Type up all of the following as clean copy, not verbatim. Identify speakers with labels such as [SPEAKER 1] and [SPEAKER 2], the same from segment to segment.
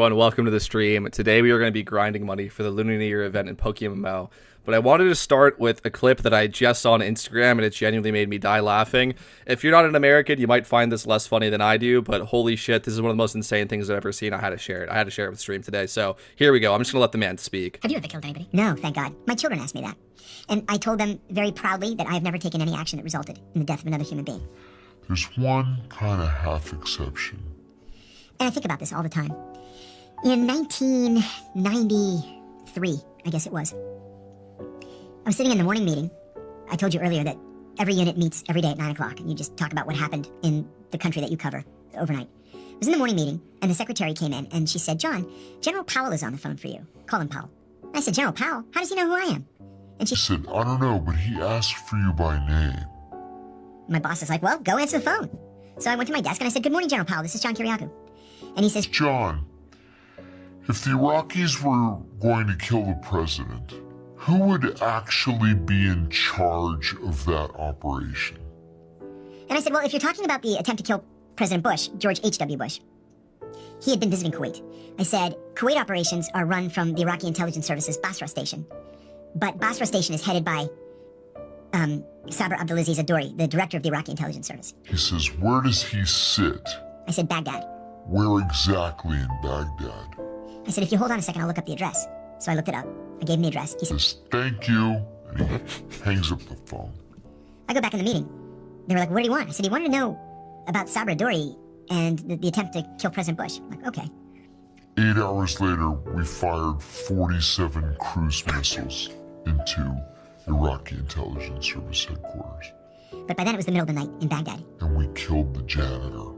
[SPEAKER 1] everyone, welcome to the stream. Today we are going to be grinding money for the Lunar New Year event in pokemmo. But I wanted to start with a clip that I just saw on Instagram, and it genuinely made me die laughing. If you're not an American, you might find this less funny than I do, but holy shit, this is one of the most insane things I've ever seen. I had to share it. I had to share it with the stream today. So here we go. I'm just going to let the man speak.
[SPEAKER 2] Have you ever killed anybody? No, thank God. My children asked me that. And I told them very proudly that I have never taken any action that resulted in the death of another human being.
[SPEAKER 3] There's one kind of half exception.
[SPEAKER 2] And I think about this all the time. In 1993, I guess it was, I was sitting in the morning meeting. I told you earlier that every unit meets every day at 9 o'clock, and you just talk about what happened in the country that you cover overnight. I was in the morning meeting, and the secretary came in, and she said, John, General Powell is on the phone for you. Call him Powell. I said, General Powell? How does he know who I am? And she
[SPEAKER 3] said, I don't know, but he asked for you by name.
[SPEAKER 2] My boss is like, well, go answer the phone. So I went to my desk, and I said, good morning, General Powell. This is John Kiriakou. And he says,
[SPEAKER 3] John, if the Iraqis were going to kill the president, who would actually be in charge of that operation?
[SPEAKER 2] And I said, well, if you're talking about the attempt to kill President Bush, George H.W. Bush, he had been visiting Kuwait. I said, Kuwait operations are run from the Iraqi intelligence service's Basra station. But Basra station is headed by Sabr Abdulaziz Adori, the director of the Iraqi intelligence service.
[SPEAKER 3] He says, where does he sit?
[SPEAKER 2] I said, Baghdad.
[SPEAKER 3] Where exactly in Baghdad?
[SPEAKER 2] I said, if you hold on a second, I'll look up the address. So I looked it up. I gave him the address. He said,
[SPEAKER 3] thank you. And he hangs up the phone.
[SPEAKER 2] I go back in the meeting. They were like, what do you want? I said, he wanted to know about Sabra Adori and the attempt to kill President Bush. I'm like, okay.
[SPEAKER 3] 8 hours later, we fired 47 cruise missiles into Iraqi intelligence service headquarters.
[SPEAKER 2] But by then it was the middle of the night in Baghdad.
[SPEAKER 3] And we killed the janitor.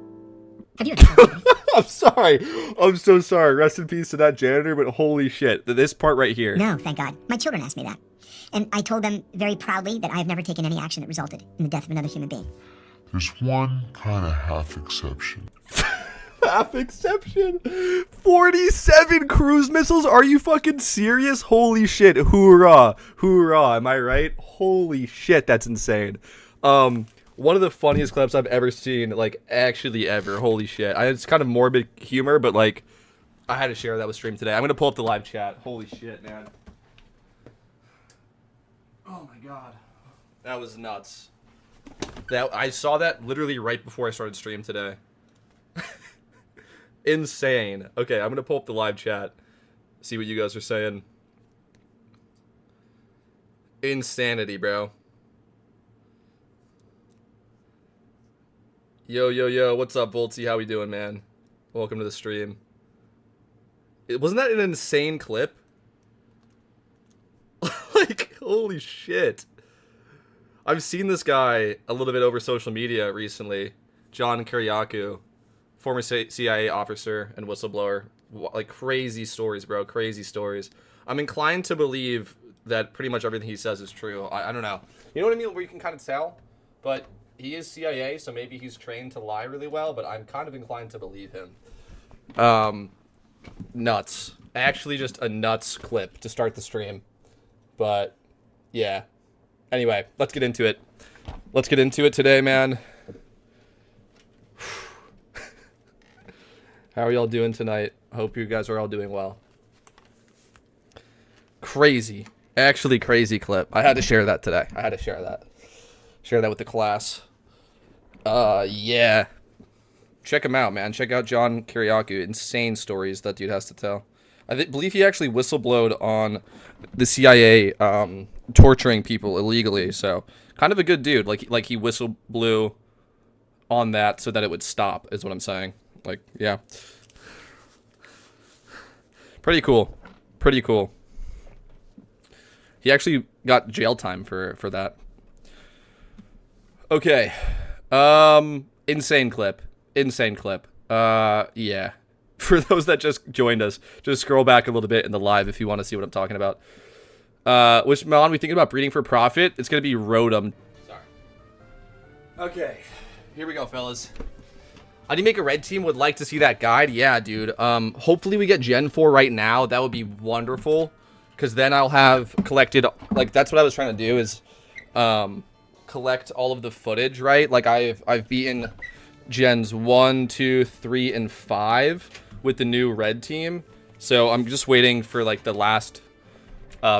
[SPEAKER 2] Have you ever killed anybody?
[SPEAKER 1] I'm sorry. I'm so sorry. Rest in peace to that janitor, but holy shit. This part right here.
[SPEAKER 2] No, thank God. My children asked me that. And I told them very proudly that I have never taken any action that resulted in the death of another human being.
[SPEAKER 3] There's one kind of half exception.
[SPEAKER 1] Half exception? 47 cruise missiles? Are you fucking serious? Holy shit. Hoorah. Hoorah. Am I right? Holy shit. That's insane. One of the funniest clips I've ever seen, like, actually ever. Holy shit. It's kind of morbid humor, but, like, I had to share that with stream today. I'm going to pull up the live chat. Holy shit, man. Oh, my God. That was nuts. I saw that literally right before I started stream today. Insane. Okay, I'm going to pull up the live chat. See what you guys are saying. Insanity, bro. Yo, yo, yo, what's up, Voltsy? How we doing, man? Welcome to the stream. Wasn't that an insane clip? Like, holy shit. I've seen this guy a little bit over social media recently. John Kiriakou, former CIA officer and whistleblower. Like, crazy stories, bro. Crazy stories. I'm inclined to believe that pretty much everything he says is true. I don't know. You know what I mean? Where you can kind of tell? But he is CIA, so maybe he's trained to lie really well, but I'm kind of inclined to believe him. Nuts. Actually, just a nuts clip to start the stream. But, yeah. Anyway, let's get into it. Let's get into it today, man. How are y'all doing tonight? I hope you guys are all doing well. Crazy. Actually crazy clip. I had to share that today. I had to share that. Share that with the class. Yeah. Check him out, man. Check out John Kiriakou. Insane stories that dude has to tell. I believe he actually whistleblowed on the CIA torturing people illegally. So, kind of a good dude. Like he whistleblew on that so that it would stop, is what I'm saying. Like, yeah. Pretty cool. Pretty cool. He actually got jail time for that. Okay. Insane clip. Insane clip. Yeah. For those that just joined us, just scroll back a little bit in the live if you want to see what I'm talking about. Which Melon we thinking about breeding for profit? It's gonna be Rotom. Sorry. Okay. Here we go, fellas. I need to make a red team. Would like to see that guide. Yeah, dude. Hopefully we get Gen 4 right now. That would be wonderful. Because then I'll have collected, like, that's what I was trying to do is collect all of the footage, right? Like, I've beaten Gens 1, 2, 3, and 5 with the new red team. So I'm just waiting for like the last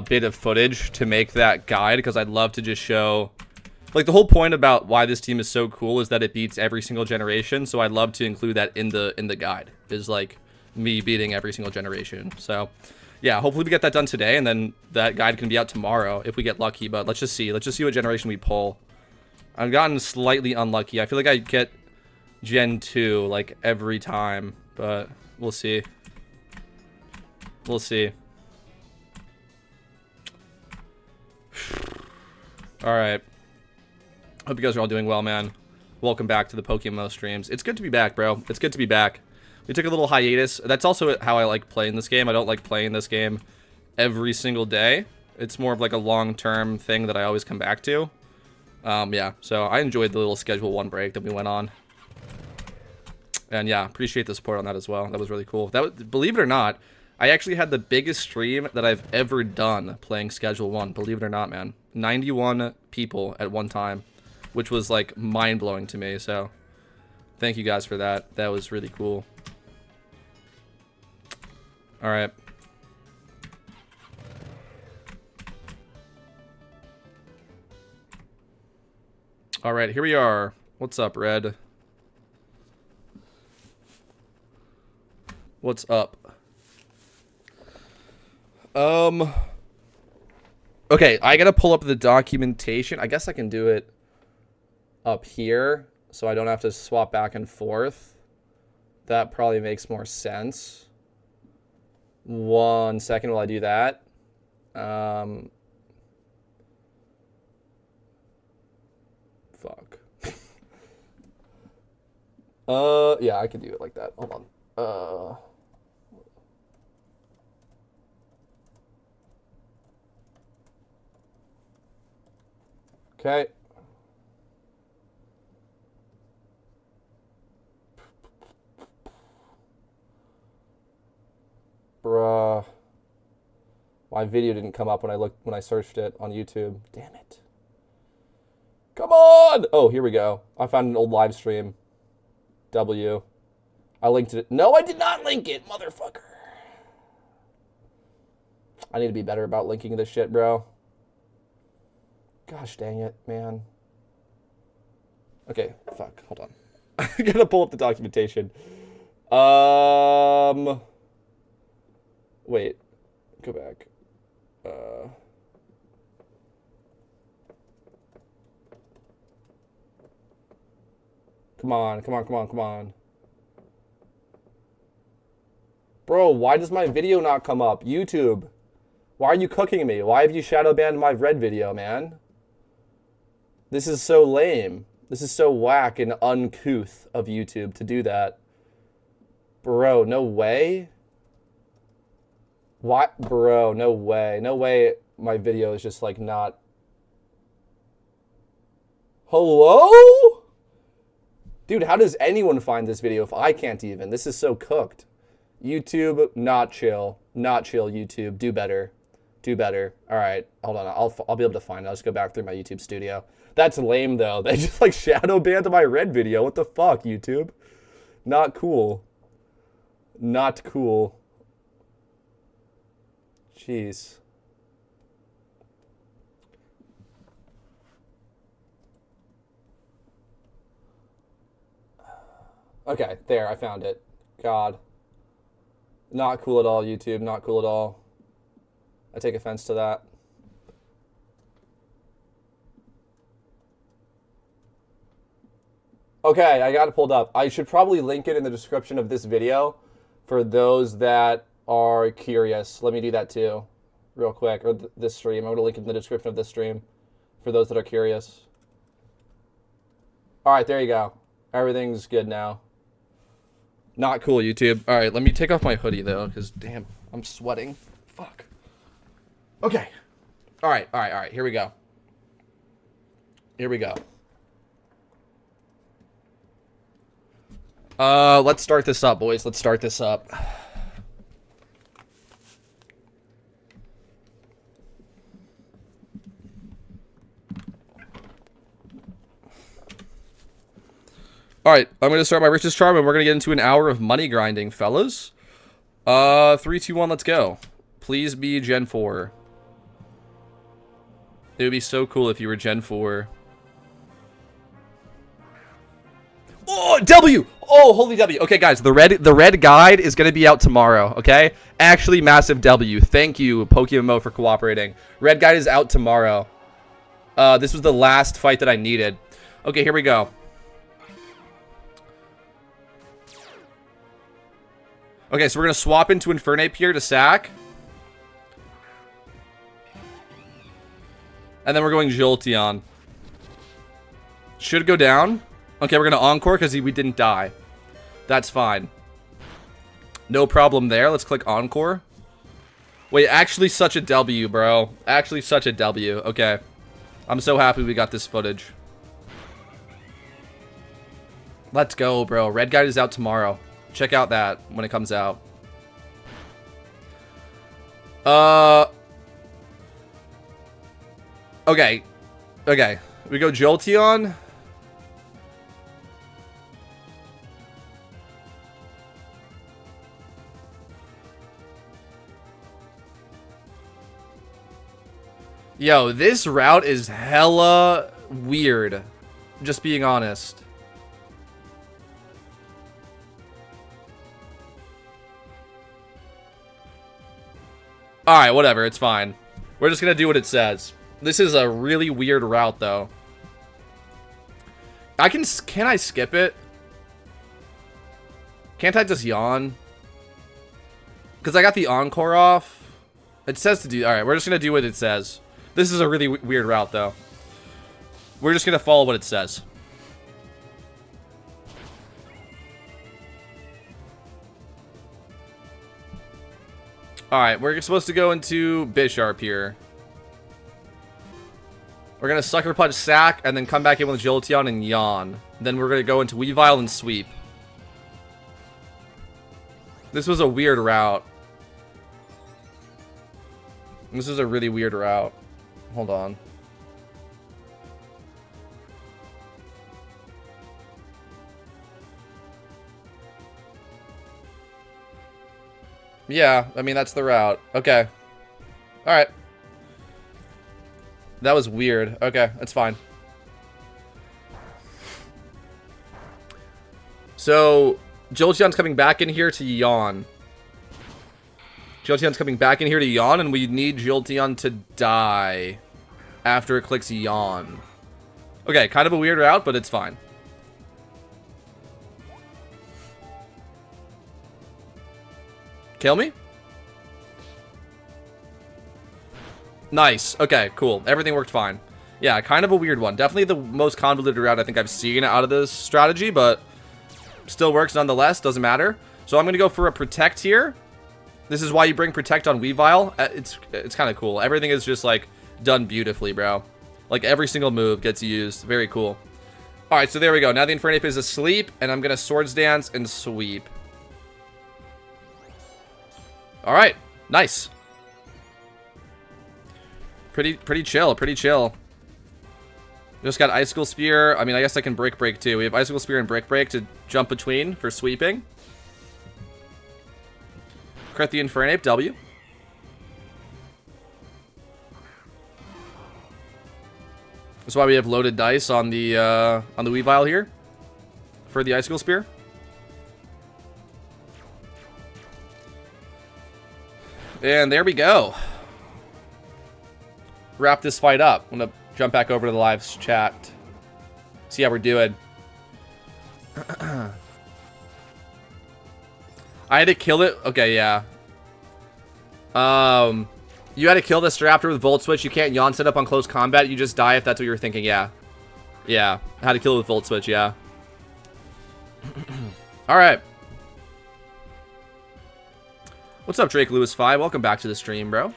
[SPEAKER 1] bit of footage to make that guide, because I'd love to just show, like, the whole point about why this team is so cool is that it beats every single generation. So I'd love to include that in the guide, is like me beating every single generation. So yeah, hopefully we get that done today, and then that guide can be out tomorrow if we get lucky. But let's just see what generation we pull. I've gotten slightly unlucky. I feel like I get Gen 2 like every time, but we'll see. We'll see. All right. Hope you guys are all doing well, man. Welcome back to the pokemmo streams. It's good to be back, bro. It's good to be back. We took a little hiatus. That's also how I like playing this game. I don't like playing this game every single day. It's more of like a long-term thing that I always come back to. Yeah, so I enjoyed the little Schedule 1 break that we went on. And yeah, appreciate the support on that as well. That was really cool. Believe it or not, I actually had the biggest stream that I've ever done playing Schedule 1. Believe it or not, man. 91 people at one time, which was like mind-blowing to me. So thank you guys for that. That was really cool. All right. All right, here we are. What's up, Red? What's up? Okay, I gotta pull up the documentation. I guess I can do it up here, so I don't have to swap back and forth. That probably makes more sense. 1 second while I do that. Fuck. Yeah, I can do it like that. Hold on. Okay. Bruh. My video didn't come up when I searched it on YouTube. Damn it. Come on! Oh, here we go. I found an old live stream. W. I linked it. No, I did not link it, motherfucker. I need to be better about linking this shit, bro. Gosh dang it, man. Okay, fuck. Hold on. I gotta pull up the documentation. Wait. Go back. Come on, come on, come on, come on. Bro, why does my video not come up? YouTube. Why are you cooking me? Why have you shadow banned my red video, man? This is so lame. This is so whack and uncouth of YouTube to do that. Bro, no way. What? Bro, no way. No way my video is just like not... Hello? Dude, how does anyone find this video if I can't even? This is so cooked. YouTube, not chill. Not chill, YouTube. Do better. Do better. All right, hold on. I'll be able to find it. I'll just go back through my YouTube studio. That's lame, though. They just, like, shadow banned my red video. What the fuck, YouTube? Not cool. Not cool. Jeez. Okay, there. I found it. God. Not cool at all, YouTube. Not cool at all. I take offense to that. Okay, I got it pulled up. I should probably link it in the description of this video for those that are curious. Let me do that too, real quick, or this stream. I'm going to link it in the description of this stream for those that are curious. All right, there you go. Everything's good now. Not cool, YouTube. All right, let me take off my hoodie, though, because, damn, I'm sweating. Fuck. Okay. All right. Here we go. Here we go. Let's start this up, boys. Let's start this up. All right, I'm going to start my richest charm, and we're going to get into an hour of money grinding, fellas. 3, 2, 1, let's go. Please be Gen 4. It would be so cool if you were Gen 4. Oh, W! Oh, holy W. Okay, guys, the red guide is going to be out tomorrow, okay? Actually, massive W. Thank you, pokemmo, for cooperating. Red guide is out tomorrow. This was the last fight that I needed. Okay, here we go. Okay, so we're going to swap into Infernape here to sack. And then we're going Jolteon. Should go down. Okay, we're going to Encore because we didn't die. That's fine. No problem there. Let's click Encore. Wait, actually such a W, bro. Actually such a W. Okay. I'm so happy we got this footage. Let's go, bro. Red Guide is out tomorrow. Check out that when it comes out. Okay. Okay. We go Jolteon. Yo, this route is hella weird. Just being honest. Alright, whatever. It's fine. We're just gonna do what it says. This is a really weird route, though. Can I skip it? Can't I just yawn? Because I got the Encore off. It says to do... Alright, we're just gonna do what it says. This is a really weird route, though. We're just gonna follow what it says. Alright, we're supposed to go into Bisharp here. We're gonna Sucker Punch Sack, and then come back in with Jolteon and Yawn. Then we're gonna go into Weavile and Sweep. This was a weird route. This is a really weird route. Hold on. Yeah, I mean, that's the route. Okay. Alright. That was weird. Okay, that's fine. So, Jolteon's coming back in here to Yawn. Jolteon's coming back in here to Yawn, and we need Jolteon to die after it clicks Yawn. Okay, kind of a weird route, but it's fine. Kill me? Nice. Okay, cool. Everything worked fine. Yeah, kind of a weird one. Definitely the most convoluted route I think I've seen out of this strategy, but still works nonetheless. Doesn't matter. So I'm going to go for a Protect here. This is why you bring Protect on Weavile. It's kind of cool. Everything is just, like, done beautifully, bro. Like, every single move gets used. Very cool. Alright, so there we go. Now the Infernape is asleep, and I'm going to Swords Dance and Sweep. Alright. Nice. Pretty chill. Pretty chill. Just got Icicle Spear. I mean, I guess I can Brick Break, too. We have Icicle Spear and Brick Break to jump between for sweeping. Crit the Infernape, W. That's why we have loaded dice on the Weavile here for the Icicle Spear. And there we go. Wrap this fight up. I'm gonna jump back over to the live chat. See how we're doing. I had to kill it. Okay, yeah. You had to kill this Raptor with Volt Switch. You can't Yawn set up on close combat. You just die if that's what you were thinking. Yeah. Yeah. I had to kill it with Volt Switch. Yeah. All right. What's up, Drake Lewis 5? Welcome back to the stream, bro.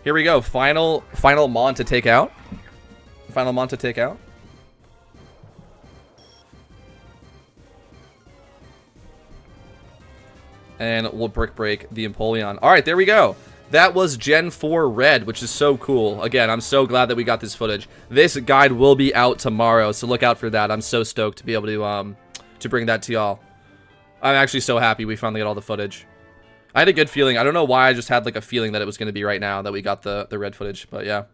[SPEAKER 1] Here we go. Final Mon to take out. Final Mon to take out. And we'll Brick Break the Empoleon. All right, there we go. that was Gen 4 Red, which is so cool. Again, I'm so glad that we got this footage. This guide will be out tomorrow, so look out for that. I'm so stoked to be able to bring that to y'all. I'm actually so happy we finally got all the footage. I had a good feeling. I don't know why, I just had like a feeling that it was going to be right now that we got the red footage, but yeah.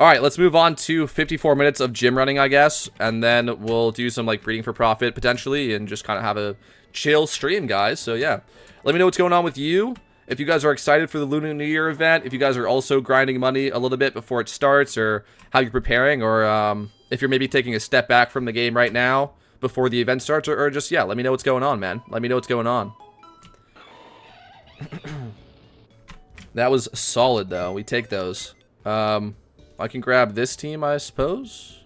[SPEAKER 1] All right, let's move on to 54 minutes of gym running, I guess, and then we'll do some like breeding for profit potentially and just kind of have a chill stream, guys. So yeah, let me know what's going on with you. If you guys are excited for the Lunar New Year event, if you guys are also grinding money a little bit before it starts, or how you're preparing, or if you're maybe taking a step back from the game right now before the event starts, or just, yeah, let me know what's going on, man. Let me know what's going on. That was solid, though. We take those. I can grab this team, I suppose.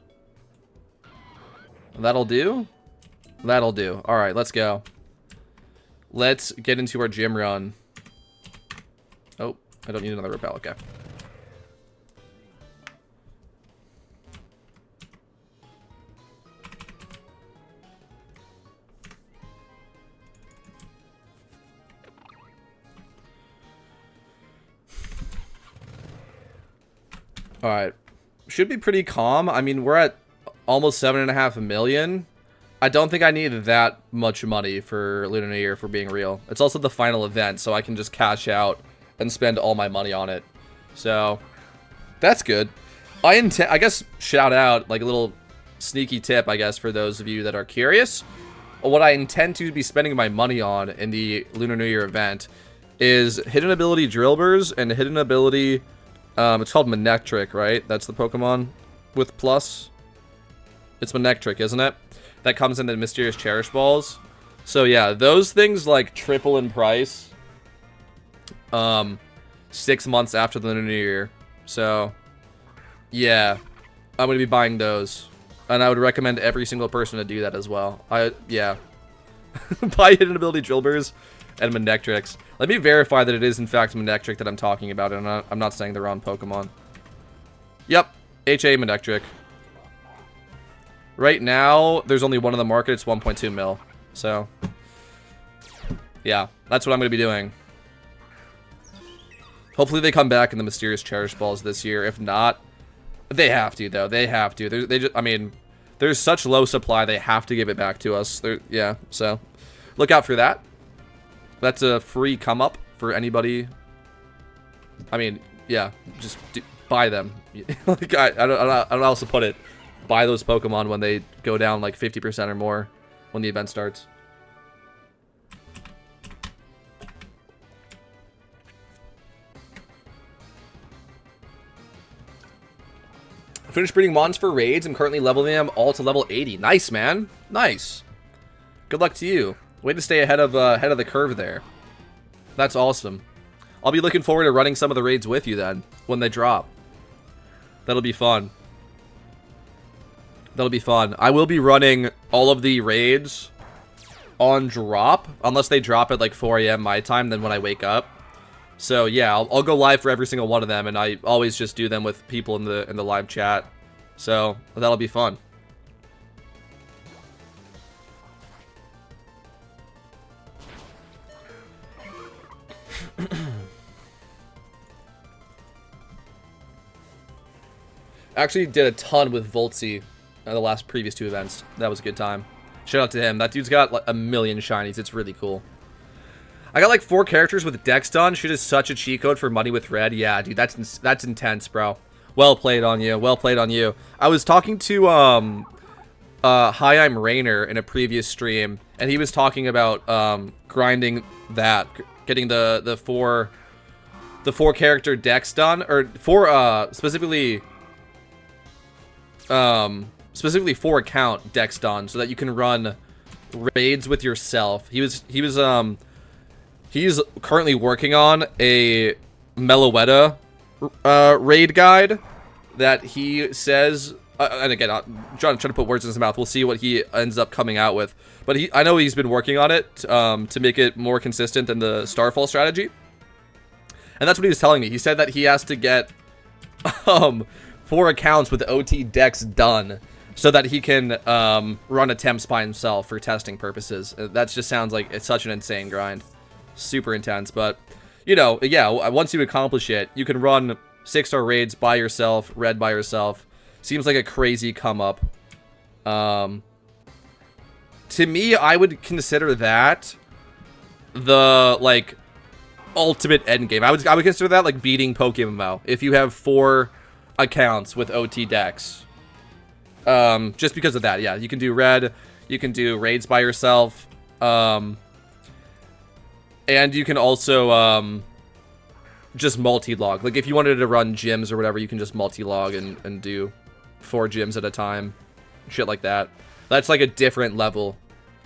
[SPEAKER 1] That'll do. That'll do. All right, let's go. Let's get into our gym run. Oh, I don't need another repel. Okay. All right. Should be pretty calm. I mean, we're at almost 7.5 million. I don't think I need that much money for Lunar New Year, for being real. It's also the final event, so I can just cash out and spend all my money on it. So, that's good. I guess, shout out, like a little sneaky tip, I guess, for those of you that are curious. What I intend to be spending my money on in the Lunar New Year event is hidden ability Drillburs and hidden ability, it's called Manectric, right? That's the Pokemon with plus. It's Manectric, isn't it? That comes in the Mysterious Cherish Balls. So yeah, those things like triple in price 6 months after the New Year. So yeah, I'm gonna be buying those, and I would recommend every single person to do that as well. Yeah. Buy hidden ability Drillburs and Manectrics. Let me verify that it is in fact Manectric that I'm talking about, and I'm not saying the wrong Pokemon. Yep, HA Manectric. Right now, there's only one on the market. It's 1.2 mil. So, yeah, that's what I'm going to be doing. Hopefully they come back in the Mysterious Cherish Balls this year. If not, they have to, though. They have to. I mean, there's such low supply, they have to give it back to us. Yeah, so look out for that. That's a free come-up for anybody. I mean, yeah, just buy them. Like, I don't know how else to put it. Buy those Pokemon when they go down like 50% or more when the event starts. Finished breeding Mons for raids. I'm currently leveling them all to level 80. Nice, man. Nice. Good luck to you. Way to stay ahead of the curve there. That's awesome. I'll be looking forward to running some of the raids with you then when they drop. That'll be fun. That'll be fun. I will be running all of the raids on drop, unless they drop at like 4 a.m. my time, then when I wake up. So yeah, I'll go live for every single one of them, and I always just do them with people in the live chat. So that'll be fun. Actually did a ton with Voltsy. The previous two events. That was a good time. Shout out to him. That dude's got like a million shinies. It's really cool. I got like 4 characters with Dex done. Shit is such a cheat code for money with red. Yeah, dude, that's intense, bro. Well played on you. Well played on you. I was talking to Hi, I'm Rainer in a previous stream, and he was talking about grinding that, getting the 4 character Dex done, or 4 specifically 4 account Dex done, so that you can run raids with yourself. He's currently working on a Meloetta raid guide that he says, and again, I'm trying to put words in his mouth. We'll see what he ends up coming out with. But I know he's been working on it to make it more consistent than the Starfall strategy. And that's what he was telling me. He said that he has to get 4 accounts with OT Dex done, so that he can run attempts by himself for testing purposes. That just sounds like it's such an insane grind. Super intense, but you know, yeah, once you accomplish it, you can run 6-star raids by yourself, red by yourself. Seems like a crazy come up. To me, I would consider that the, like, ultimate end game. I would consider that like beating pokemmo if you have 4 accounts with OT decks. Just because of that, yeah. You can do red, you can do raids by yourself, and you can also just multi-log. Like if you wanted to run gyms or whatever, you can just multi-log and do 4 gyms at a time, shit like that. That's like a different level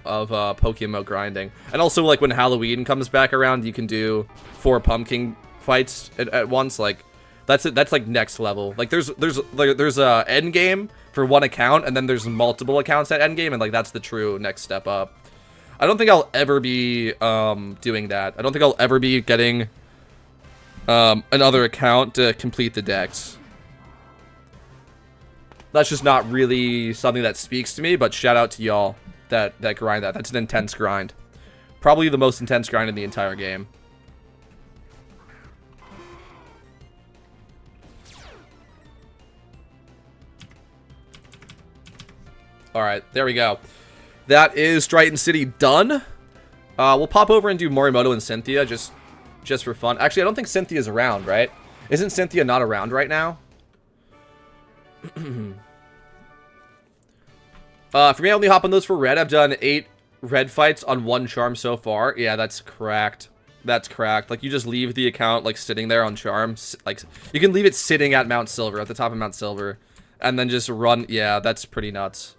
[SPEAKER 1] of pokemmo grinding. And also like when Halloween comes back around, you can do 4 pumpkin fights at once. Like that's like next level. Like there's a end game for 1 account, and then there's multiple accounts at end game, and like that's the true next step up. I don't think I'll ever be doing that. I don't think I'll ever be getting another account to complete the decks. That's just not really something that speaks to me, but shout out to y'all that grind that. That's an intense grind. Probably the most intense grind in the entire game. Alright, there we go. That is Triton City done. We'll pop over and do Morimoto and Cynthia just for fun. Actually, I don't think Cynthia's around, right? Isn't Cynthia not around right now? For me, I only hop on those for red. I've done 8 red fights on 1 charm so far. Yeah, that's cracked. That's cracked. Like, you just leave the account, like, sitting there on charm. Like, you can leave it sitting at Mount Silver, at the top of Mount Silver. And then just run. Yeah, that's pretty nuts.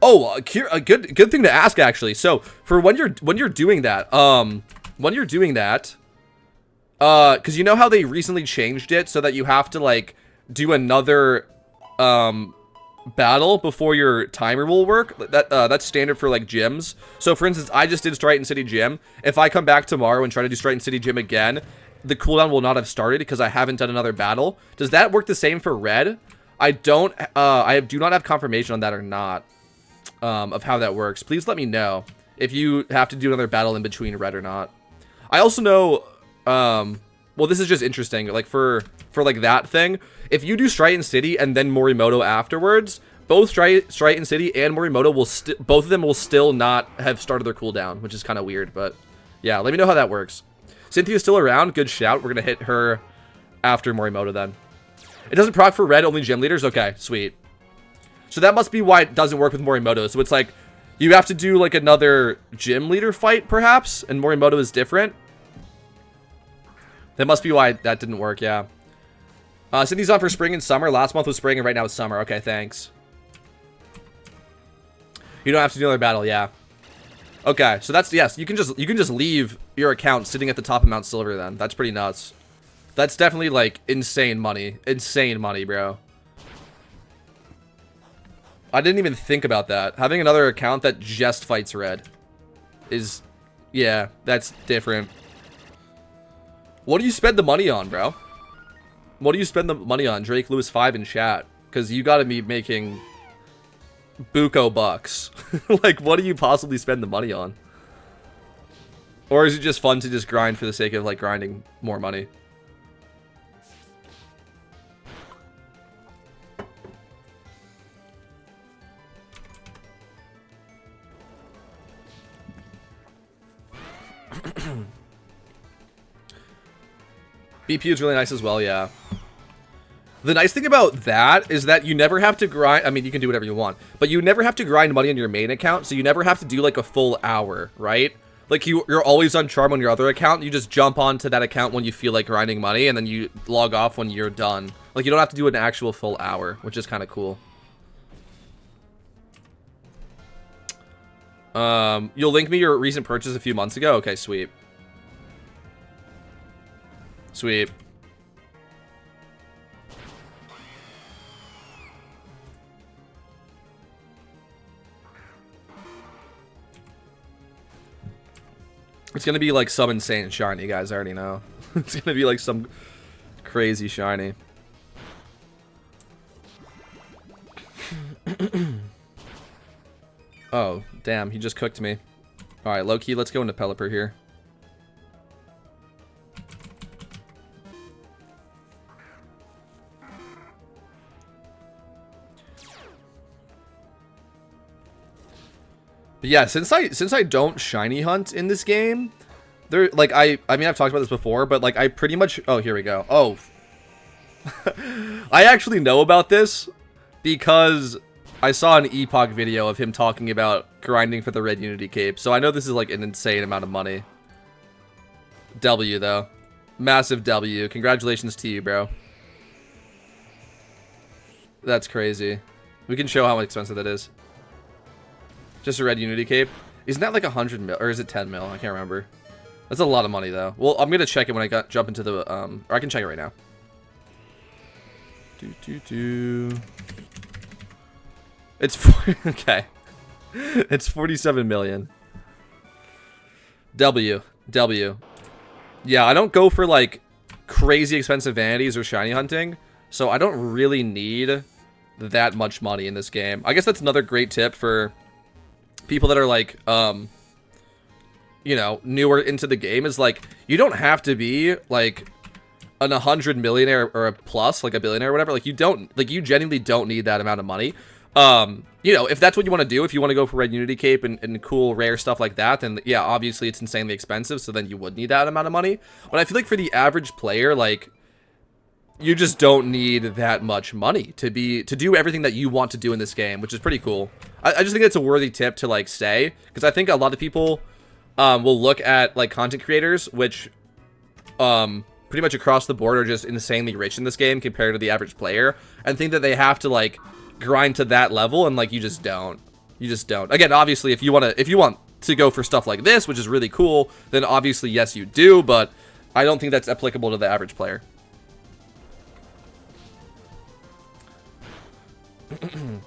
[SPEAKER 1] Oh, a good thing to ask, actually. So, for when you're doing that, because you know how they recently changed it so that you have to, like, do another, battle before your timer will work. That's standard for like gyms. So for instance, I just did Triton City Gym. If I come back tomorrow and try to do Triton City Gym again, the cooldown will not have started because I haven't done another battle. Does that work the same for red? I do not have confirmation on that or not, of how that works. Please let me know if you have to do another battle in between red or not. I also know, well, this is just interesting, like for like that thing. If you do Triton City and then Morimoto afterwards, both Triton City and Morimoto will both of them will still not have started their cooldown, which is kind of weird. But yeah, let me know how that works. Cynthia's still around. Good shout. We're gonna hit her after Morimoto then. It doesn't proc for red, only gym leaders. Okay, sweet. So that must be why it doesn't work with Morimoto. So it's like you have to do like another gym leader fight perhaps, and Morimoto is different. That must be why that didn't work. Yeah. Cynthia's on for spring and summer. Last month was spring and right now it's summer. Okay, thanks. You don't have to do another battle, yeah. Okay, so that's, yes, you can just leave your account sitting at the top of Mount Silver then. That's pretty nuts. That's definitely like insane money. Insane money, bro. I didn't even think about that. Having another account that just fights red is, yeah, that's different. What do you spend the money on, bro? What do you spend the money on? Drake Lewis 5 in chat. Because you gotta be making buco bucks. Like, what do you possibly spend the money on? Or is it just fun to just grind for the sake of, like, grinding more money? BP is really nice as well, yeah. The nice thing about that is that you never have to grind. I mean, you can do whatever you want, but you never have to grind money on your main account, so you never have to do like a full hour, right? Like you're always on charm on your other account. You just jump onto that account when you feel like grinding money, and then you log off when you're done. Like you don't have to do an actual full hour, which is kind of cool. You'll link me your recent purchase a few months ago. Okay, sweet. Sweet. It's gonna be like some insane shiny, guys. I already know. It's gonna be like some crazy shiny. Oh, damn. He just cooked me. Alright, low-key, let's go into Pelipper here. But yeah, since I don't shiny hunt in this game, there like I mean I've talked about this before, but like I pretty much here we go. Oh. I actually know about this because I saw an Epoch video of him talking about grinding for the red Unity cape. So I know this is like an insane amount of money. W though. Massive W. Congratulations to you, bro. That's crazy. We can show how expensive that is. Just a red Unity cape. Isn't that like 100 mil? Or is it 10 mil? I can't remember. That's a lot of money though. Well, I'm gonna check it when I jump into the or I can check it right now. It's okay. It's 47 million. W. Yeah, I don't go for like crazy expensive vanities or shiny hunting, so I don't really need that much money in this game. I guess that's another great tip for people that are like you know, newer into the game, is like you don't have to be like an 100 millionaire or a plus, like a billionaire or whatever. Like you genuinely don't need that amount of money. You know, if that's what you want to do, if you want to go for red Unity cape and cool rare stuff like that, then yeah, obviously it's insanely expensive, so then you would need that amount of money. But I feel like for the average player, like you just don't need that much money to do everything that you want to do in this game, which is pretty cool. I just think it's a worthy tip to like say, because I think a lot of people will look at like content creators, which pretty much across the board are just insanely rich in this game compared to the average player, and think that they have to like grind to that level, and like you just don't. Again, obviously if you want to go for stuff like this, which is really cool, then obviously yes you do, but I don't think that's applicable to the average player.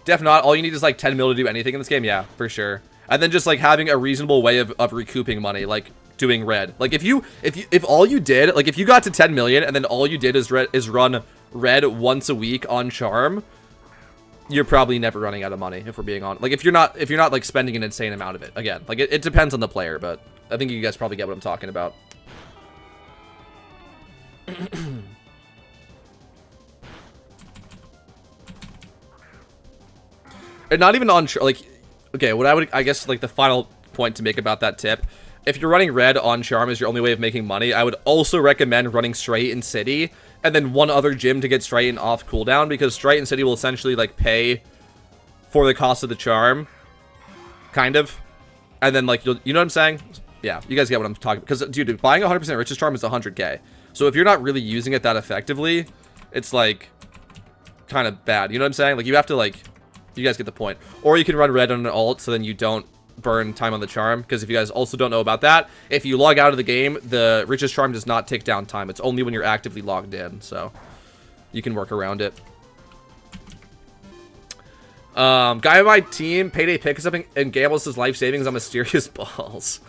[SPEAKER 1] Def not, all you need is like 10 mil to do anything in this game, yeah, for sure. And then just like having a reasonable way of recouping money, like doing red. Like if all you did, like if you got to 10 million and then all you did is run red once a week on charm, you're probably never running out of money, if we're being honest. Like if you're not like spending an insane amount of it. Again, like it depends on the player, but I think you guys probably get what I'm talking about. And not even on like, okay, what I guess like the final point to make about that tip, if you're running red on charm as your only way of making money, I would also recommend running straight in city and then one other gym to get straight and off cooldown, because straight in city will essentially like pay for the cost of the charm, kind of, and then like you know what I'm saying? Yeah, you guys get what I'm talking about. Because dude, buying 100% richest charm is 100k, so if you're not really using it that effectively, it's like kind of bad. You know what I'm saying? Like you have to like, you guys get the point. Or you can run red on an ult so then you don't burn time on the charm, because if you guys also don't know about that, if you log out of the game, the richest charm does not take down time. It's only when you're actively logged in, so you can work around it. Guy on my team, Payday picks up and gambles his life savings on mysterious balls.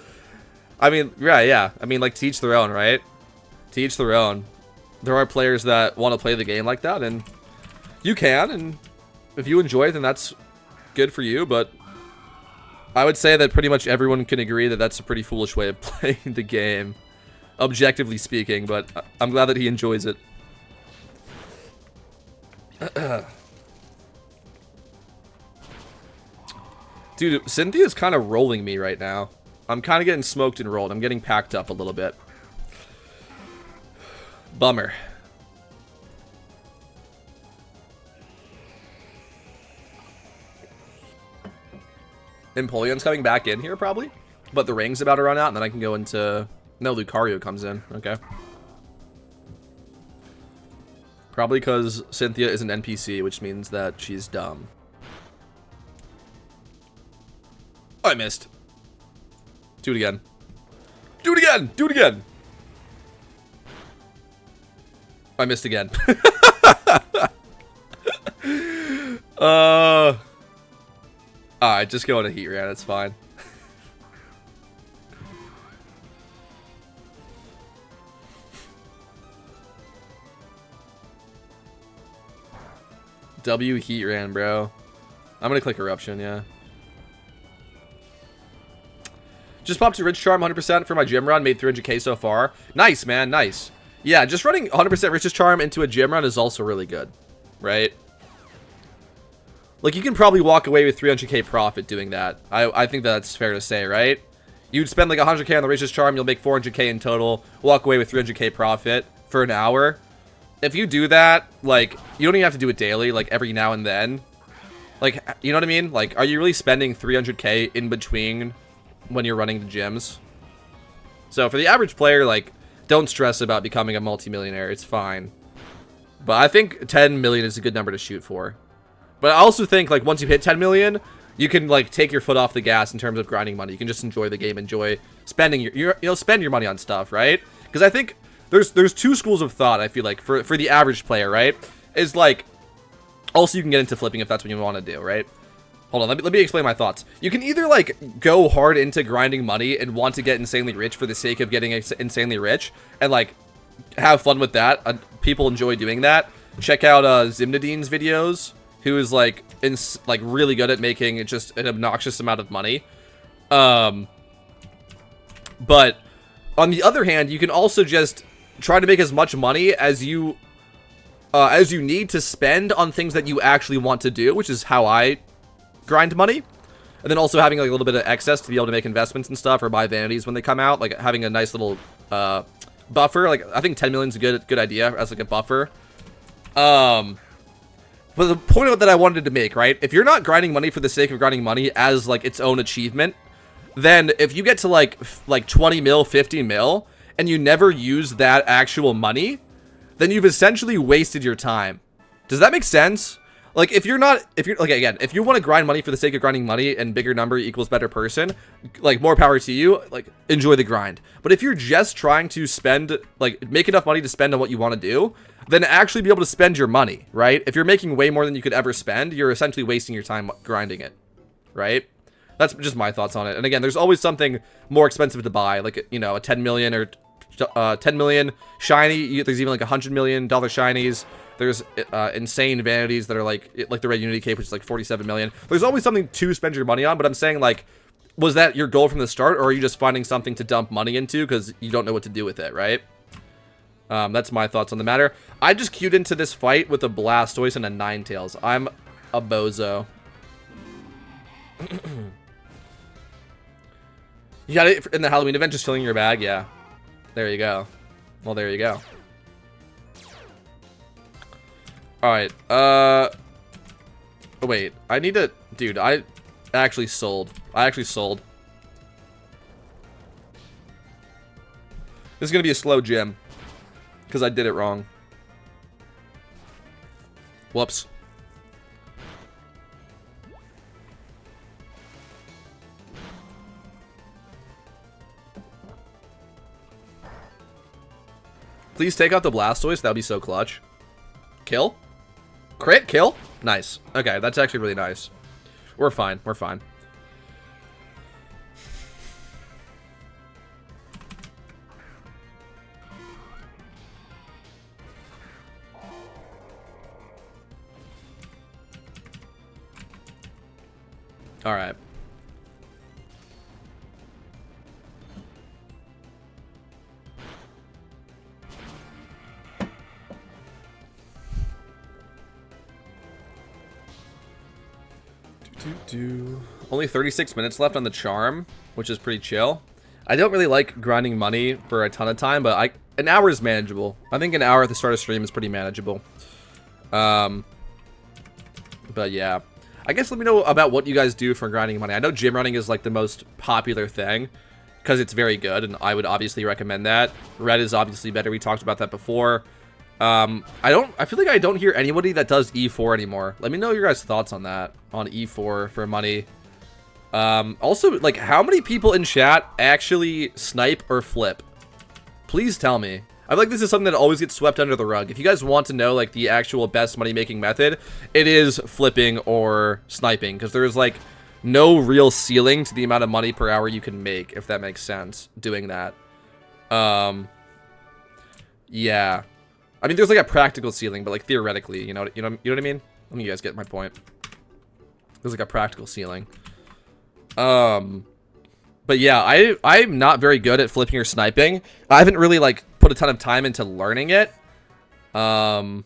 [SPEAKER 1] I mean, yeah. I mean, like, to each their own, right? To each their own. There are players that want to play the game like that, and you can, and if you enjoy it, then that's good for you, but I would say that pretty much everyone can agree that that's a pretty foolish way of playing the game, objectively speaking, but I'm glad that he enjoys it. Dude, Cynthia's kind of rolling me right now. I'm kind of getting smoked and rolled. I'm getting packed up a little bit. Bummer. Empoleon's coming back in here, probably. But the ring's about to run out, and then I can go into... No, Lucario comes in. Okay. Probably because Cynthia is an NPC, which means that she's dumb. Oh, I missed. Do it again. Do it again! Do it again! I missed again. Alright, just go on a heat ran, it's fine. W heat ran, bro. I'm gonna click eruption, yeah. Just popped to Rich Charm 100% for my gym run, made 300k so far. Nice, man, nice. Yeah, just running 100% Richest Charm into a gym run is also really good, right? like, you can probably walk away with 300k profit doing that. I think that's fair to say, right? You'd spend like 100k on the Racist Charm, you'll make 400k in total, walk away with 300k profit for an hour. If you do that, like, you don't even have to do it daily, like, every now and then. Like, you know what I mean? Like, are you really spending 300k in between when you're running the gyms? So, for the average player, like, don't stress about becoming a multimillionaire. It's fine. But I think 10 million is a good number to shoot for. But I also think, like, once you hit 10 million, you can, like, take your foot off the gas in terms of grinding money. You can just enjoy the game, enjoy spending spend your money on stuff, right? Because I think there's two schools of thought, I feel like, for the average player, right? Is, like, also you can get into flipping if that's what you want to do, right? Hold on, let me explain my thoughts. You can either, like, go hard into grinding money and want to get insanely rich for the sake of getting insanely rich, and, like, have fun with that. People enjoy doing that. Check out Zimnadine's videos, who is, like, really good at making just an obnoxious amount of money. But on the other hand, you can also just try to make as much money as you need to spend on things that you actually want to do, which is how I grind money. And then also having, like, a little bit of excess to be able to make investments and stuff, or buy vanities when they come out, like having a nice little buffer. Like, I think 10 million is a good idea as, like, a buffer. But the point that I wanted to make, right? If you're not grinding money for the sake of grinding money as, like, its own achievement, then if you get to, like 20 mil, 50 mil, and you never use that actual money, then you've essentially wasted your time. Does that make sense? Like, if you want to grind money for the sake of grinding money and bigger number equals better person, like, more power to you, like, enjoy the grind. But if you're just trying to spend, like, make enough money to spend on what you want to do, then actually be able to spend your money, right? If you're making way more than you could ever spend, you're essentially wasting your time grinding it, right? That's just my thoughts on it. And again, there's always something more expensive to buy, like, you know, a 10 million or 10 million shiny. There's even like $100 million shinies. There's insane vanities that are like the Red Unity Cape, which is like 47 million. There's always something to spend your money on, but I'm saying, like, was that your goal from the start, or are you just finding something to dump money into because you don't know what to do with it, right? That's my thoughts on the matter. I just queued into this fight with a Blastoise and a Ninetales. I'm a bozo. You got it in the Halloween event, just filling your bag? Yeah. There you go. Well, there you go. Alright, wait, I need to... Dude, I actually sold. This is gonna be a slow gym. Because I did it wrong. Whoops. Please take out the Blastoise. That would be so clutch. Kill? Crit? Kill? Nice. Okay, that's actually really nice. We're fine. We're fine. All right. Only 36 minutes left on the charm, which is pretty chill. I don't really like grinding money for a ton of time, but an hour is manageable. I think an hour at the start of stream is pretty manageable. But yeah. I guess let me know about what you guys do for grinding money. I know gym running is like the most popular thing because it's very good, and I would obviously recommend that. Red is obviously better. We talked about that before. I feel like I don't hear anybody that does E4 anymore. Let me know your guys' thoughts on that, on E4 for money. Also, like, how many people in chat actually snipe or flip? Please tell me. I feel like this is something that always gets swept under the rug. If you guys want to know, like, the actual best money-making method, it is flipping or sniping, because there's, like, no real ceiling to the amount of money per hour you can make, if that makes sense, doing that. Yeah. I mean, there's, like, a practical ceiling, but, like, theoretically, you know what I mean? I think you guys get my point. There's, like, a practical ceiling. But yeah, I'm not very good at flipping or sniping. I haven't really, like, put a ton of time into learning it. But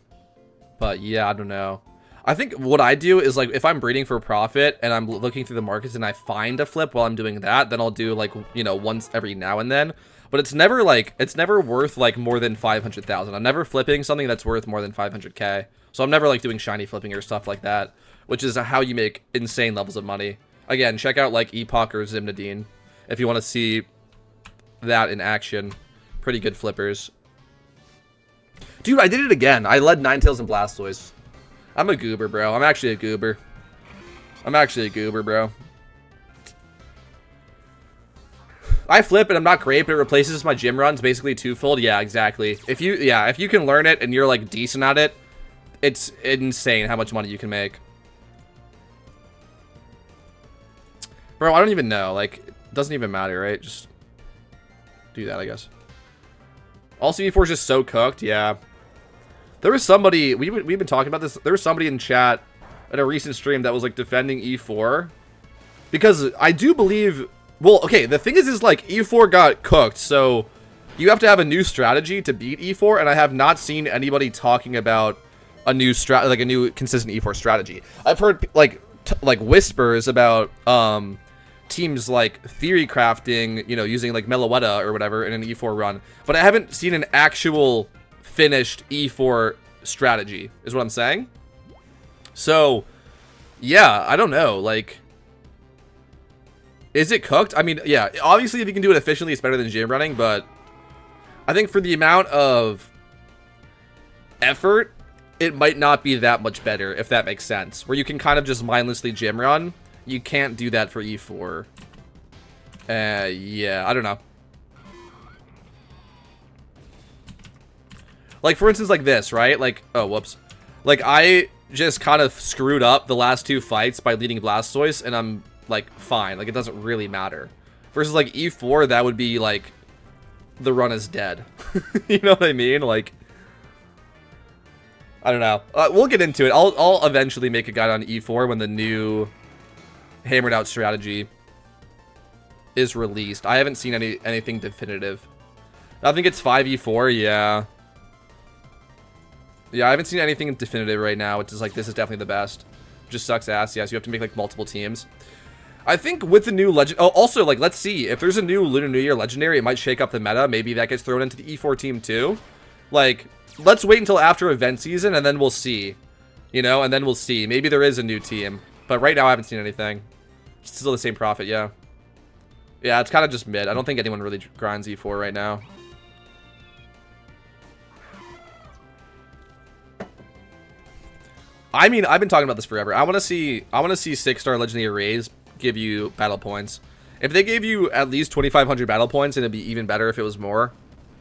[SPEAKER 1] yeah, I don't know. I think what I do is, like, if I'm breeding for profit and I'm looking through the markets and I find a flip while I'm doing that, then I'll do, like, you know, once every now and then. But it's never, like, it's never worth, like, more than 500,000. I'm never flipping something that's worth more than 500k. So I'm never, like, doing shiny flipping or stuff like that, which is how you make insane levels of money. Again, check out, like, Epoch or Zimnadine if you want to see that in action. Pretty good flippers. Dude, I did it again. I led Ninetales and Blastoise. I'm a goober, bro. I'm actually a goober. I'm actually a goober, bro. I flip and I'm not great, but it replaces my gym runs basically twofold. Yeah, exactly. If you can learn it and you're, like, decent at it, it's insane how much money you can make. Bro, I don't even know. Like, it doesn't even matter, right? Just do that, I guess. Also, E4 is just so cooked. Yeah. There was somebody, we've been talking about this. There was somebody in chat at a recent stream that was, like, defending E4. Because I do believe, well, okay, the thing is like, E4 got cooked, so you have to have a new strategy to beat E4, and I have not seen anybody talking about a new like a new consistent E4 strategy. I've heard, like, whispers about, teams like theory crafting, you know, using like Meloetta or whatever in an E4 run, but I haven't seen an actual finished E4 strategy, is what I'm saying. So, yeah, I don't know, like, is it cooked? I mean, yeah, obviously if you can do it efficiently, it's better than gym running, but I think for the amount of effort, it might not be that much better, if that makes sense, where you can kind of just mindlessly gym run. You can't do that for E4. Yeah, I don't know. Like, for instance, like this, right? Like, oh, whoops. Like, I just kind of screwed up the last two fights by leading Blastoise, and I'm, like, fine. Like, it doesn't really matter. Versus, like, E4, that would be, like, the run is dead. You know what I mean? Like, I don't know. We'll get into it. I'll eventually make a guide on E4 when the new hammered out strategy is released. I haven't seen anything definitive. I think it's 5e4, yeah. Yeah, I haven't seen anything definitive right now, which is like, this is definitely the best. Just sucks ass, yes, you have to make like multiple teams. I think with the new legend, oh, also, like, let's see, if there's a new Lunar New Year legendary, it might shake up the meta. Maybe that gets thrown into the E4 team too. Like, let's wait until after event season and then we'll see. You know, and then we'll see. Maybe there is a new team. But right now I haven't seen anything. It's still the same profit, yeah. Yeah, it's kind of just mid. I don't think anyone really grinds E4 right now. I mean, I've been talking about this forever. I want to see 6-star legendary arrays give you battle points. If they gave you at least 2,500 battle points, and it'd be even better if it was more.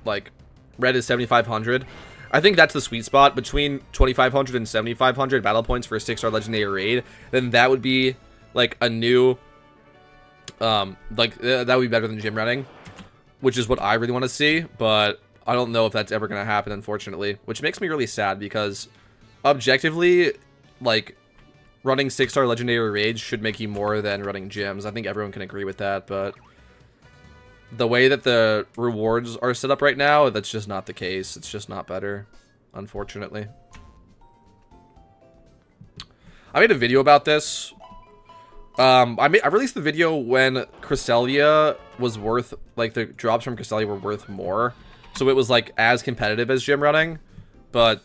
[SPEAKER 1] Like, red is 7,500. I think that's the sweet spot between 2,500 and 7,500 battle points for a 6-star legendary raid. Then that would be like a new, that would be better than gym running, which is what I really want to see. But I don't know if that's ever going to happen, unfortunately, which makes me really sad because objectively, like, running 6-star legendary raids should make you more than running gyms. I think everyone can agree with that, but the way that the rewards are set up right now, that's just not the case. It's just not better, unfortunately. I made a video about this. I released the video when Cresselia was worth, like, the drops from Cresselia were worth more. So it was, like, as competitive as gym running. But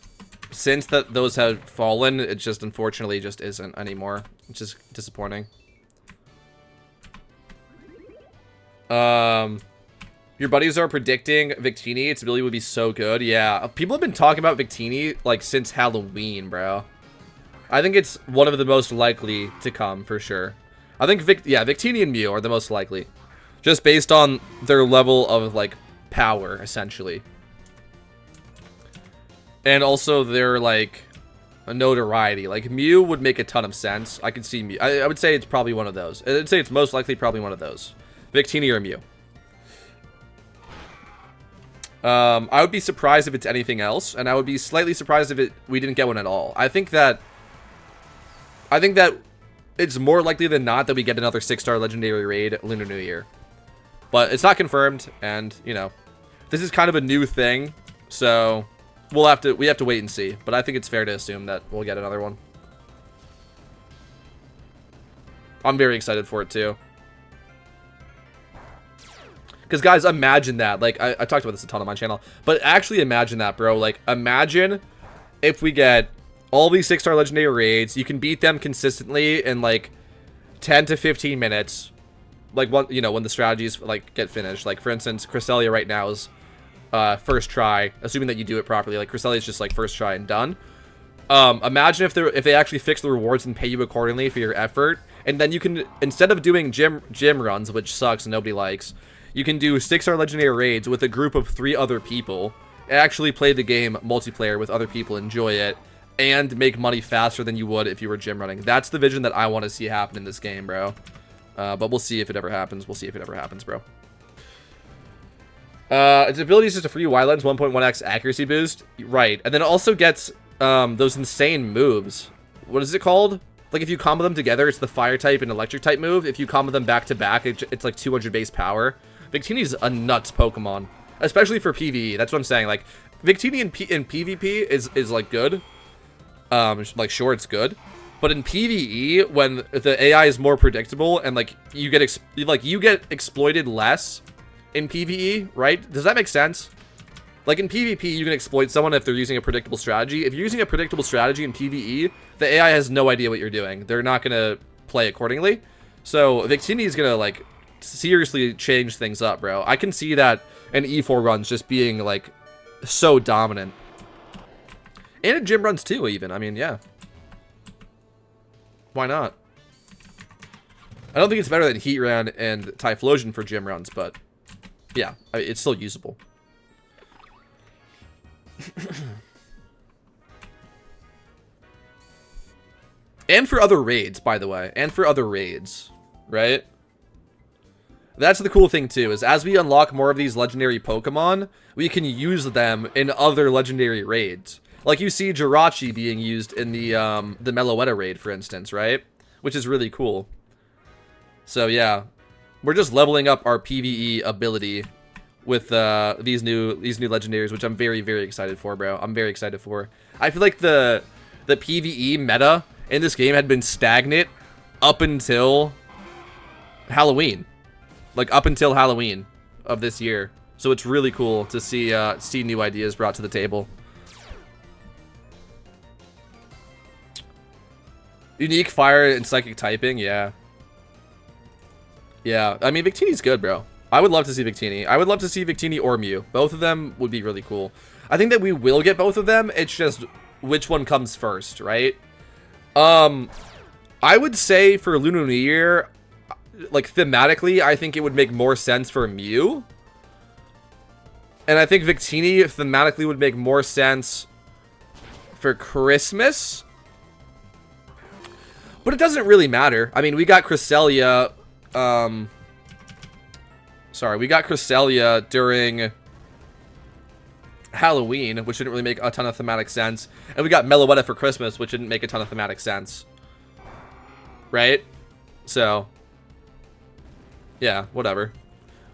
[SPEAKER 1] since those have fallen, it just unfortunately just isn't anymore. Which is disappointing. Your buddies are predicting Victini. Its ability would be so good. Yeah, people have been talking about Victini, like, since Halloween, bro. I think it's one of the most likely to come, for sure. I think, Victini and Mew are the most likely. Just based on their level of, like, power, essentially. And also their, like, notoriety. Like, Mew would make a ton of sense. I could see Mew. I would say it's probably one of those. I'd say it's most likely probably one of those. Victini or Mew. I would be surprised if it's anything else, and I would be slightly surprised if we didn't get one at all. I think that it's more likely than not that we get another 6-star legendary raid Lunar New Year. But it's not confirmed, and, you know, this is kind of a new thing, so we have to wait and see. But I think it's fair to assume that we'll get another one. I'm very excited for it too. Because, guys, imagine that. Like, I talked about this a ton on my channel. But actually imagine that, bro. Like, imagine if we get all these 6-star legendary raids. You can beat them consistently in, like, 10 to 15 minutes. Like, when the strategies, like, get finished. Like, for instance, Cresselia right now is first try. Assuming that you do it properly. Like, Cresselia is just, like, first try and done. Imagine if they actually fix the rewards and pay you accordingly for your effort. And then you can, instead of doing gym runs, which sucks and nobody likes, you can do 6-star legendary raids with a group of 3 other people, actually play the game multiplayer with other people, enjoy it, and make money faster than you would if you were gym running. That's the vision that I want to see happen in this game, bro. But we'll see if it ever happens. We'll see if it ever happens, bro. Its ability is just a free Y-Lens 1.1x accuracy boost. Right. And then it also gets those insane moves. What is it called? Like, if you combo them together, it's the fire type and electric type move. If you combo them back to back, it's like 200 base power. Victini's a nuts Pokemon, especially for PvE. That's what I'm saying. Like, Victini in PvP is like good. Like, sure, it's good, but in PvE, when the AI is more predictable and like you get exploited less in PvE, right? Does that make sense? Like, in PvP, you can exploit someone if they're using a predictable strategy. If you're using a predictable strategy in PvE, the AI has no idea what you're doing. They're not gonna play accordingly. So Victini is gonna like seriously change things up, bro. I can see that in E4 runs just being like so dominant, and in gym runs too. Even, I mean, yeah, why not? I don't think it's better than Heatran and Typhlosion for gym runs, but yeah, it's still usable. And for other raids, by the way, and for other raids, right? That's the cool thing too, is as we unlock more of these legendary Pokemon, we can use them in other legendary raids. Like, you see Jirachi being used in the Meloetta raid, for instance, right? Which is really cool. So yeah, we're just leveling up our PvE ability with these new legendaries, which I'm very, very excited for, bro. I'm very excited for. I feel like the PvE meta in this game had been stagnant up until Halloween. Like, up until Halloween of this year. So it's really cool to see new ideas brought to the table. Unique fire and psychic typing, yeah. Yeah, I mean, Victini's good, bro. I would love to see Victini. I would love to see Victini or Mew. Both of them would be really cool. I think that we will get both of them. It's just which one comes first, right? I would say for Lunar New Year, like, thematically, I think it would make more sense for Mew. And I think Victini thematically would make more sense for Christmas. But it doesn't really matter. I mean, we got Cresselia, we got Cresselia during Halloween, which didn't really make a ton of thematic sense. And we got Meloetta for Christmas, which didn't make a ton of thematic sense. Right? So, yeah, whatever.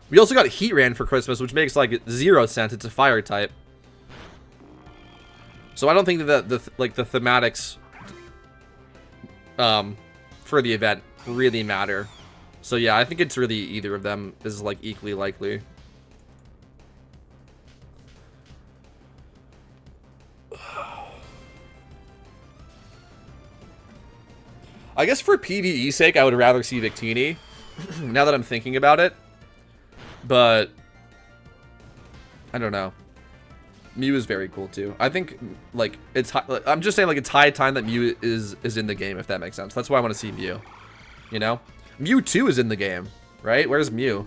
[SPEAKER 1] We also got Heatran for Christmas, which makes, like, 0 sense. It's a fire type. So I don't think that the thematics for the event really matter. So yeah, I think it's really either of them is, like, equally likely. I guess for PvE sake, I would rather see Victini, now that I'm thinking about it. But I don't know. Mew is very cool too. I think, like, I'm just saying, like, it's high time that Mew is in the game, if that makes sense. That's why I want to see Mew. You know? Mewtwo is in the game, right? Where's Mew?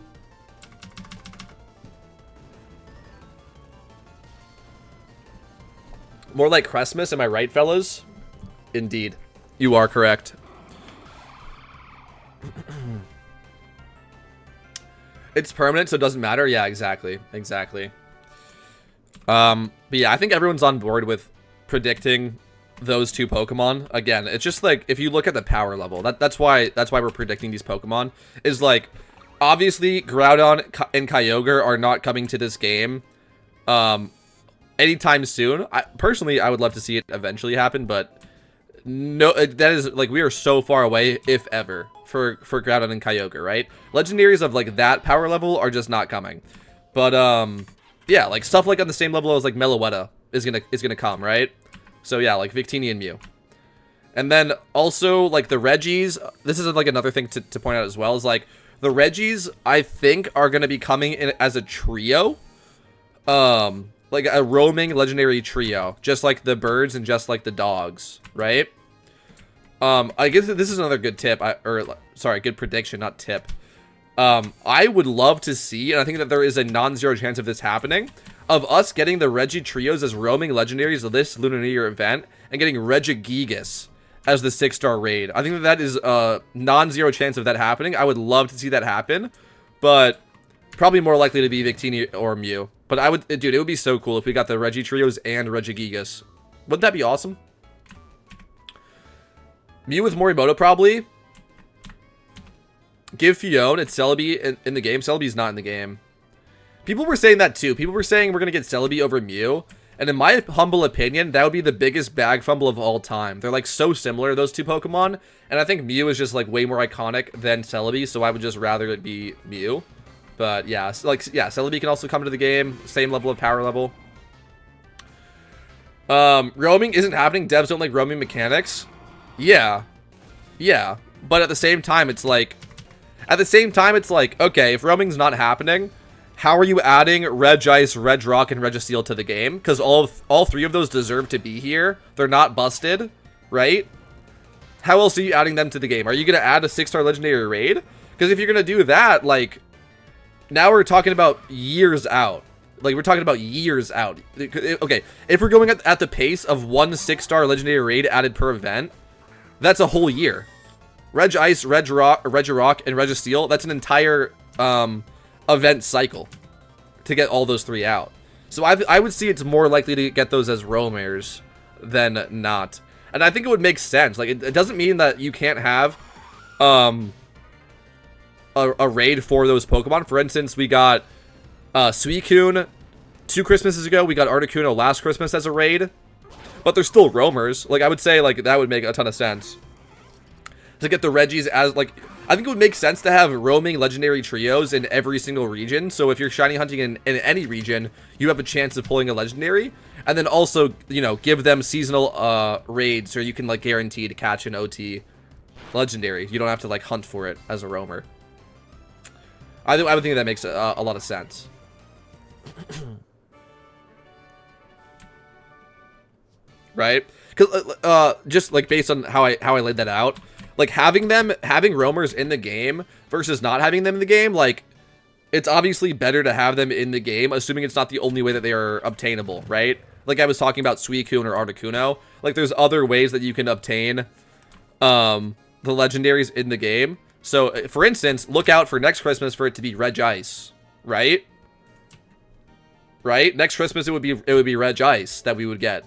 [SPEAKER 1] More like Christmas, am I right, fellas? Indeed. You are correct. It's permanent, so it doesn't matter. Yeah, exactly. Exactly. But yeah, I think everyone's on board with predicting those two Pokemon. Again, it's just like, if you look at the power level, that's why we're predicting these Pokemon. Is like, obviously Groudon and Kyogre are not coming to this game anytime soon. Personally, I would love to see it eventually happen, but no, that is like we are so far away, if ever, for Groudon and Kyogre, right? Legendaries of like that power level are just not coming. But yeah, like stuff like on the same level as like Meloetta is gonna come, right? So yeah, like Victini and Mew. And then also like the Regis, this is like another thing to point out as well, is like the Regis I think are gonna be coming in as a trio. Like a roaming legendary trio, just like the birds and just like the dogs, right? I guess this is another good tip, good prediction, not tip. I would love to see, and I think that there is a non-zero chance of this happening, of us getting the Regi trios as roaming legendaries of this Lunar New Year event, and getting Regigigas as the 6-star raid. I think that is a non-zero chance of that happening. I would love to see that happen, but probably more likely to be Victini or Mew. But I would, dude, it would be so cool if we got the Regi trios and Regigigas. Wouldn't that be awesome? Mew with Morimoto, probably. Give Fion and Celebi in the game. Celebi's not in the game. People were saying that too. People were saying we're going to get Celebi over Mew. And in my humble opinion, that would be the biggest bag fumble of all time. They're like so similar, those two Pokemon. And I think Mew is just like way more iconic than Celebi. So I would just rather it be Mew. But yeah, like, yeah, Celebi can also come to the game. Same level of power level. Roaming isn't happening. Devs don't like roaming mechanics. Yeah. Yeah. But at the same time, it's like, okay, if roaming's not happening, how are you adding Regice, Regirock, and Registeel to the game? Because all three of those deserve to be here. They're not busted, right? How else are you adding them to the game? Are you going to add a 6-star legendary raid? Because if you're going to do that, like, now we're talking about years out. Like, we're talking about years out. Okay, if we're going at the pace of 1 6-star legendary raid added per event, that's a whole year. Regice, Regirock, and Registeel, that's an entire event cycle to get all those three out. So I would see it's more likely to get those as roamers than not. And I think it would make sense. Like, it doesn't mean that you can't have a raid for those Pokemon. For instance, we got Suicune 2 Christmases ago. We got Articuno last Christmas as a raid. But they're still roamers. Like, I would say, like, that would make a ton of sense. To get the Regis as, like, I think it would make sense to have roaming legendary trios in every single region. So if you're shiny hunting in any region, you have a chance of pulling a legendary. And then also, you know, give them seasonal raids so you can, like, guarantee to catch an OT legendary. You don't have to, like, hunt for it as a roamer. I would think that makes a lot of sense. Right? Because just like based on how I laid that out, like having roamers in the game versus not having them in the game, like it's obviously better to have them in the game, assuming it's not the only way that they are obtainable, right? Like I was talking about Suicune or Articuno. Like there's other ways that you can obtain the legendaries in the game. So, for instance, look out for next Christmas for it to be Regice, right? Right? Next Christmas it would be Regice that we would get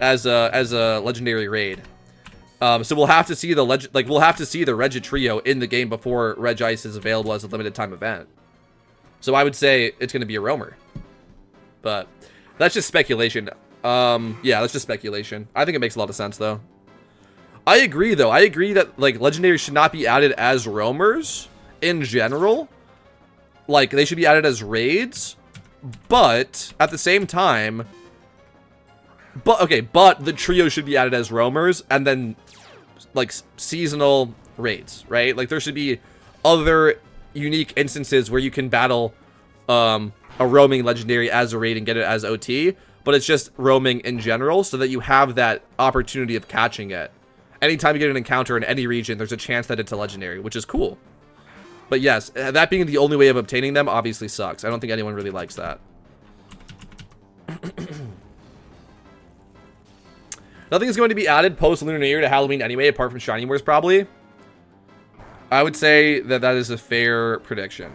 [SPEAKER 1] as a legendary raid. So we'll have to see the Regi trio in the game before Regice is available as a limited time event. So I would say it's going to be a roamer. But that's just speculation. Yeah, that's just speculation. I think it makes a lot of sense though. I agree, though. I agree that, like, legendaries should not be added as roamers in general. Like, they should be added as raids. But, at the same time... but the trio should be added as roamers and then, like, seasonal raids, right? Like, there should be other unique instances where you can battle a roaming legendary as a raid and get it as OT. But it's just roaming in general so that you have that opportunity of catching it. Anytime you get an encounter in any region, there's a chance that it's a legendary, which is cool. But yes, that being the only way of obtaining them obviously sucks. I don't think anyone really likes that. Nothing is going to be added post-Lunar New Year to Halloween anyway, apart from Shiny Wars, probably. I would say that that is a fair prediction.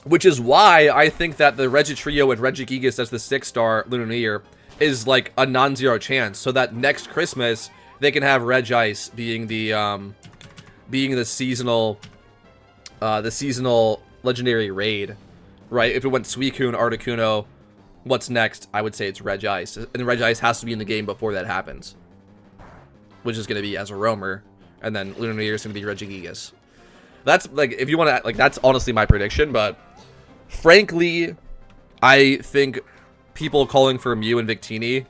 [SPEAKER 1] Which is why I think that the Regitrio and Regigigas as the 6-star Lunar New Year is like a non-zero chance. So that next Christmas they can have Regice being the seasonal legendary raid, right? If it went Suicune, Articuno, what's next, I would say it's Regice. And Regice has to be in the game before that happens. Which is going to be as a roamer. And then Lunar New Year is going to be Regigigas. That's, like, if you want to, like, that's honestly my prediction. But, frankly, I think people calling for Mew and Victini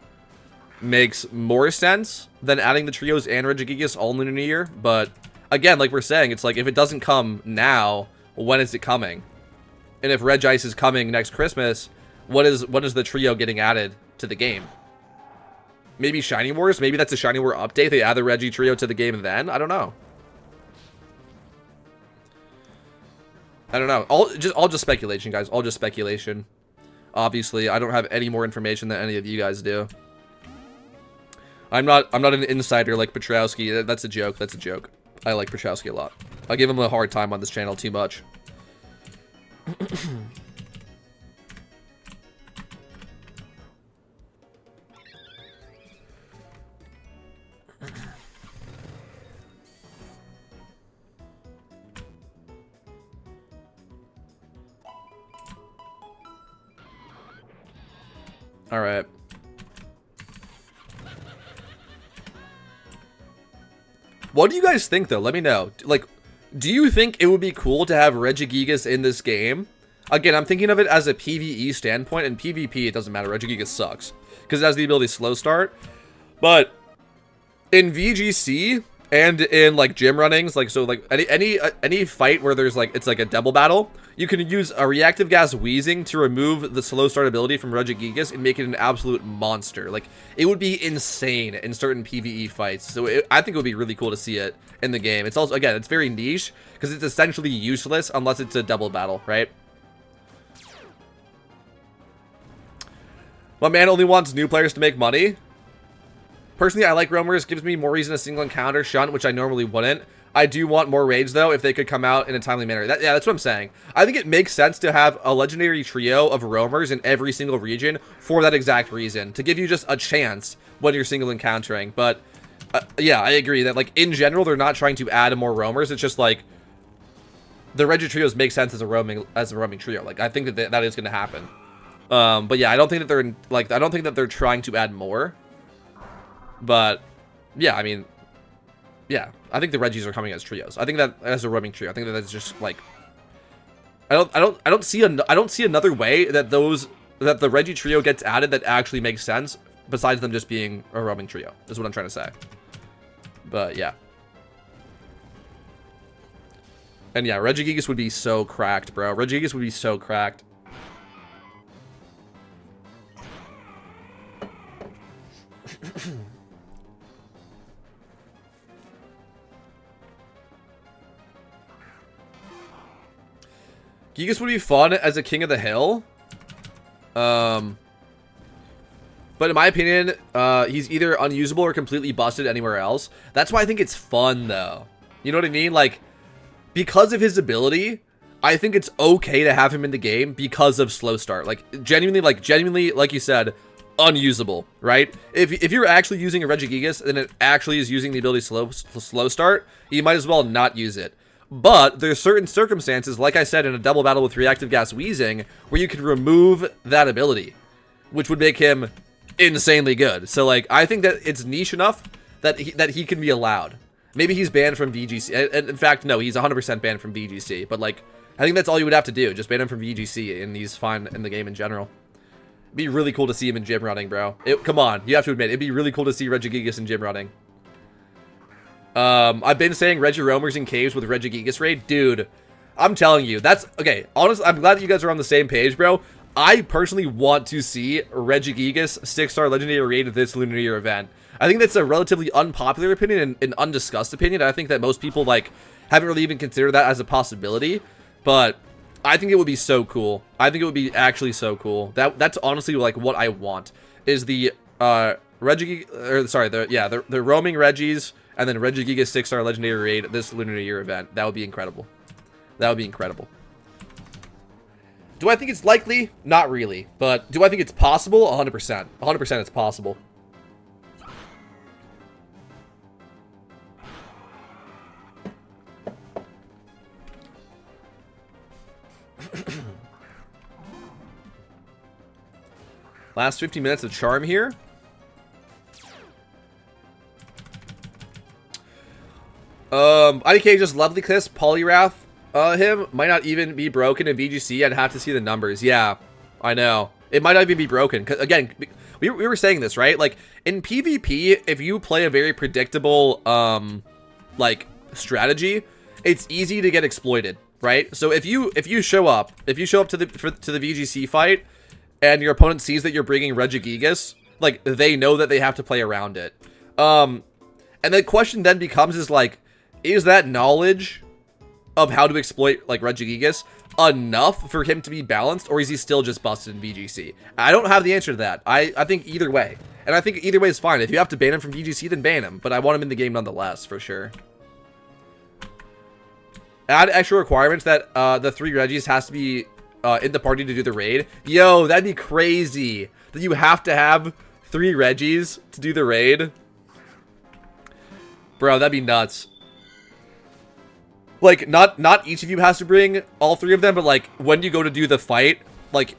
[SPEAKER 1] makes more sense than adding the trios and Regigigas all in Lunar New Year. But, again, like we're saying, it's like, if it doesn't come now, when is it coming? And if Regice is coming next Christmas, what is the trio getting added to the game? Maybe Shiny Wars? Maybe that's a Shiny War update. They add the Regi trio to the game then? I don't know. All just speculation, guys. All just speculation. Obviously, I don't have any more information than any of you guys do. I'm not an insider like Petrowski. That's a joke. That's a joke. I like Petrowski a lot. I give him a hard time on this channel too much. All right. What do you guys think, though? Let me know. Like, do you think it would be cool to have Regigigas in this game? Again, I'm thinking of it as a PvE standpoint, and PvP, it doesn't matter. Regigigas sucks because it has the ability to slow start. But in VGC and in like gym runnings, like so, like any fight where there's like it's like a double battle, you can use a reactive gas wheezing to remove the slow start ability from Regigigas and make it an absolute monster. Like, it would be insane in certain PvE fights. So I think it would be really cool to see it in the game. It's also, again, it's very niche because it's essentially useless unless it's a double battle, right? My man only wants new players to make money. Personally, I like roamers. Gives me more reason to single encounter shunt, which I normally wouldn't. I do want more raids, though, if they could come out in a timely manner. Yeah, that's what I'm saying. I think it makes sense to have a legendary trio of roamers in every single region for that exact reason, to give you just a chance when you're single encountering. But, yeah, I agree that, like, in general, they're not trying to add more roamers. It's just, like, the Regi trios make sense as a roaming trio. Like, I think that that is going to happen. But, yeah, I don't think that they're trying to add more. But, yeah, I mean, yeah, I think the Regis are coming as trios. I think that as a roaming trio. I think that that's just like, I don't see another way that the Regi trio gets added that actually makes sense besides them just being a roaming trio. Is what I'm trying to say. But yeah, and yeah, Regigigas would be so cracked, bro. Regigigas would be so cracked. Gigas would be fun as a King of the Hill. But in my opinion, he's either unusable or completely busted anywhere else. That's why I think it's fun, though. You know what I mean? Like, because of his ability, I think it's okay to have him in the game because of slow start. Like, genuinely, like you said, unusable, right? If you're actually using a Regigigas and it actually is using the ability slow start, you might as well not use it. But there's certain circumstances, like I said, in a double battle with reactive gas wheezing, where you can remove that ability, which would make him insanely good. So, like, I think that it's niche enough that he can be allowed. Maybe he's banned from VGC. And in fact, no, he's 100% banned from VGC. But, like, I think that's all you would have to do. Just ban him from VGC, and he's fine in the game in general. It'd be really cool to see him in gym running, bro. Come on, you have to admit, it'd be really cool to see Regigigas in gym running. I've been saying Regiroamers in caves with Regigigas raid. Dude, I'm telling you, that's... Okay, honestly, I'm glad that you guys are on the same page, bro. I personally want to see Regigigas 6-star Legendary raid at this Lunar New Year event. I think that's a relatively unpopular opinion and an undiscussed opinion. I think that most people, like, haven't really even considered that as a possibility. But I think it would be so cool. I think it would be actually so cool. That's honestly, like, what I want. Is the, the roaming Regis... and then Regigigas 6-star Legendary raid at this Lunar New Year event. That would be incredible. That would be incredible. Do I think it's likely? Not really. But do I think it's possible? 100%. 100% it's possible. Last 15 minutes of charm here. IDK just lovely kiss Poliwrath him. Might not even be broken in VGC. I'd have to see the numbers. Yeah, I know. It might not even be broken. 'Cause, again, we were saying this, right? Like, in PvP, if you play a very predictable, like, strategy, it's easy to get exploited, right? So if you show up to the VGC fight, and your opponent sees that you're bringing Regigigas, like, they know that they have to play around it. And the question then becomes is, like, is that knowledge of how to exploit, like, Regigigas enough for him to be balanced, or is he still just busted in VGC? I don't have the answer to that. I think either way. And I think either way is fine. If you have to ban him from VGC, then ban him. But I want him in the game nonetheless, for sure. Add extra requirements that the 3 Regis has to be in the party to do the raid. Yo, that'd be crazy. That you have to have 3 Regis to do the raid. Bro, that'd be nuts. Like, not each of you has to bring all 3 of them, but, like, when you go to do the fight, like,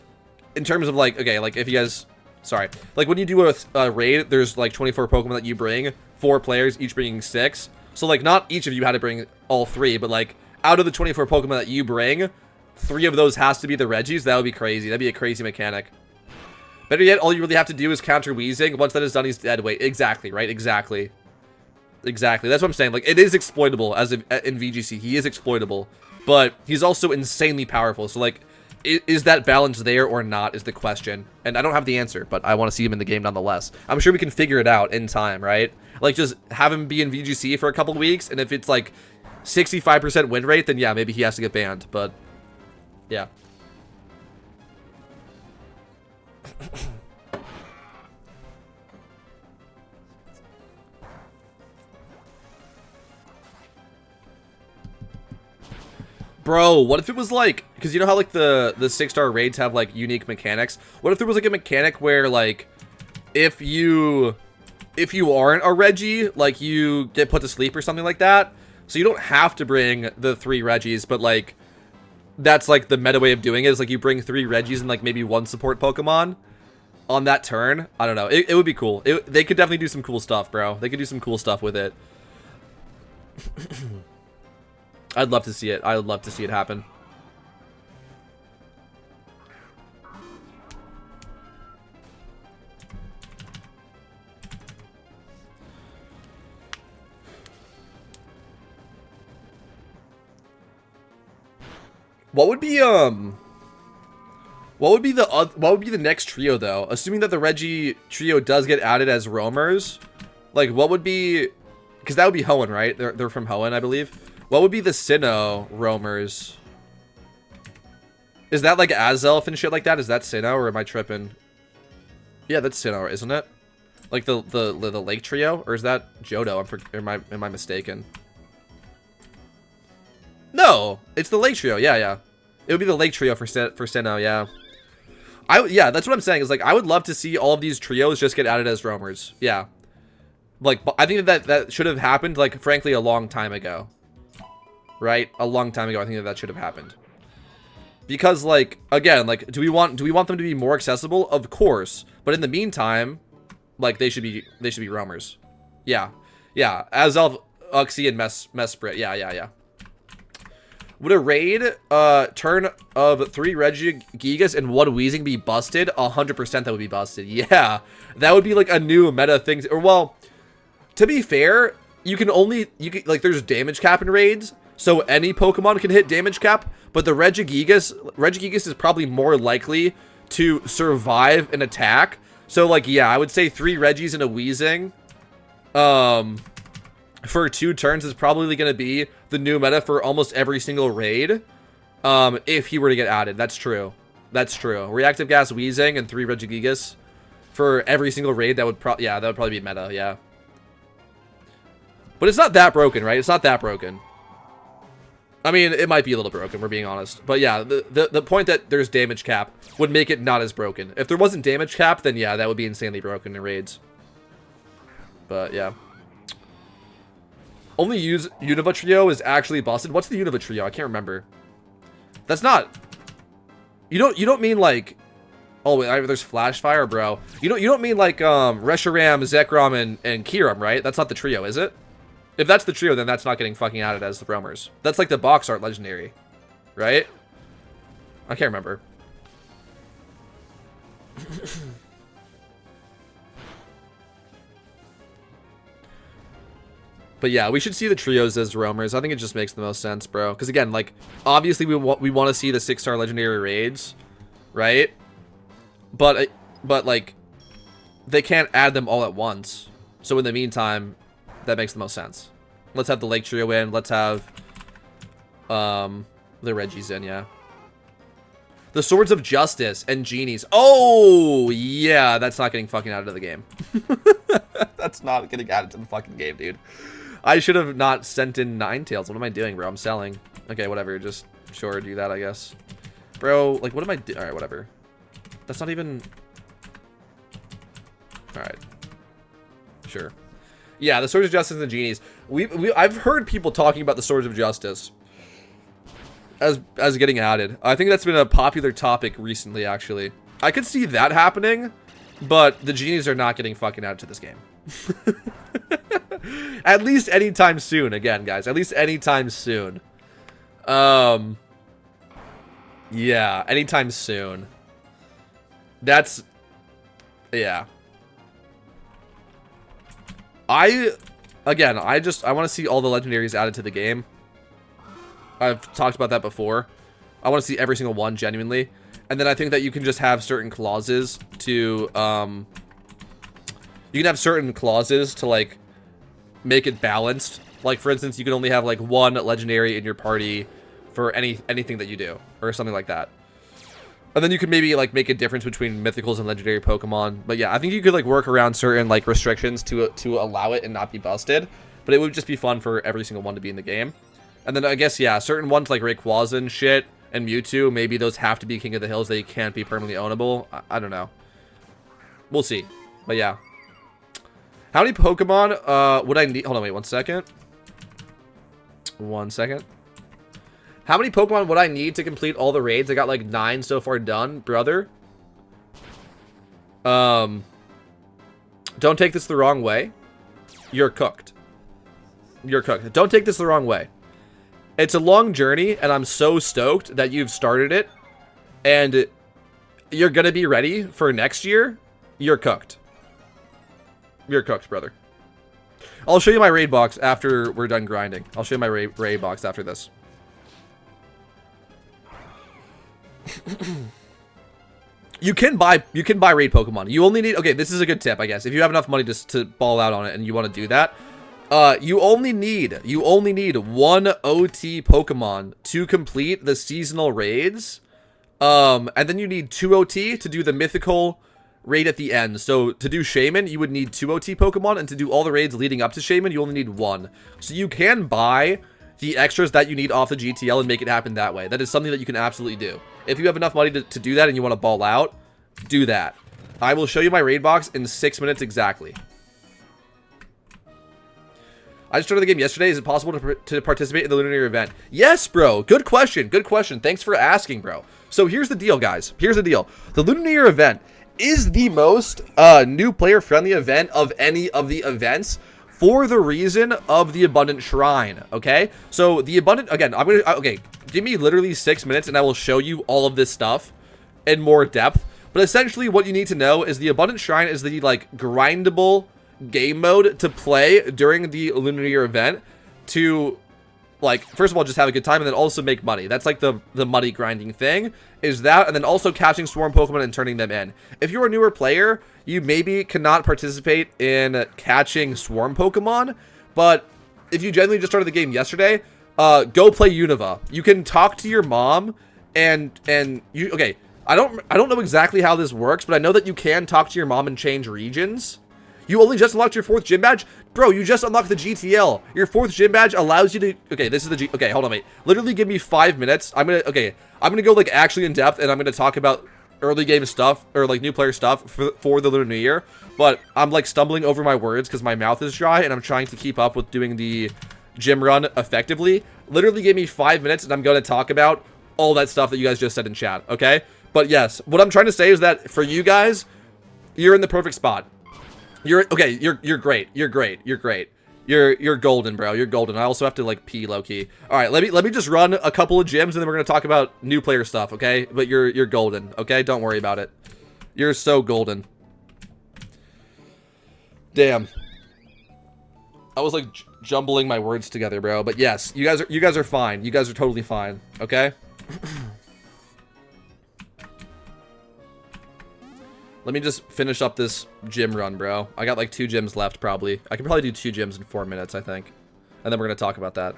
[SPEAKER 1] in terms of, like, okay, like, if you guys, sorry, like, when you do a raid, there's, like, 24 Pokemon that you bring, 4 players, each bringing 6, so, like, not each of you had to bring all 3, but, like, out of the 24 Pokemon that you bring, 3 of those has to be the Regis. That would be crazy. That'd be a crazy mechanic. Better yet, all you really have to do is counter Weezing. Once that is done, he's dead. Wait, exactly, right? Exactly. Exactly. That's what I'm saying. Like, it is exploitable as in VGC. He is exploitable, but he's also insanely powerful. So, like, is that balance there or not is the question. And I don't have the answer, but I want to see him in the game nonetheless. I'm sure we can figure it out in time, right? Like, just have him be in VGC for a couple weeks, and if it's, like, 65% win rate, then yeah, maybe he has to get banned, but yeah. Bro, what if it was like, because you know how like the 6-star raids have like unique mechanics? What if there was like a mechanic where like if you aren't a Reggie, like you get put to sleep or something like that? So you don't have to bring the 3 Regis, but like that's like the meta way of doing it is like you bring 3 Regis and like maybe 1 support Pokemon on that turn. I don't know. It would be cool. They could definitely do some cool stuff, bro. They could do some cool stuff with it. I'd love to see it. I would love to see it happen. What would be the next trio though? Assuming that the Reggie trio does get added as roamers, like what would be, because that would be Hoenn, right? They're from Hoenn, I believe. What would be the Sinnoh roamers? Is that like Azelf and shit like that? Is that Sinnoh or am I tripping? Yeah, that's Sinnoh, isn't it? Like the Lake Trio, or is that Johto? Am I mistaken? No, it's the Lake Trio. Yeah. It would be the Lake Trio for Sinnoh. Yeah. Yeah, that's what I'm saying. Is like I would love to see all of these trios just get added as roamers. Yeah. Like I think that should have happened. Like frankly, a long time ago. Right, a long time ago. I think that should have happened. Because like again, like do we want them to be more accessible? Of course. But in the meantime, like they should be roamers. Yeah. Azelf, Uxie, and Mesprit. Yeah. Would a raid turn of 3 Regigigas and 1 Weezing be busted? 100% that would be busted. Yeah. That would be like a new meta thing. Or well, to be fair, you can like there's damage cap in raids, so any Pokemon can hit damage cap, but the Regigigas is probably more likely to survive an attack. So like yeah, I would say 3 Regis and a Weezing for 2 turns is probably going to be the new meta for almost every single raid. If he were to get added. That's true. Reactive Gas, Weezing, and 3 Regigigas for every single raid. That would probably be meta. Yeah. But it's not that broken, right? It's not that broken. I mean, it might be a little broken, we're being honest. But yeah, the point that there's damage cap would make it not as broken. If there wasn't damage cap, then yeah, that would be insanely broken in raids. But yeah. Only use Unova Trio is actually busted. What's the Unova Trio? I can't remember. That's not... You don't mean like... Oh, wait, there's Flash Fire, bro. You don't mean like Reshiram, Zekrom, and Kiram, right? That's not the trio, is it? If that's the trio, then that's not getting fucking added as the roamers. That's like the box art legendary, right? I can't remember. But yeah, we should see the trios as roamers. I think it just makes the most sense, bro. Because again, like, obviously we want to see the 6-star legendary raids, right? But like, they can't add them all at once. So in the meantime, that makes the most sense. Let's have the Lake Trio in. Let's have the Reggies in, yeah. The Swords of Justice and Genies. Oh, yeah, that's not getting fucking added to the game. That's not getting added to the fucking game, dude. I should have not sent in Ninetales. What am I doing, bro? I'm selling. Okay, whatever. Just, sure, do that, I guess. Bro, like, what am I doing? Alright, whatever. That's not even... Alright. Sure. Yeah, the Swords of Justice and the Genies. I've heard people talking about the Swords of Justice as getting added. I think that's been a popular topic recently, actually. I could see that happening, but the Genies are not getting fucking added to this game. At least anytime soon, again, guys. At least anytime soon. Yeah, anytime soon. That's... Yeah. I want to see all the legendaries added to the game. I've talked about that before. I want to see every single one, genuinely. And then I think that you can just have certain clauses to, like, make it balanced. Like, for instance, you can only have, like, one legendary in your party for anything that you do. Or something like that. And then you could maybe, like, make a difference between mythicals and legendary Pokemon. But yeah, I think you could, like, work around certain, like, restrictions to allow it and not be busted. But it would just be fun for every single one to be in the game. And then I guess, yeah, certain ones like Rayquaza and shit, and Mewtwo, maybe those have to be King of the Hills. They can't be permanently ownable. I don't know. We'll see. But yeah. How many Pokemon would I need? Hold on, wait, 1 second. 1 second. How many Pokemon would I need to complete all the raids? I got like 9 so far done, brother. Don't take this the wrong way. You're cooked. You're cooked. Don't take this the wrong way. It's a long journey, and I'm so stoked that you've started it, and you're going to be ready for next year. You're cooked. You're cooked, brother. I'll show you my raid box after we're done grinding. I'll show you my raid box after this. You can buy raid Pokemon. You only need... Okay, this is a good tip, I guess. If you have enough money to ball out on it and you want to do that, you only need 1 OT Pokemon to complete the seasonal raids. And then you need 2 OT to do the mythical raid at the end. So to do Shaman, you would need 2 OT Pokemon, and to do all the raids leading up to Shaman, you only need 1. So you can buy the extras that you need off the GTL and make it happen that way. That is something that you can absolutely do. If you have enough money to do that and you want to ball out, do that. I will show you my raid box in 6 minutes exactly. I just started the game yesterday. Is it possible to participate in the Lunar New Year event? Yes, bro. Good question. Good question. Thanks for asking, bro. So here's the deal, guys. Here's the deal. The Lunar New Year event is the most new player-friendly event of any of the events, for the reason of the Abundant Shrine, okay? So the Abundant, again, okay, give me literally 6 minutes and I will show you all of this stuff in more depth. But essentially what you need to know is the Abundant Shrine is the, like, grindable game mode to play during the Lunar New Year event to, like, first of all, just have a good time and then also make money. That's, like, the money grinding thing is that, and then also catching swarm Pokemon and turning them in. If you're a newer player, you maybe cannot participate in catching swarm Pokemon, but if you genuinely just started the game yesterday, go play Unova. You can talk to your mom and you, okay, I don't know exactly how this works, but I know that you can talk to your mom and change regions. You only just unlocked your 4th gym badge? Bro, you just unlocked the GTL. Your 4th gym badge allows you to... Okay, this is the okay, hold on, wait. Literally give me 5 minutes. I'm gonna go, like, actually in depth, and I'm gonna talk about early game stuff, or, like, new player stuff for the Lunar New Year. But I'm, like, stumbling over my words because my mouth is dry, and I'm trying to keep up with doing the gym run effectively. Literally give me 5 minutes, and I'm gonna talk about all that stuff that you guys just said in chat, okay? But yes, what I'm trying to say is that for you guys, you're in the perfect spot. You're okay. You're great. You're great. You're great. You're golden, bro. You're golden. I also have to like pee low key. All right, let me just run a couple of gyms and then we're gonna talk about new player stuff. Okay, but you're golden. Okay, don't worry about it. You're so golden. Damn. I was like jumbling my words together, bro. But yes, you guys are fine. You guys are totally fine. Okay. Let me just finish up this gym run, bro. I got like 2 gyms left, probably. I can probably do 2 gyms in 4 minutes, I think. And then we're going to talk about that.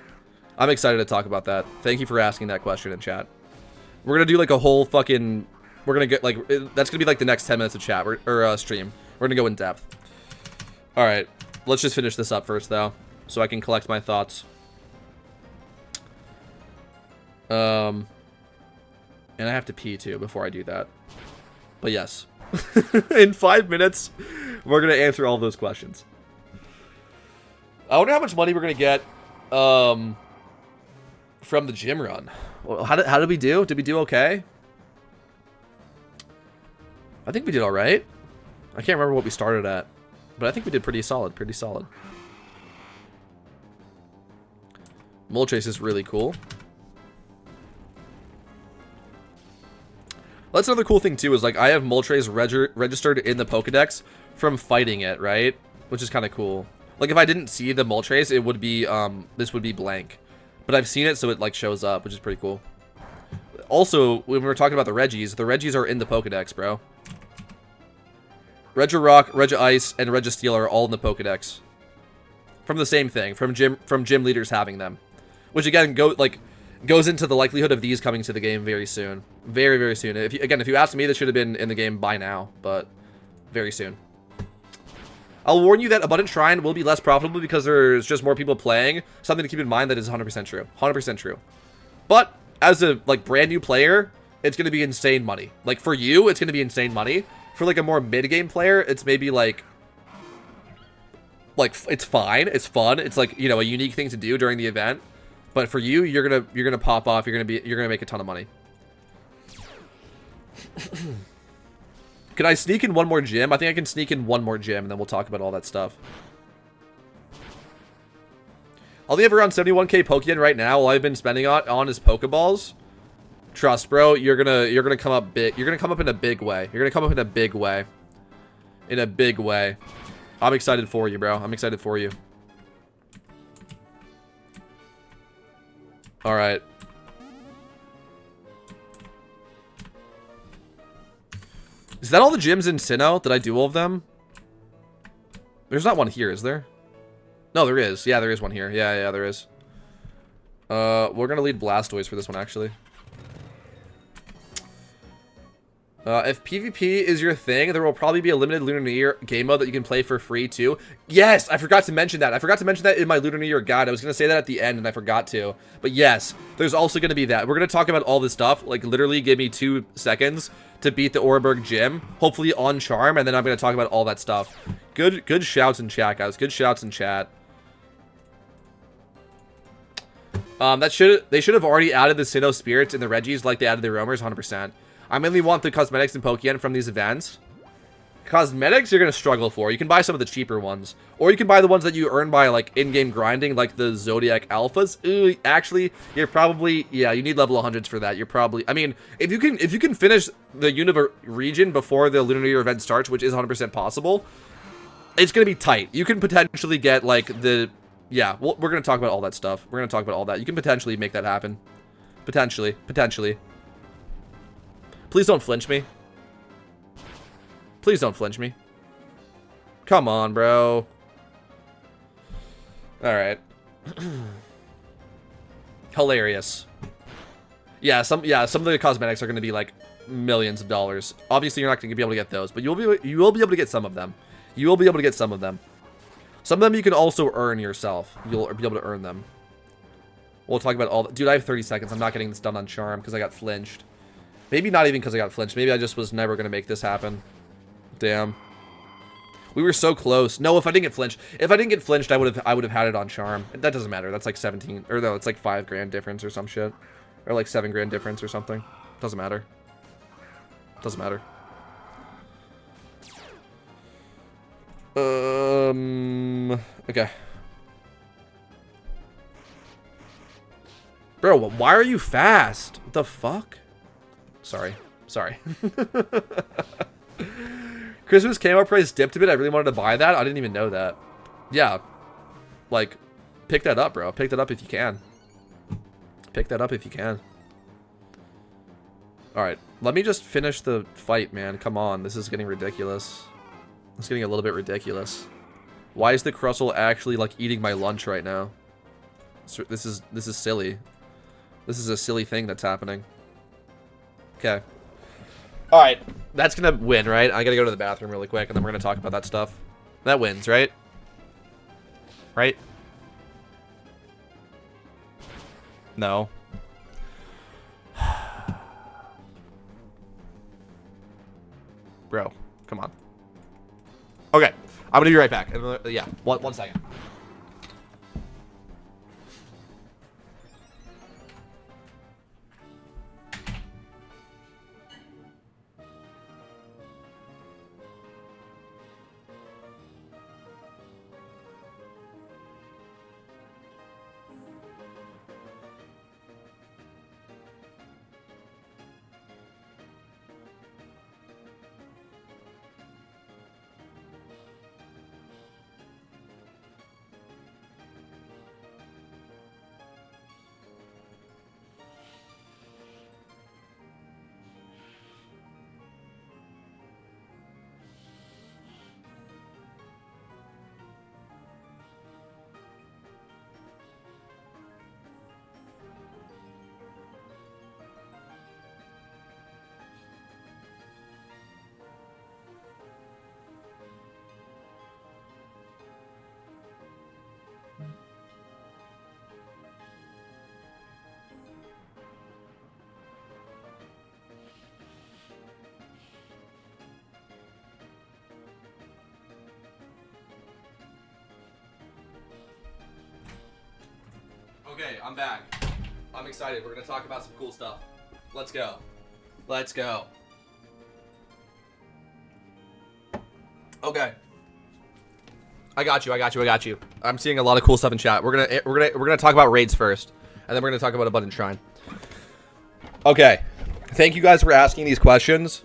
[SPEAKER 1] I'm excited to talk about that. Thank you for asking that question in chat. We're going to do like a whole fucking... We're going to get like... That's going to be like the next 10 minutes of chat or stream. We're going to go in depth. All right. Let's just finish this up first, though. So I can collect my thoughts. And I have to pee, too, before I do that. But yes. In 5 minutes, we're going to answer all those questions. I wonder how much money we're going to get from the gym run. How did we do? Did we do okay? I think we did all right. I can't remember what we started at, but I think we did pretty solid, Moltres is really cool. That's another cool thing, too, is, like, I have Moltres registered in the Pokedex from fighting it, right? Which is kind of cool. Like, if I didn't see the Moltres, it would be, this would be blank. But I've seen it, so it, like, shows up, which is pretty cool. Also, when we were talking about the Regis are in the Pokedex, bro. Regirock, Regice, and Registeel are all in the Pokedex. From the same thing, from gym leaders having them. Which, again, goes into the likelihood of these coming to the game very soon. Very, very soon. If you ask me, this should have been in the game by now, but very soon. I'll warn you that Abundant Shrine will be less profitable because there's just more people playing. Something to keep in mind that is 100% true. 100% true. But as a like brand new player, it's going to be insane money. Like for you, it's going to be insane money. For like a more mid-game player, it's maybe like it's fine, it's fun. It's like, you know, a unique thing to do during the event. But for you, you're gonna pop off. You're gonna make a ton of money. Can I sneak in one more gym? I think I can sneak in one more gym, and then we'll talk about all that stuff. I'll have around 71k Pokeyen right now. All I've been spending on is Pokeballs. Trust, bro. You're gonna come up big. You're gonna come up in a big way. You're gonna come up in a big way. In a big way. I'm excited for you, bro. I'm excited for you. All right. Is that all the gyms in Sinnoh? Did I do all of them? There's not one here, is there? No, there is. Yeah, there is one here. Yeah, there is. We're gonna lead Blastoise for this one, actually. If PvP is your thing, there will probably be a limited Lunar New Year game mode that you can play for free, too. Yes, I forgot to mention that. I forgot to mention that in my Lunar New Year guide. I was going to say that at the end, and I forgot to. But yes, there's also going to be that. We're going to talk about all this stuff. Like, literally give me 2 seconds to beat the Oreburgh gym. Hopefully on Charm, and then I'm going to talk about all that stuff. Good shouts in chat, guys. Good shouts in chat. They should have already added the Sinnoh Spirits in the Regis like they added the Roamers, 100%. I mainly want the cosmetics and Pokémon from these events. Cosmetics you're going to struggle for. You can buy some of the cheaper ones. Or you can buy the ones that you earn by, like, in-game grinding, like the Zodiac Alphas. Ooh, actually, you're probably... Yeah, you need level 100s for that. You're probably... I mean, if you can finish the Unova region before the Lunar New Year event starts, which is 100% possible, it's going to be tight. You can potentially get, like, the... Yeah, we're going to talk about all that stuff. We're going to talk about all that. You can potentially make that happen. Potentially. Please don't flinch me. Please don't flinch me. Come on, bro. Alright. Hilarious. Yeah, some of the cosmetics are going to be like millions of dollars. Obviously, you're not going to be able to get those, but you will be able to get some of them. You will be able to get some of them. Some of them you can also earn yourself. You'll be able to earn them. We'll talk about all... Dude, I have 30 seconds. I'm not getting this done on Charm because I got flinched. Maybe not even because I got flinched. Maybe I just was never going to make this happen. Damn. We were so close. No, if I didn't get flinched. If I didn't get flinched, I would have had it on Charm. That doesn't matter. That's like 17... Or no, it's like 5 grand difference or some shit. Or like 7 grand difference or something. Doesn't matter. Doesn't matter. Okay. Bro, why are you fast? What the fuck? Sorry. Christmas camo price dipped a bit. I really wanted to buy that. I didn't even know that. Yeah. Like, pick that up, bro. Pick that up if you can. Pick that up if you can. Alright. Let me just finish the fight, man. Come on. This is getting ridiculous. It's getting a little bit ridiculous. Why is the Crustle actually, like, eating my lunch right now? This is silly. This is a silly thing that's happening. Okay. Alright. That's gonna win, right? I gotta go to the bathroom really quick, and then we're gonna talk about that stuff. That wins, right? Right? No. Bro, come on. Okay. I'm gonna be right back. Yeah, one second. Okay, I'm back. I'm excited. We're gonna talk about some cool stuff. Let's go. Let's go. Okay. I got you. I'm seeing a lot of cool stuff in chat. We're gonna talk about raids first, and then we're gonna talk about Abundant Shrine. Okay. Thank you guys for asking these questions.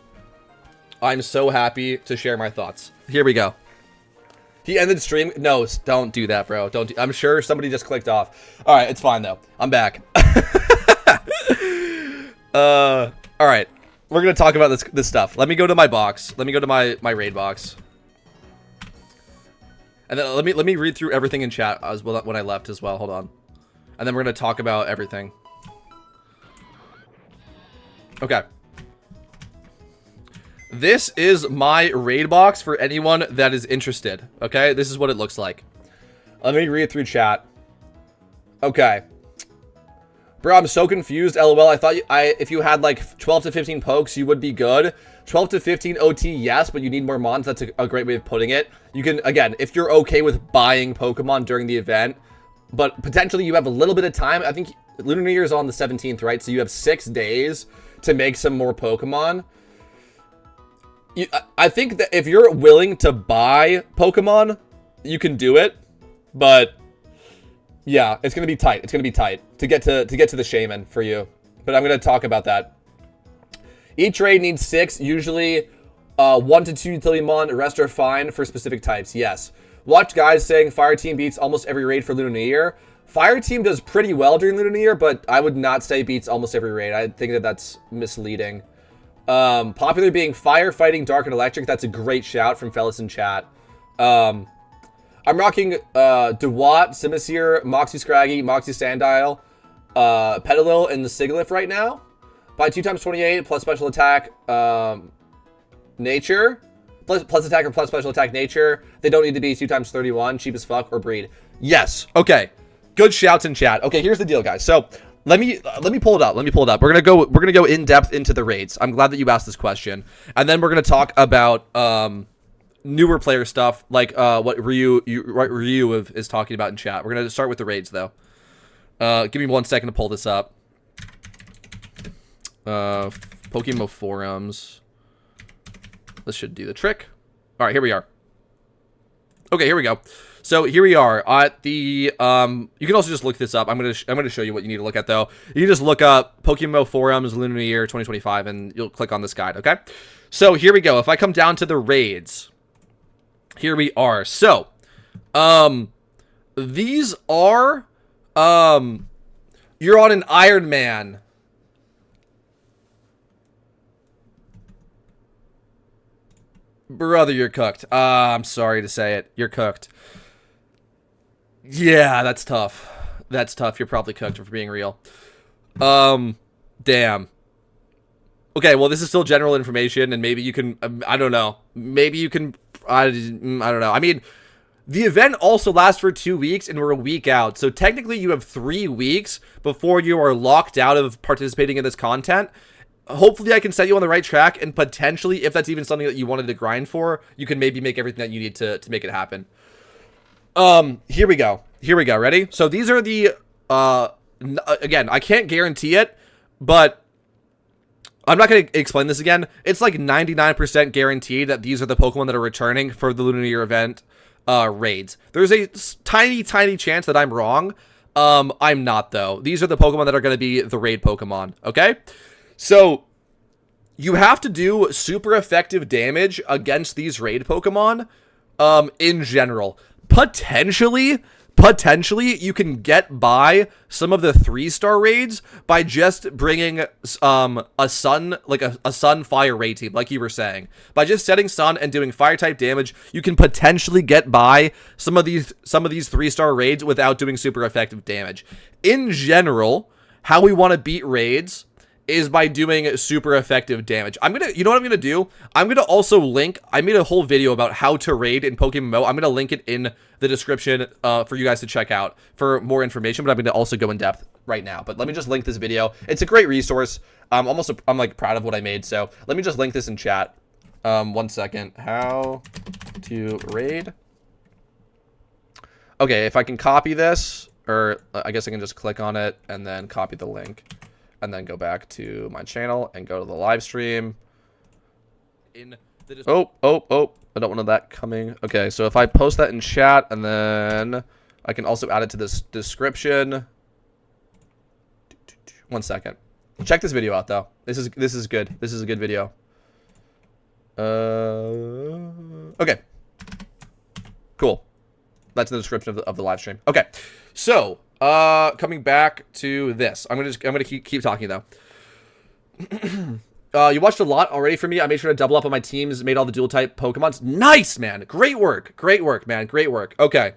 [SPEAKER 1] I'm so happy to share my thoughts. Here we go. He ended stream. No, don't do that, bro. I'm sure somebody just clicked off. All right, it's fine though. I'm back. All right. We're gonna talk about this stuff. Let me go to my box. Let me go to my raid box. And then let me read through everything in chat as well when I left as well. Hold on. And then we're gonna talk about everything. Okay. This is my raid box for anyone that is interested. Okay, this is what it looks like. Let me read through chat. Okay. Bro, I'm so confused. LOL. I thought if you had like 12 to 15 pokes, you would be good. 12 to 15 OT, yes, but you need more mons. That's a great way of putting it. You can, again, if you're okay with buying Pokemon during the event, but potentially you have a little bit of time. I think Lunar New Year is on the 17th, right? So you have 6 days to make some more Pokemon. I think that if you're willing to buy Pokemon, you can do it, but yeah, it's gonna be tight. It's gonna be tight to get to the Shaman for you. But I'm gonna talk about that. Each raid needs 6, usually 1 to 2 utility mon. The rest are fine for specific types. Yes. Watch guys saying Fire Team beats almost every raid for Lunar New Year. Fire Team does pretty well during Lunar New Year, but I would not say beats almost every raid. I think that that's misleading. Popular being Fire, Fighting, Dark, and Electric. That's a great shout from fellas in chat. I'm rocking DeWatt, Simisear, Moxie Scraggy, Moxie Sandile, Petalil, and the Sigilyph right now. Buy 2 times 28 plus special attack nature. Plus attack or plus special attack nature. They don't need to be 2 times 31, cheap as fuck, or breed. Yes. Okay. Good shouts in chat. Okay, here's the deal, guys. So let me pull it up. We're gonna go in depth into the raids. I'm glad that you asked this question, and then we're gonna talk about newer player stuff like what Ryu is talking about in chat. We're gonna start with the raids though. Give me 1 second to pull this up. Pokemmo forums. this should do the trick. All right, here we are. Okay, here we go. So here we are at the, you can also just look this up. I'm going to show you what you need to look at though. You can just look up Pokemon forums, Lunar New Year 2025, and you'll click on this guide. Okay. So here we go. If I come down to the raids, here we are. So, these are, you're on an Iron Man. Brother, you're cooked. I'm sorry to say it. You're cooked. Yeah, that's tough. That's tough. You're probably cooked for being real. Damn. Okay, well, this is still general information, and maybe you can, I don't know. Maybe you can, I don't know. I mean, the event also lasts for 2 weeks, and we're a week out. So technically, you have 3 weeks before you are locked out of participating in this content. Hopefully, I can set you on the right track, and potentially, if that's even something that you wanted to grind for, you can maybe make everything that you need to make it happen. Here we go. Here we go. Ready? So these are the, again, I can't guarantee it, but I'm not going to explain this again. It's like 99% guaranteed that these are the Pokemon that are returning for the Lunar New Year event, raids. There's a tiny chance that I'm wrong. I'm not though. These are the Pokemon that are going to be the raid Pokemon. Okay. So you have to do super effective damage against these raid Pokemon, in general. Potentially you can get by some of the 3-star raids by just bringing a sun, like a sun fire raid team, like you were saying. By just setting sun and doing fire type damage, you can potentially get by some of these 3-star raids without doing super effective damage. In general, how we want to beat raids is by doing super effective damage. You know what I'm gonna do? I'm gonna also link, I made a whole video about how to raid in Pokemon. I'm gonna link it in the description for you guys to check out for more information, but I'm gonna also go in depth right now. But let me just link this video. It's a great resource. I'm like proud of what I made, so let me just link this in chat. 1 second. How to raid. Okay, if I can copy this, or I guess I can just click on it and then copy the link. And then go back to my channel and go to the live stream. Oh, I don't want that coming. Okay, so if I post that in chat, and then I can also add it to this description. 1 second. Check this video out though. This is good. This is a good video. Okay. Cool. That's in the description of the live stream. Okay. So, coming back to this, I'm gonna keep talking though. You watched a lot already from me. I made sure to double up on my teams, made all the dual type Pokemons. Nice, man. Great work, man. Great work. Okay.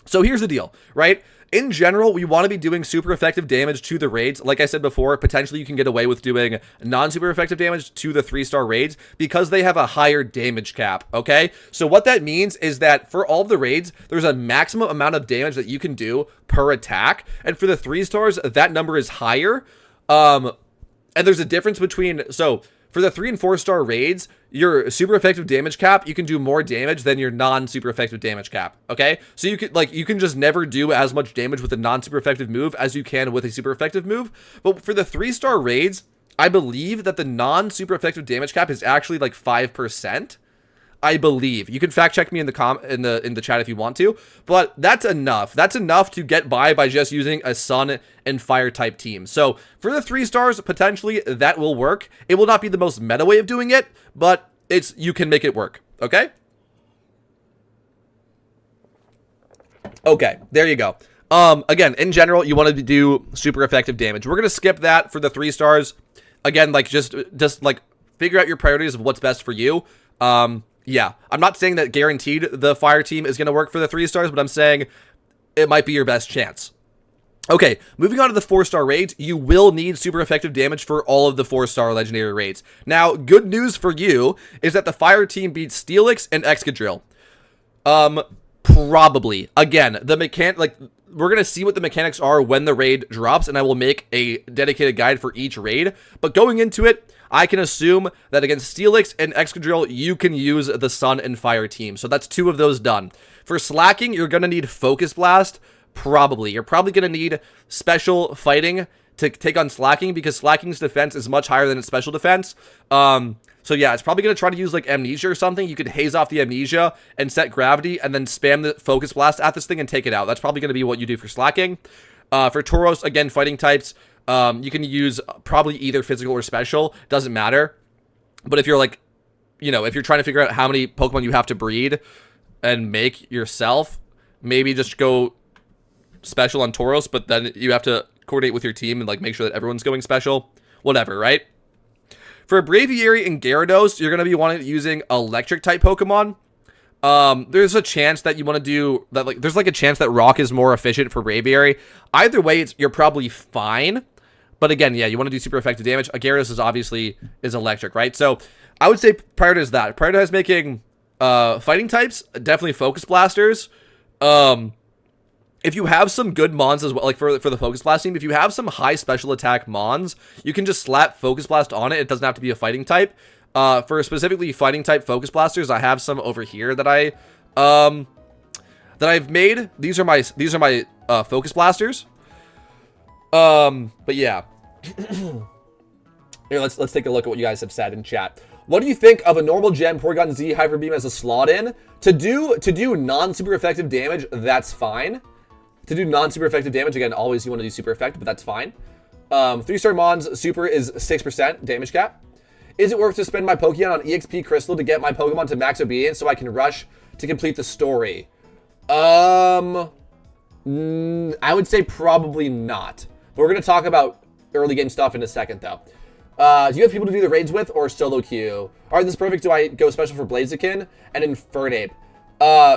[SPEAKER 1] So here's the deal, right? In general, we want to be doing super effective damage to the raids. Like I said before, potentially you can get away with doing non-super effective damage to the 3-star raids because they have a higher damage cap, okay? So what that means is that for all of the raids, there's a maximum amount of damage that you can do per attack. And for the 3-stars, that number is higher. And there's a difference between, so for the 3 and 4-star raids, your super effective damage cap, you can do more damage than your non-super effective damage cap, okay? So you can just never do as much damage with a non-super effective move as you can with a super effective move. But for the 3-star raids, I believe that the non-super effective damage cap is actually like 5%. I believe. You can fact check me in the chat if you want to, but that's enough. That's enough to get by just using a sun and fire type team. So for the 3-stars, potentially that will work. It will not be the most meta way of doing it, but you can make it work. Okay. Okay, there you go. Again, in general, you want to do super effective damage. We're gonna skip that for the 3-stars. Again, like just like figure out your priorities of what's best for you. Yeah, I'm not saying that guaranteed the fire team is going to work for the 3-stars, but I'm saying it might be your best chance. Okay, moving on to the 4-star raids, you will need super effective damage for all of the 4-star legendary raids. Now, good news for you is that the fire team beats Steelix and Excadrill. Probably. Again, we're going to see what the mechanics are when the raid drops, and I will make a dedicated guide for each raid. But going into it, I can assume that against Steelix and Excadrill, you can use the Sun and Fire team. So that's 2 of those done. For slacking, you're going to need Focus Blast. Probably. You're probably going to need Special Fighting to take on Slacking, because Slacking's defense is much higher than its special defense. So yeah, it's probably going to try to use like Amnesia or something. You could haze off the Amnesia and set Gravity and then spam the Focus Blast at this thing and take it out. That's probably going to be what you do for Slacking. For Tauros, again, fighting types, you can use probably either physical or special. Doesn't matter. But if you're like, you know, if you're trying to figure out how many Pokemon you have to breed and make yourself, maybe just go special on Tauros, but then you have to coordinate with your team and like make sure that everyone's going special. Whatever, right? For Braviary and Gyarados, you're going to be using electric type Pokemon. There's a chance that you want to do that. Like, there's like a chance that Rock is more efficient for Braviary. Either way, you're probably fine. But again, yeah, you want to do super effective damage. A Gyarados is obviously electric, right? So I would say prioritize that. Prioritize making fighting types, definitely Focus Blasters. If you have some good Mons as well, like for the Focus Blast team, if you have some high special attack Mons, you can just slap Focus Blast on it. It doesn't have to be a fighting type. For specifically fighting type Focus Blasters, I have some over here that I've made. These are my Focus Blasters. But yeah. Here, let's take a look at what you guys have said in chat. What do you think of a normal gem Porygon Z Hyper Beam as a slot in? To do non-super effective damage, that's fine. To do non-super effective damage, again, always you want to do super effective, but that's fine. 3-star Mons super is 6% damage cap. Is it worth to spend my Pokemon on EXP Crystal to get my Pokemon to max obedience so I can rush to complete the story? I would say probably not. But we're going to talk about early game stuff in a second, though. Do you have people to do the raids with or solo queue? Alright, this is perfect. Do I go special for Blaziken and Infernape?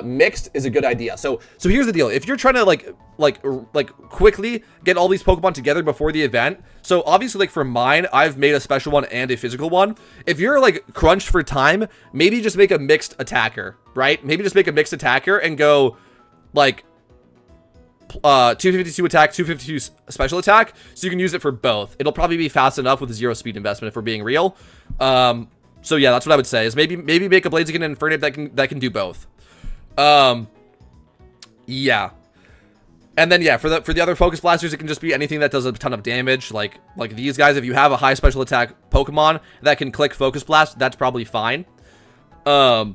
[SPEAKER 1] Mixed is a good idea. So here's the deal. If you're trying to like quickly get all these Pokemon together before the event, so obviously like for mine, I've made a special one and a physical one. If you're like crunched for time, maybe just make a mixed attacker, right? Maybe just make a mixed attacker and go like 252 attack, 252 special attack, so you can use it for both. It'll probably be fast enough with 0 speed investment if we're being real. So yeah, that's what I would say, is maybe make a Blaziken and Infernape that can do both. Yeah. And then yeah, for the other Focus Blasters, it can just be anything that does a ton of damage, like these guys. If you have a high special attack Pokemon that can click Focus Blast, that's probably fine. Yeah.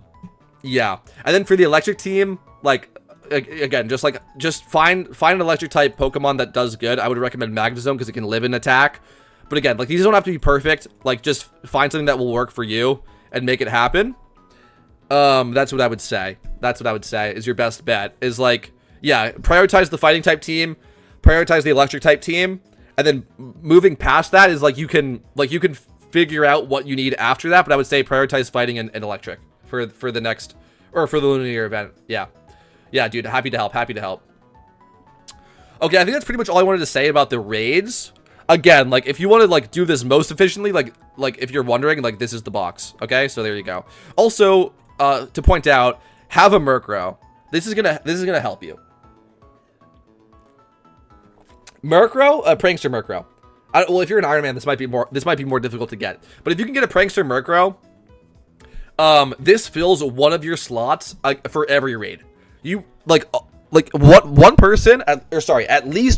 [SPEAKER 1] And then for the electric team, like again, just find an electric type Pokemon that does good. I would recommend Magnezone because it can live in attack. But again, like these don't have to be perfect. Like just find something that will work for you and make it happen. That's what I would say. That's what I would say is your best bet. Is like, yeah, prioritize the fighting type team, prioritize the electric type team, and then moving past that is like you can figure out what you need after that. But I would say prioritize fighting and electric for the next, or for the Lunar New Year event. Yeah. Yeah, dude, happy to help, happy to help. Okay, I think that's pretty much all I wanted to say about the raids. Again, like, if you want to, like, do this most efficiently, like if you're wondering, like, this is the box, okay? So there you go. Also, to point out, have a Murkrow. This is gonna help you. Murkrow, a Prankster Murkrow. Well, if you're an Iron Man, this might be more difficult to get. But if you can get a Prankster Murkrow, this fills one of your slots for every raid. You at least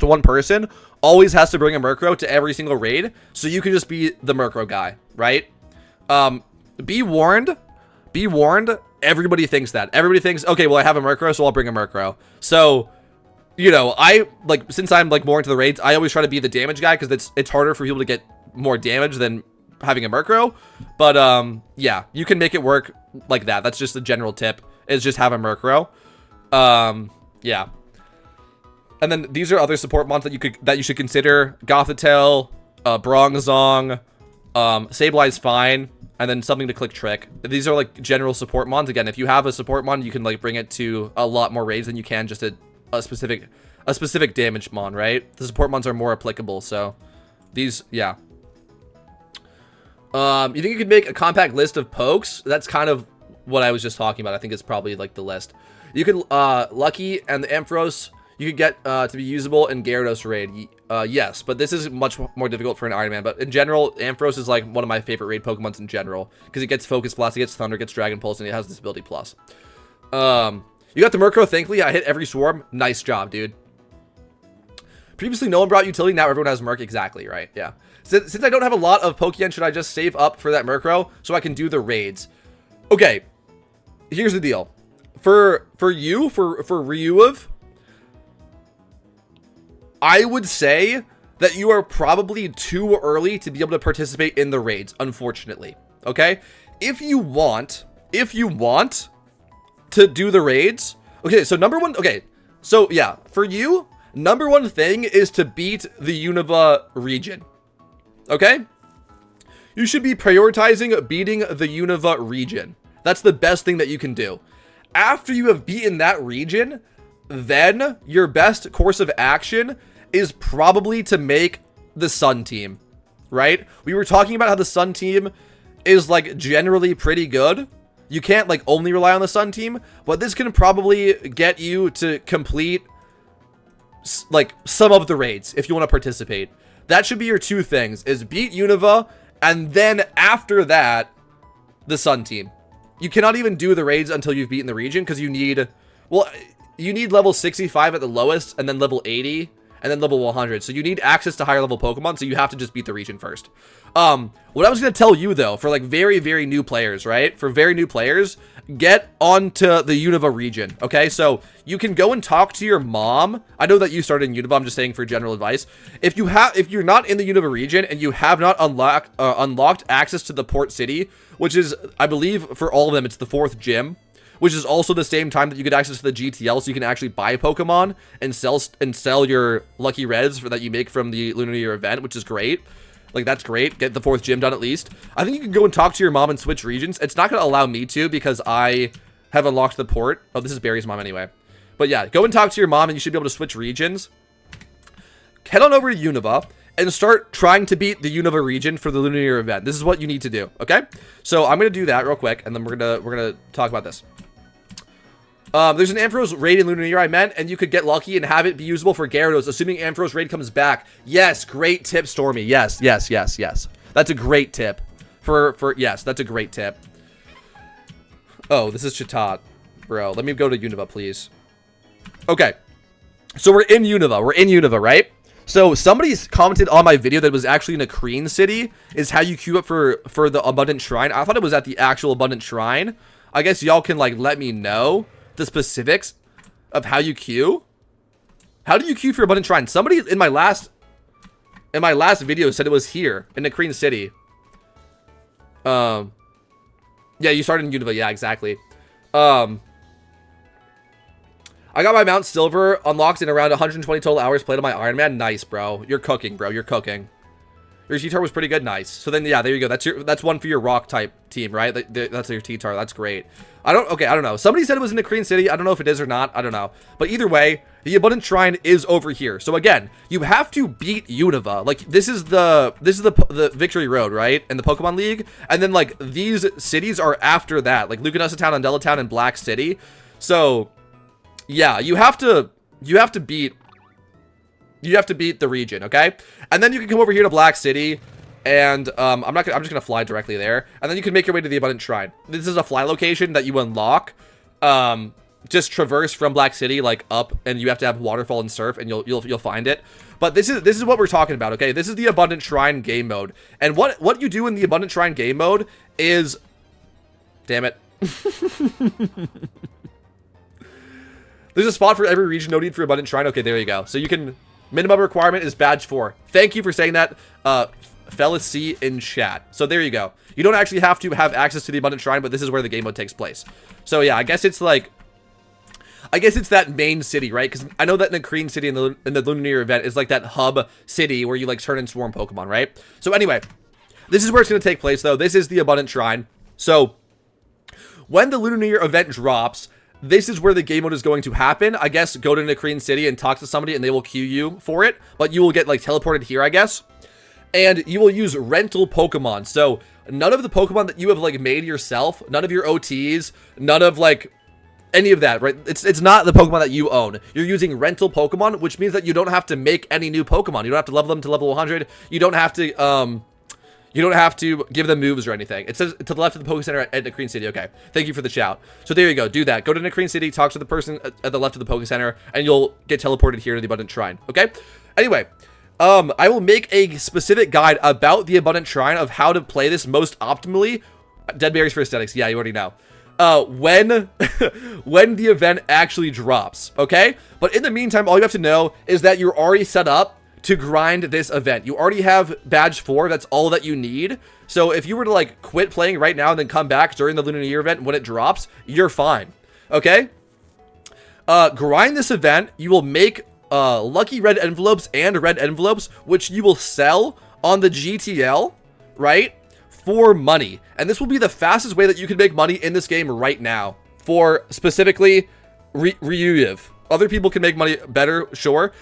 [SPEAKER 1] one person always has to bring a Murkrow to every single raid, so you can just be the Murkrow guy, right? Be warned. Everybody thinks that. Everybody thinks, okay, well, I have a Murkrow, so I'll bring a Murkrow. So, you know, since I'm like more into the raids, I always try to be the damage guy because it's harder for people to get more damage than having a Murkrow. But yeah, you can make it work like that. That's just a general tip. Is just have a Murkrow. Yeah. And then these are other support mons that you should consider. Gothitelle, Bronzong, Sableye's fine, and then something to click Trick. These are like general support mons. Again, if you have a support mon, you can like bring it to a lot more raids than you can just a specific damage mon, right? The support mons are more applicable, so these, yeah. You think you could make a compact list of pokes? That's kind of what I was just talking about. I think it's probably like the list. You could, Lucky and the Ampharos, you could get to be usable in Gyarados raid. Yes, but this is much more difficult for an Iron Man. But in general, Ampharos is like one of my favorite raid Pokemons in general. Because it gets Focus Blast, it gets Thunder, it gets Dragon Pulse, and it has this ability plus. You got the Murkrow, thankfully. I hit every swarm. Nice job, dude. Previously, no one brought utility. Now everyone has Merc. Exactly, right? Yeah. Since I don't have a lot of Pokemon, should I just save up for that Murkrow so I can do the raids? Okay. Here's the deal. For Ryuov, I would say that you are probably too early to be able to participate in the raids, unfortunately. Okay? If you want to do the raids, okay, so number one, okay, so yeah, for you, number one thing is to beat the Unova region. Okay? You should be prioritizing beating the Unova region. That's the best thing that you can do. After you have beaten that region, then your best course of action is probably to make the Sun team, right? We were talking about how the Sun team is like generally pretty good. You can't like only rely on the Sun team, but this can probably get you to complete like some of the raids if you want to participate. That should be your two things, is beat Unova, and then after that, the Sun team. You cannot even do the raids until you've beaten the region, because you need, well, you need level 65 at the lowest, and then level 80, and then level 100. So you need access to higher level Pokemon, so you have to just beat the region first. What I was going to tell you, though, for like very, very new players, right? For very new players, get onto the Unova region, okay? So you can go and talk to your mom. I know that you started in Unova. I'm just saying for general advice. If you're not in the Unova region and you have not unlocked access to the port city, which is, I believe, for all of them, it's the 4th gym, which is also the same time that you get access to the GTL, so you can actually buy Pokemon and sell your lucky reds that you make from the Lunar New Year event, which is great. Like, that's great. Get the 4th gym done at least. I think you can go and talk to your mom and switch regions. It's not going to allow me to because I have unlocked the port. Oh, this is Barry's mom anyway. But yeah, go and talk to your mom and you should be able to switch regions. Head on over to Unova and start trying to beat the Unova region for the Lunar New Year event. This is what you need to do, okay? So I'm going to do that real quick, and then we're gonna talk about this. There's an Ampharos raid in Lunar New Year I meant, and you could get lucky and have it be usable for Gyarados, assuming Ampharos raid comes back. Yes, great tip, Stormy. Yes. That's a great tip. Yes, that's a great tip. Oh, this is Chatot. Bro, let me go to Unova, please. Okay. So we're in Unova, right? So somebody's commented on my video that it was actually in a Kreen city, is how you queue up for the Abundant Shrine. I thought it was at the actual Abundant Shrine. I guess y'all can like let me know the specifics of how you queue. How do you queue for Abundant Shrine? Somebody in my last video said it was here in the Kreen city. Yeah, you started in Unova. Yeah, exactly. I got my Mount Silver unlocked in around 120 total hours played on my Iron Man. Nice, bro. You're cooking, bro. You're cooking. Your T-Tar was pretty good. Nice. So then, yeah, there you go. That's one for your rock type team, right? That's your T-Tar. That's great. I don't know. Somebody said it was in the Kreen City. I don't know if it is or not. I don't know. But either way, the Abundant Shrine is over here. So again, you have to beat Unova. Like, this is the Victory Road, right? And the Pokemon League. And then, like, these cities are after that. Like, Lucanessa Town, Undella Town, and Black City. So yeah, you have to beat the region, okay? And then you can come over here to Black City, and I'm just gonna fly directly there, and then you can make your way to the Abundant Shrine. This is a fly location that you unlock. Just traverse from Black City like up, and you have to have Waterfall and Surf, and you'll find it. But this is what we're talking about, okay? This is the Abundant Shrine game mode, and what you do in the Abundant Shrine game mode is, damn it. There's a spot for every region, no need for Abundant Shrine. Okay, there you go. So you can, minimum requirement is badge 4. Thank you for saying that, Fellas C in chat. So there you go. You don't actually have to have access to the Abundant Shrine, but this is where the game mode takes place. So yeah, I guess it's that main city, right? Because I know that in the Kreen City in the Lunar New Year event is like that hub city where you like turn and swarm Pokemon, right? So anyway, this is where it's going to take place though. This is the Abundant Shrine. So when the Lunar New Year event drops, this is where the game mode is going to happen. I guess go to Nakreen City and talk to somebody and they will queue you for it. But you will get like teleported here, I guess. And you will use rental Pokemon. So none of the Pokemon that you have like made yourself, none of your OTs, none of like any of that, right? It's not the Pokemon that you own. You're using rental Pokemon, which means that you don't have to make any new Pokemon. You don't have to level them to level 100. You don't have to give them moves or anything. It says to the left of the Poke Center at Nakreen City. Okay, thank you for the shout. So there you go. Do that. Go to Nakreen City, talk to the person at the left of the Poke Center, and you'll get teleported here to the Abundant Shrine. Okay? Anyway, I will make a specific guide about the Abundant Shrine of how to play this most optimally. Dead berries for aesthetics. Yeah, you already know. When when the event actually drops, okay? But in the meantime, all you have to know is that you're already set up to grind this event. You already have badge 4. That's all that you need. So if you were to like quit playing right now and then come back during the Lunar New Year event when it drops, you're fine. Okay? Grind this event. You will make lucky red envelopes and red envelopes, which you will sell on the GTL, right? For money. And this will be the fastest way that you can make money in this game right now. For specifically Ryuyev. Other people can make money better, sure.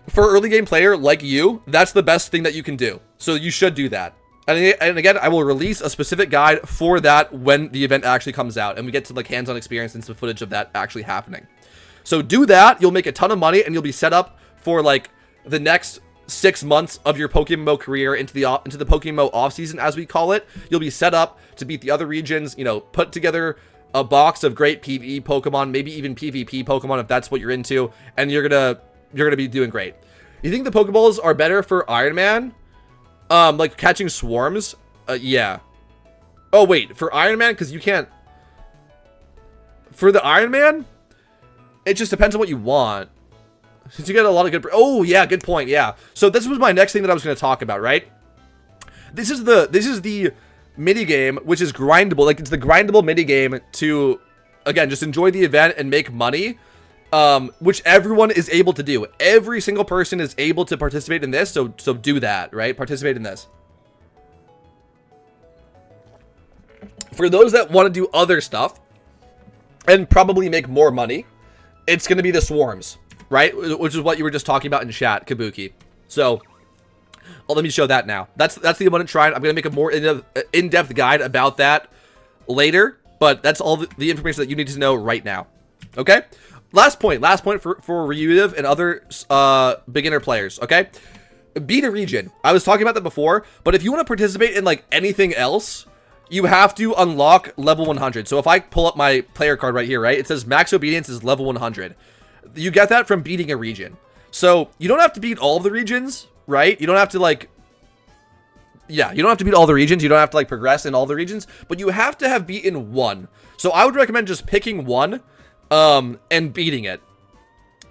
[SPEAKER 1] For early game player like you, that's the best thing that you can do. So you should do that. And again, I will release a specific guide for that when the event actually comes out and we get to like hands-on experience and some footage of that actually happening. So do that. You'll make a ton of money and you'll be set up for like the next 6 months of your pokemmo career into the pokemmo off season, as we call it. You'll be set up to beat the other regions, you know, put together a box of great PvE Pokemon, maybe even PvP Pokemon if that's what you're into, and you're gonna be doing great. You think the Pokeballs are better for Iron Man? Like catching swarms? Yeah. Oh wait, for Iron Man, because you can't. For the Iron Man, it just depends on what you want. Since you get a lot of good. Oh yeah, good point. Yeah. So this was my next thing that I was going to talk about, right? This is the mini game, which is grindable. Like it's the grindable mini game to, again, just enjoy the event and make money. Which everyone is able to do. Every single person is able to participate in this. So do that, right? Participate in this. For those that want to do other stuff and probably make more money, it's going to be the swarms, right? Which is what you were just talking about in chat, Kabuki. So, well, let me show that now. That's the Abundant Shrine. I'm going to make a more in-depth guide about that later, but that's all the information that you need to know right now. Okay? Last point for Ryuyev and other beginner players, okay? Beat a region. I was talking about that before, but if you want to participate in like anything else, you have to unlock level 100. So if I pull up my player card right here, right? It says max obedience is level 100. You get that from beating a region. So you don't have to beat all of the regions, right? You don't have to like, yeah, you don't have to beat all the regions. You don't have to like progress in all the regions, but you have to have beaten one. So I would recommend just picking one and beating it.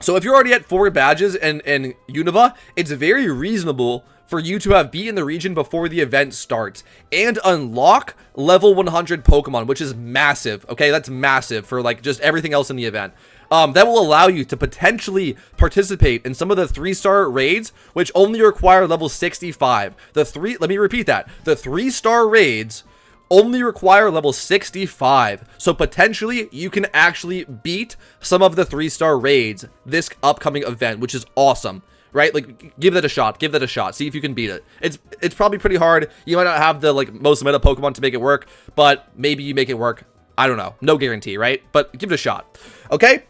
[SPEAKER 1] So if you're already at 4 badges and Unova, it's very reasonable for you to have beaten the region before the event starts and unlock level 100 Pokemon, which is massive. Okay, that's massive for like just everything else in the event. That will allow you to potentially participate in some of the 3-star raids, which only require level 65. Let me repeat that. The 3-star raids only require level 65. So potentially you can actually beat some of the 3-star raids this upcoming event, which is awesome, right? Like give that a shot. Give that a shot. See if you can beat it. It's probably pretty hard. You might not have the like most meta Pokemon to make it work, but maybe you make it work. I don't know. No guarantee, right? But give it a shot. Okay?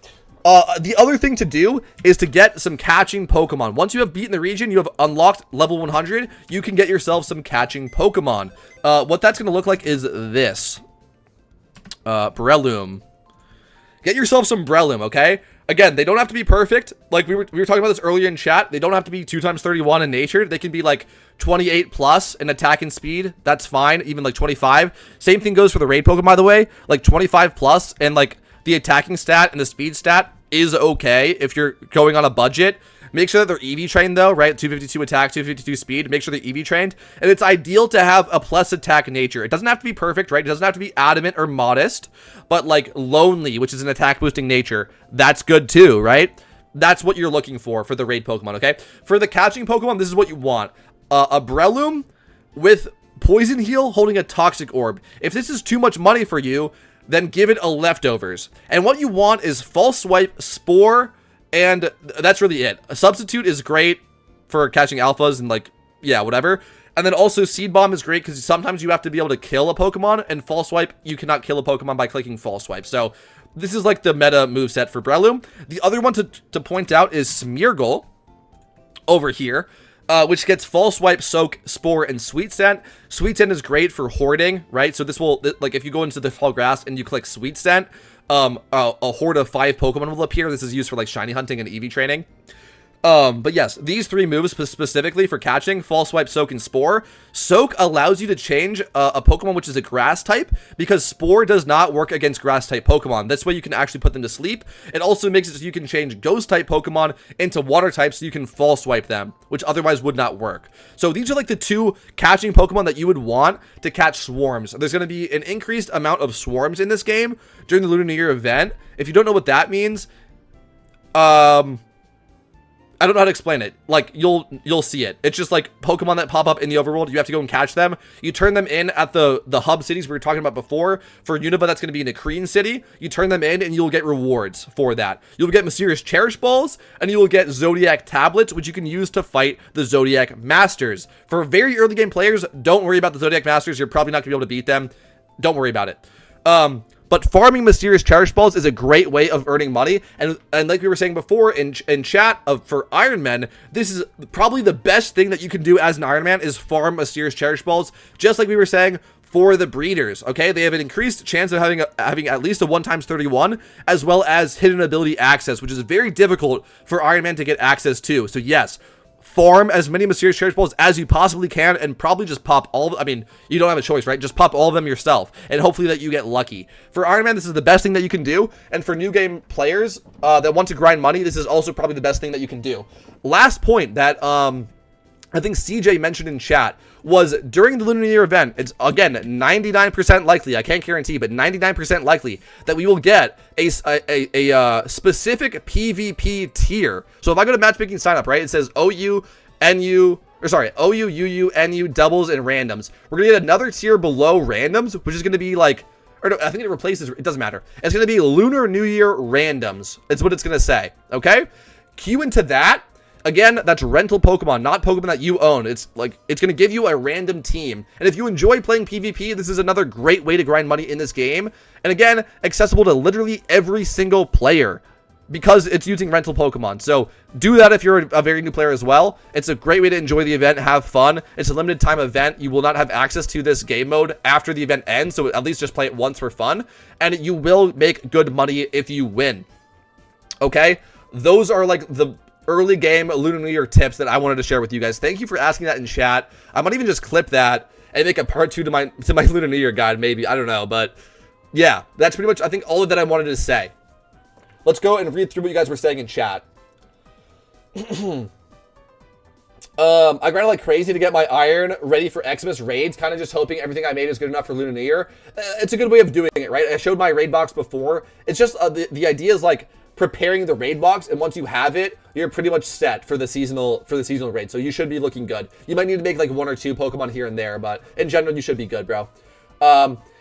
[SPEAKER 1] The other thing to do is to get some catching Pokemon. Once you have beaten the region, you have unlocked level 100, you can get yourself some catching Pokemon. What that's going to look like is this. Breloom. Get yourself some Breloom, okay? Again, they don't have to be perfect. Like we were talking about this earlier in chat. They don't have to be 2 times 31 in nature. They can be like 28 plus in attack and speed. That's fine. Even like 25. Same thing goes for the raid Pokemon, by the way. Like 25 plus and like the attacking stat and the speed stat is okay if you're going on a budget. Make sure that they're EV trained though, right? 252 attack, 252 speed. Make sure they're EV trained. And it's ideal to have a plus attack nature. It doesn't have to be perfect, right? It doesn't have to be adamant or modest, but like lonely, which is an attack boosting nature. That's good too, right? That's what you're looking for the raid Pokemon, okay? For the catching Pokemon, this is what you want. A Breloom with Poison Heal holding a Toxic Orb. If this is too much money for you, then give it a Leftovers. And what you want is False Swipe, Spore, and that's really it. A Substitute is great for catching alphas and like, yeah, whatever. And then also Seed Bomb is great because sometimes you have to be able to kill a Pokemon, and False Swipe, you cannot kill a Pokemon by clicking False Swipe. So this is like the meta moveset for Breloom. The other one to point out is Smeargle over here. Which gets False Swipe, Soak, Spore, and Sweet Scent. Sweet Scent is great for hoarding, right? So this will, like, if you go into the tall grass and you click Sweet Scent, a horde of 5 Pokemon will appear. This is used for, like, shiny hunting and EV training. But yes, these 3 moves specifically for catching, False Swipe, Soak, and Spore. Soak allows you to change a Pokemon which is a grass type, because Spore does not work against grass type Pokemon. This way you can actually put them to sleep. It also makes it so you can change ghost type Pokemon into water types so you can False Swipe them, which otherwise would not work. So these are like the 2 catching Pokemon that you would want to catch swarms. There's going to be an increased amount of swarms in this game during the Lunar New Year event. If you don't know what that means, I don't know how to explain it. Like, you'll see it. It's just like Pokemon that pop up in the overworld. You have to go and catch them. You turn them in at the hub cities we were talking about before. For Unova, that's going to be in a Korean city. You turn them in and you'll get rewards for that. You'll get Mysterious Cherish Balls, and you will get Zodiac Tablets, which you can use to fight the Zodiac Masters. For very early game players, don't worry about the Zodiac Masters. You're probably not going to be able to beat them. Don't worry about it. But farming Mysterious Cherish Balls is a great way of earning money. And like we were saying before in chat, for Iron Man, this is probably the best thing that you can do as an Iron Man is farm Mysterious Cherish Balls. Just like we were saying for the breeders, okay? They have an increased chance of having at least a 1x31, as well as hidden ability access, which is very difficult for Iron Man to get access to. So yes, farm as many Mysterious Cherish Balls as you possibly can, and probably just pop all of them. I mean, you don't have a choice, right? Just pop all of them yourself, and hopefully that you get lucky. For Iron Man, this is the best thing that you can do, and for new game players that want to grind money, this is also probably the best thing that you can do. Last point that I think CJ mentioned in chat was during the Lunar New Year event, it's again 99% likely, I can't guarantee, but 99% likely that we will get a specific PvP tier. So if I go to matchmaking sign up, right, it says OU, NU, or sorry, OU, UU, NU, doubles, and randoms. We're gonna get another tier below randoms, which is gonna be like, or no, I think it replaces, it doesn't matter. It's gonna be Lunar New Year randoms. It's what it's gonna say, okay? Queue into that. Again, that's rental Pokemon, not Pokemon that you own. It's like, it's going to give you a random team. And if you enjoy playing PvP, this is another great way to grind money in this game. And again, accessible to literally every single player because it's using rental Pokemon. So do that if you're a very new player as well. It's a great way to enjoy the event, have fun. It's a limited time event. You will not have access to this game mode after the event ends. So at least just play it once for fun. And you will make good money if you win. Okay? Those are like the early game Lunar New Year tips that I wanted to share with you guys. Thank you for asking that in chat. I might even just clip that and make a part 2 to my Lunar New Year guide, maybe. I don't know, but yeah, that's pretty much, I think, all of that I wanted to say. Let's go and read through what you guys were saying in chat. I grinded like crazy to get my iron ready for Xmas raids, kind of just hoping everything I made is good enough for Lunar New Year. It's a good way of doing it, right? I showed my raid box before. It's just the idea is like preparing the raid box, and once you have it, you're pretty much set for the seasonal raid. So you should be looking good. You might need to make like 1 or 2 Pokemon here and there, but in general, you should be good, bro.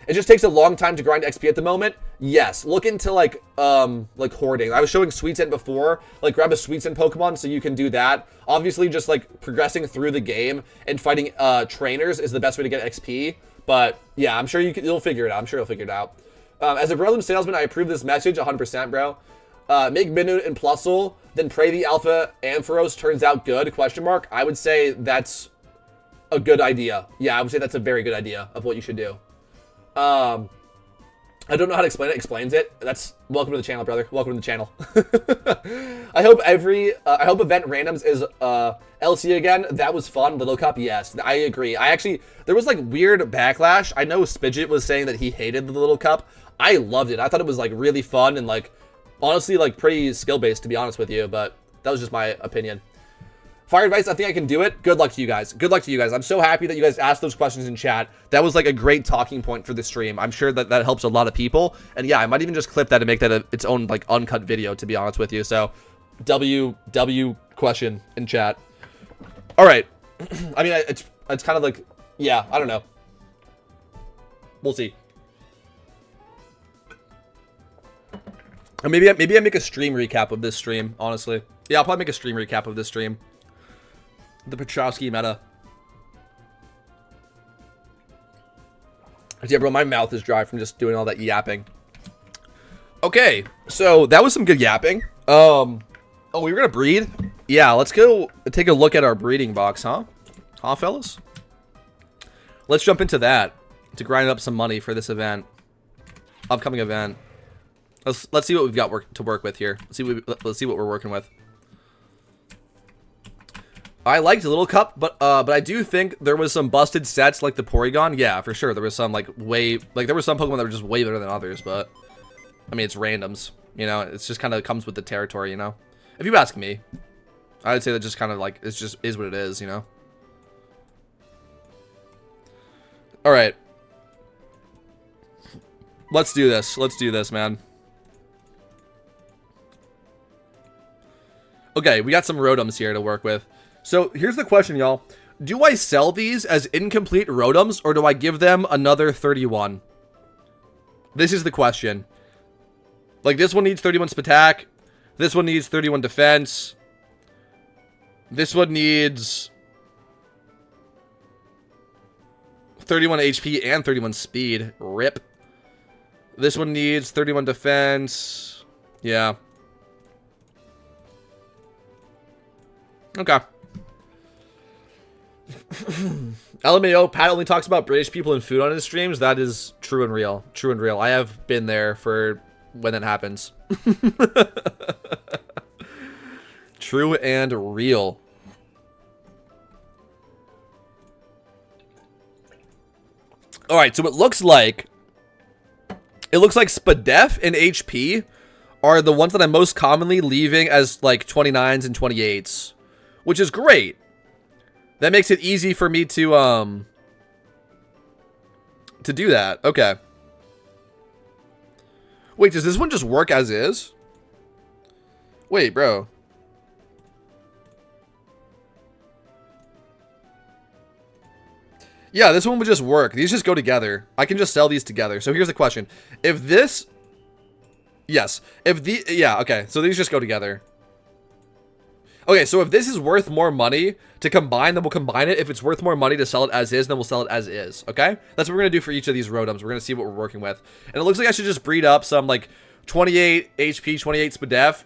[SPEAKER 1] It just takes a long time to grind XP at the moment. Yes, look into like hoarding. I was showing Sweet Scent before. Like grab a Sweet Scent Pokemon so you can do that. Obviously, just like progressing through the game and fighting trainers is the best way to get XP. But yeah, I'm sure you'll figure it out. I'm sure you'll figure it out. As a Berlin salesman, I approve this message 100%, bro. Make Minute and Plusle, then pray the Alpha Ampharos turns out good, question mark. I would say that's a good idea. Yeah, I would say that's a very good idea of what you should do. I don't know how to explain it. Explains it. That's welcome to the channel, brother. Welcome to the channel. I hope I hope event randoms is LC again. That was fun. Little Cup, yes, I agree. There was like weird backlash. I know Spidget was saying that he hated the Little Cup. I loved it. I thought it was like really fun and like honestly like pretty skill based, to be honest with you. But that was just my opinion. Fire advice, I think I can do it. Good luck to you guys. Good luck to you guys. I'm so happy that you guys asked those questions in chat. That was like a great talking point for the stream. I'm sure that that helps a lot of people. And yeah, I might even just clip that and make that its own like uncut video, to be honest with you. So W question in chat. All right. I mean, it's kind of like, yeah, I don't know. We'll see. Or maybe I make a stream recap of this stream, honestly. Yeah, I'll probably make a stream recap of this stream. The Petrowski meta. Yeah, bro, my mouth is dry from just doing all that yapping. Okay, so that was some good yapping. Oh, we were gonna breed? Yeah, let's go take a look at our breeding box, huh? Huh, fellas? Let's jump into that to grind up some money for this event. Upcoming event. Let's see what we've got to work with here. Let's see what we're working with. I liked Little Cup, but I do think there was some busted sets like the Porygon. Yeah, for sure. There was some there were some Pokemon that were just way better than others, but I mean, it's randoms, you know. It's just kind of comes with the territory, you know. If you ask me, I would say that just kind of like it's just is what it is, you know. All right. Let's do this. Let's do this, man. Okay, we got some Rotoms here to work with. So here's the question, y'all. Do I sell these as incomplete Rotoms, or do I give them another 31? This is the question. Like, this one needs 31 attack. This one needs 31 defense. This one needs 31 HP and 31 speed. Rip. This one needs 31 defense. Yeah. Okay. LMAO, Pat only talks about British people and food on his streams. That is true and real. True and real. I have been there for when that happens. True and real. Alright, so it looks like Spadef and HP are the ones that I'm most commonly leaving as like 29s and 28s. Which is great. That makes it easy for me to do that. Okay. Wait, does this one just work as is? Wait, bro. Yeah, this one would just work. These just go together. I can just sell these together. So here's the question. If this... Yes. If the... Yeah, okay. So these just go together. Okay, so if this is worth more money to combine, then we'll combine it. If it's worth more money to sell it as is, then we'll sell it as is, okay? That's what we're going to do for each of these Rotoms. We're going to see what we're working with. And it looks like I should just breed up some, like, 28 HP, 28 Spadef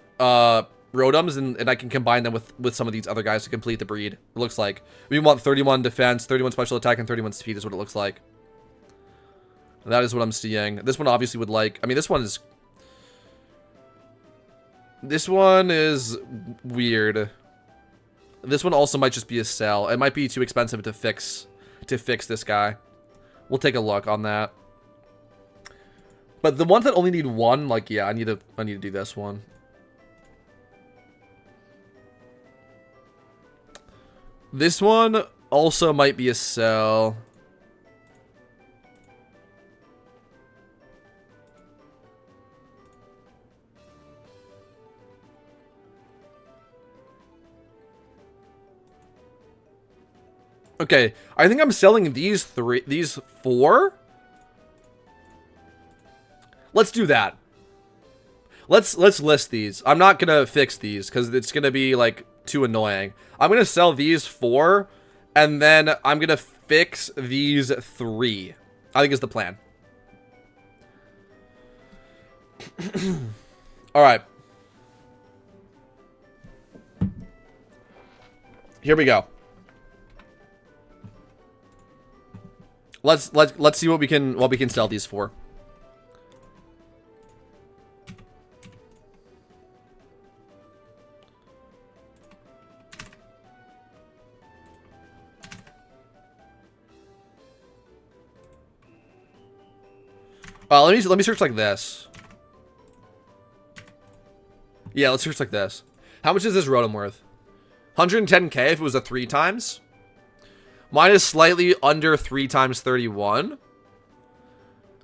[SPEAKER 1] Rotoms, and I can combine them with some of these other guys to complete the breed. It looks like. We want 31 defense, 31 special attack, and 31 speed is what it looks like. That is what I'm seeing. This one obviously would like... I mean, this one is... This one is weird. This one also might just be a sell. It might be too expensive to fix this guy. We'll take a look on that. But the ones that only need one, like, yeah, I need to do this one. This one also might be a sell. Okay, I think I'm selling these four. Let's do that. Let's list these. I'm not gonna fix these because it's gonna be like too annoying. I'm gonna sell these four, and then I'm gonna fix these three. I think is the plan. All right. Here we go. Let's see what we can sell these for. Let me search like this. Yeah, let's search like this. How much is this Rotom worth? 110k if it was a 3 times. Mine is slightly under 3 times 31.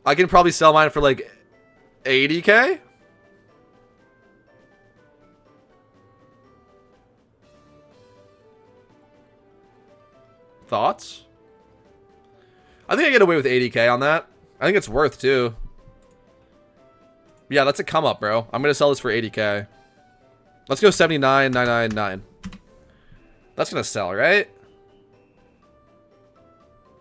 [SPEAKER 1] I can probably sell mine for like 80k. Thoughts? I think I get away with 80k on that. I think it's worth too. Yeah, that's a come up, bro. I'm gonna sell this for 80k. Let's go 79,999. That's gonna sell, right?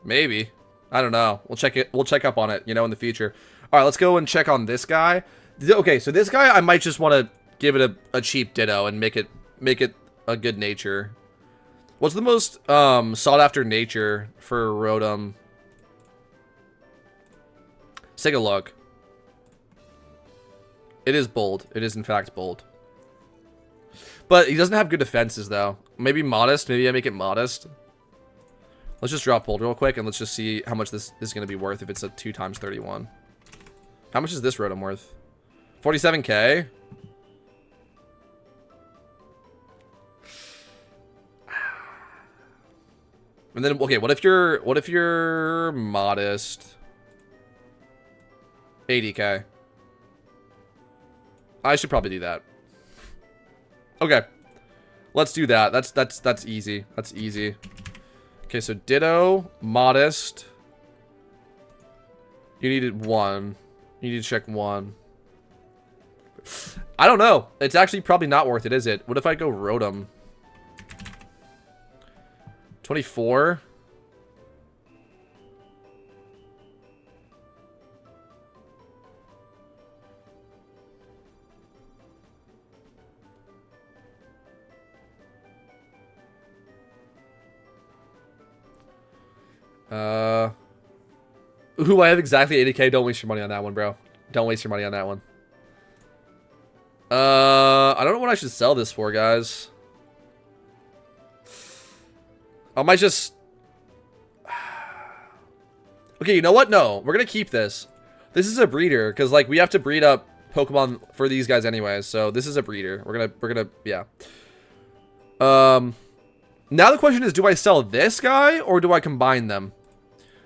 [SPEAKER 1] Maybe. I don't know. We'll check it. We'll check up on it, you know, in the future. All right, let's go and check on this guy. Okay, so this guy, I might just want to give it a cheap ditto and make it a good nature. What's the most sought after nature for Rotom? Let's take a look. It is bold. It is in fact bold. But he doesn't have good defenses, though. Maybe modest. Maybe I make it modest. Let's just drop Bold real quick, and let's just see how much this is going to be worth if it's a 2 times 31. How much is this Rotom worth? 47k? And then, okay, what if you're modest? 80k. I should probably do that. Okay. Let's do that. That's easy. That's easy. Okay, so Ditto, modest. You needed 1. You need to check 1. I don't know. It's actually probably not worth it, is it? What if I go Rotom? 24. Ooh, I have exactly 80k. Don't waste your money on that one, bro. Don't waste your money on that one. I don't know what I should sell this for, guys. I might just... Okay, you know what? No, we're gonna keep this. This is a breeder, because, like, we have to breed up Pokemon for these guys anyway, so this is a breeder. We're gonna, yeah. Now the question is, do I sell this guy, or do I combine them?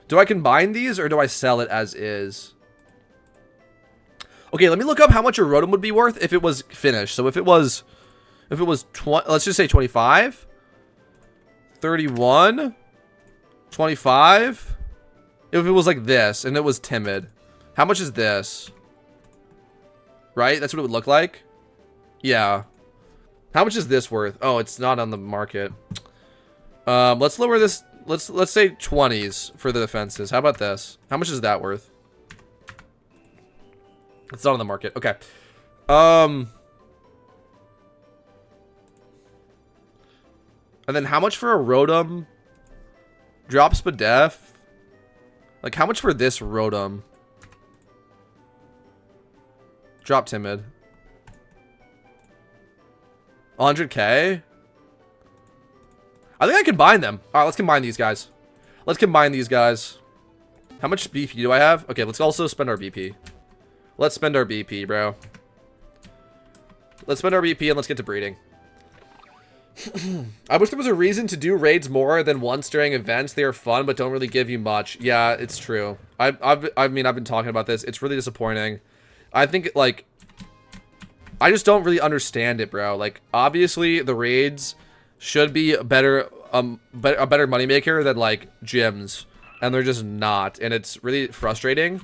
[SPEAKER 1] Do I combine these, or do I sell it as is? Okay, let me look up how much a Rotom would be worth if it was finished. So if it was 20, let's just say 25, 31, 25. If it was like this and it was timid, how much is this? Right? That's what it would look like. Yeah. How much is this worth? Oh, it's not on the market. Let's lower this. Let's say 20s for the defenses. How about this? How much is that worth? It's not on the market. Okay. And then how much for a Rotom? Drop Spadef. Like, how much for this Rotom? Drop Timid. 100k? I think I combine them. Alright, let's combine these guys. Let's combine these guys. How much BP do I have? Okay, let's also spend our BP. Let's spend our BP, bro. Let's spend our BP and let's get to breeding. I wish there was a reason to do raids more than once during events. They are fun, but don't really give you much. Yeah, it's true. I mean, I've been talking about this. It's really disappointing. I think, like, I just don't really understand it, bro. Like, obviously, the raids should be a better moneymaker than, like, gyms. And they're just not. And it's really frustrating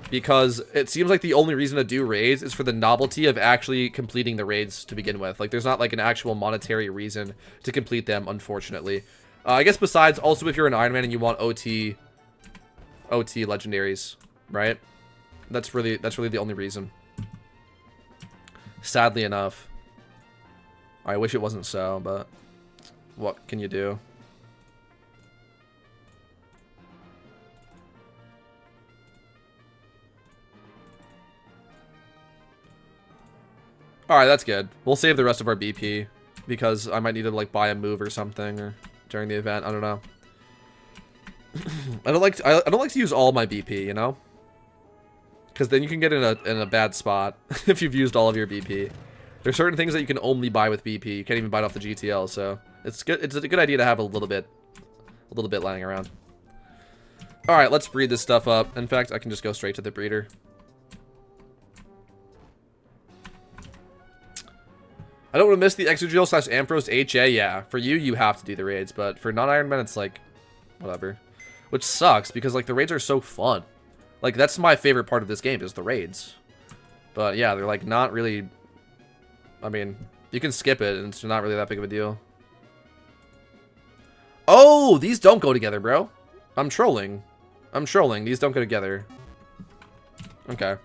[SPEAKER 1] because it seems like the only reason to do raids is for the novelty of actually completing the raids to begin with. Like, there's not, like, an actual monetary reason to complete them, unfortunately. I guess besides, also, if you're an Iron Man and you want OT legendaries, right? That's really the only reason. Sadly enough. I wish it wasn't so, but what can you do? Alright, that's good. We'll save the rest of our BP because I might need to, like, buy a move or something or during the event. I don't know. I don't like to use all my BP, you know? Because then you can get in a bad spot if you've used all of your BP. There's certain things that you can only buy with BP. You can't even buy it off the GTL, so it's good. It's a good idea to have a little bit lying around. All right, let's breed this stuff up. In fact, I can just go straight to the breeder. I don't want to miss the Exegil / Ampharos HA. Yeah, for you, you have to do the raids, but for non-Iron Men, it's like whatever. Which sucks because, like, the raids are so fun. Like, that's my favorite part of this game is the raids. But yeah, they're, like, not really... I mean, you can skip it and it's not really that big of a deal. Oh, these don't go together, bro. I'm trolling. I'm trolling. These don't go together. Okay.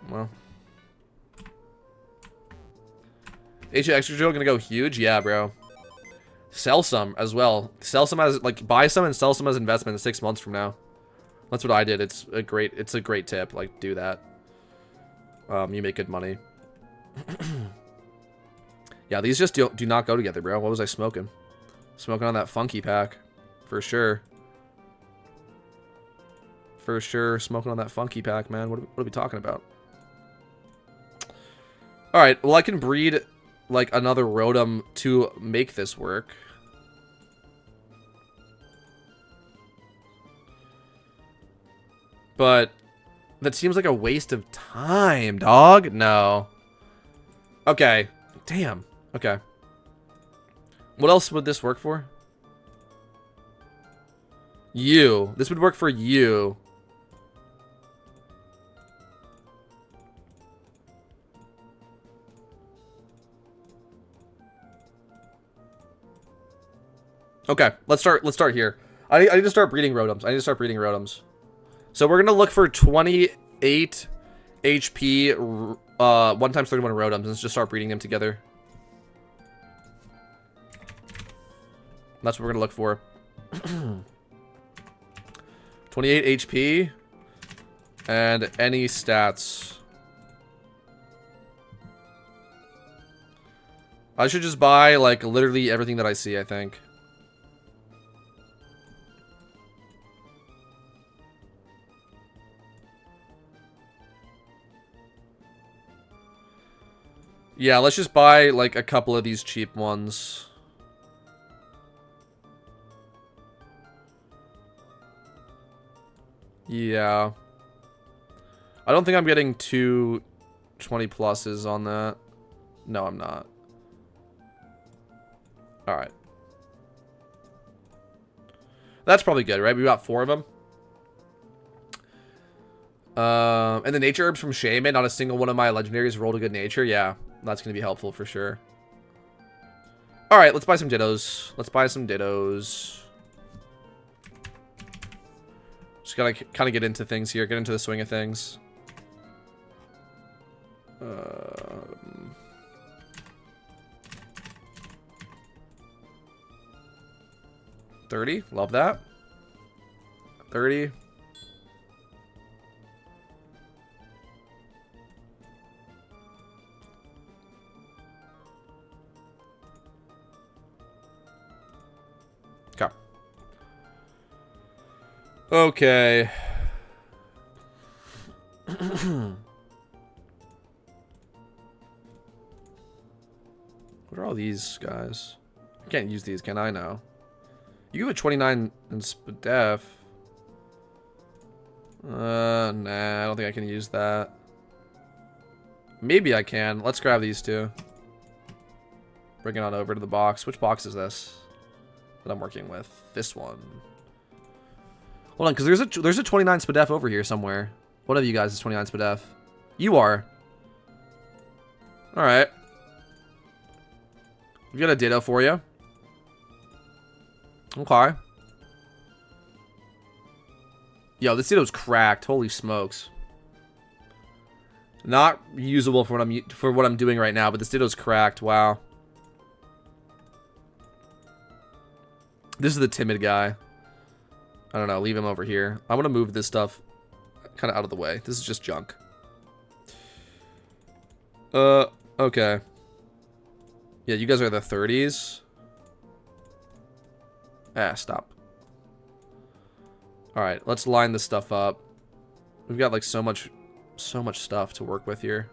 [SPEAKER 1] Well. HA Extra Drill gonna go huge? Yeah, bro. Sell some as well. Sell some as, like, buy some and sell some as investment 6 months from now. That's what I did. It's a great tip. Like, do that. You make good money. Yeah, these just do not go together, bro. What was I smoking? Smoking on that funky pack. For sure. For sure, smoking on that funky pack, man. What are we talking about? Alright, well, I can breed, like, another Rotom to make this work. But that seems like a waste of time, dog. No. Okay. Damn. Okay. What else would this work for? You. This would work for you. Okay, let's start here. I need to start breeding Rotoms. So we're gonna look for 28 HP 1 times 31 Rotoms and let's just start breeding them together. That's what we're gonna look for. 28 HP and any stats. I should just buy like literally everything that I see, I think. Yeah, let's just buy like a couple of these cheap ones. Yeah. I don't think I'm getting two 20 pluses on that. No, I'm not. Alright. That's probably good, right? We got 4 of them. And the nature herbs from Shaman, not a single one of my legendaries rolled a good nature. Yeah, that's going to be helpful for sure. Alright, let's buy some Dittos. Just gotta kind of get into things here. Get into the swing of things. 30. Love that. 30. Okay. What are all these guys? I can't use these, can I now? You give a 29 in Spadef. Nah, I don't think I can use that. Maybe I can. Let's grab these two. Bring it on over to the box. Which box is this that I'm working with? This one. Hold on, because there's a 29 Spadef over here somewhere. One of you guys is 29 Spadef. You are. Alright. We've got a Ditto for you. Okay. Yo, this Ditto's cracked. Holy smokes. Not usable for what I'm doing right now, but this Ditto's cracked. Wow. This is the timid guy. I don't know. Leave him over here. I want to move this stuff kind of out of the way. This is just junk. Okay. Yeah, you guys are the 30s. Ah, stop. Alright, let's line this stuff up. We've got like so much stuff to work with here.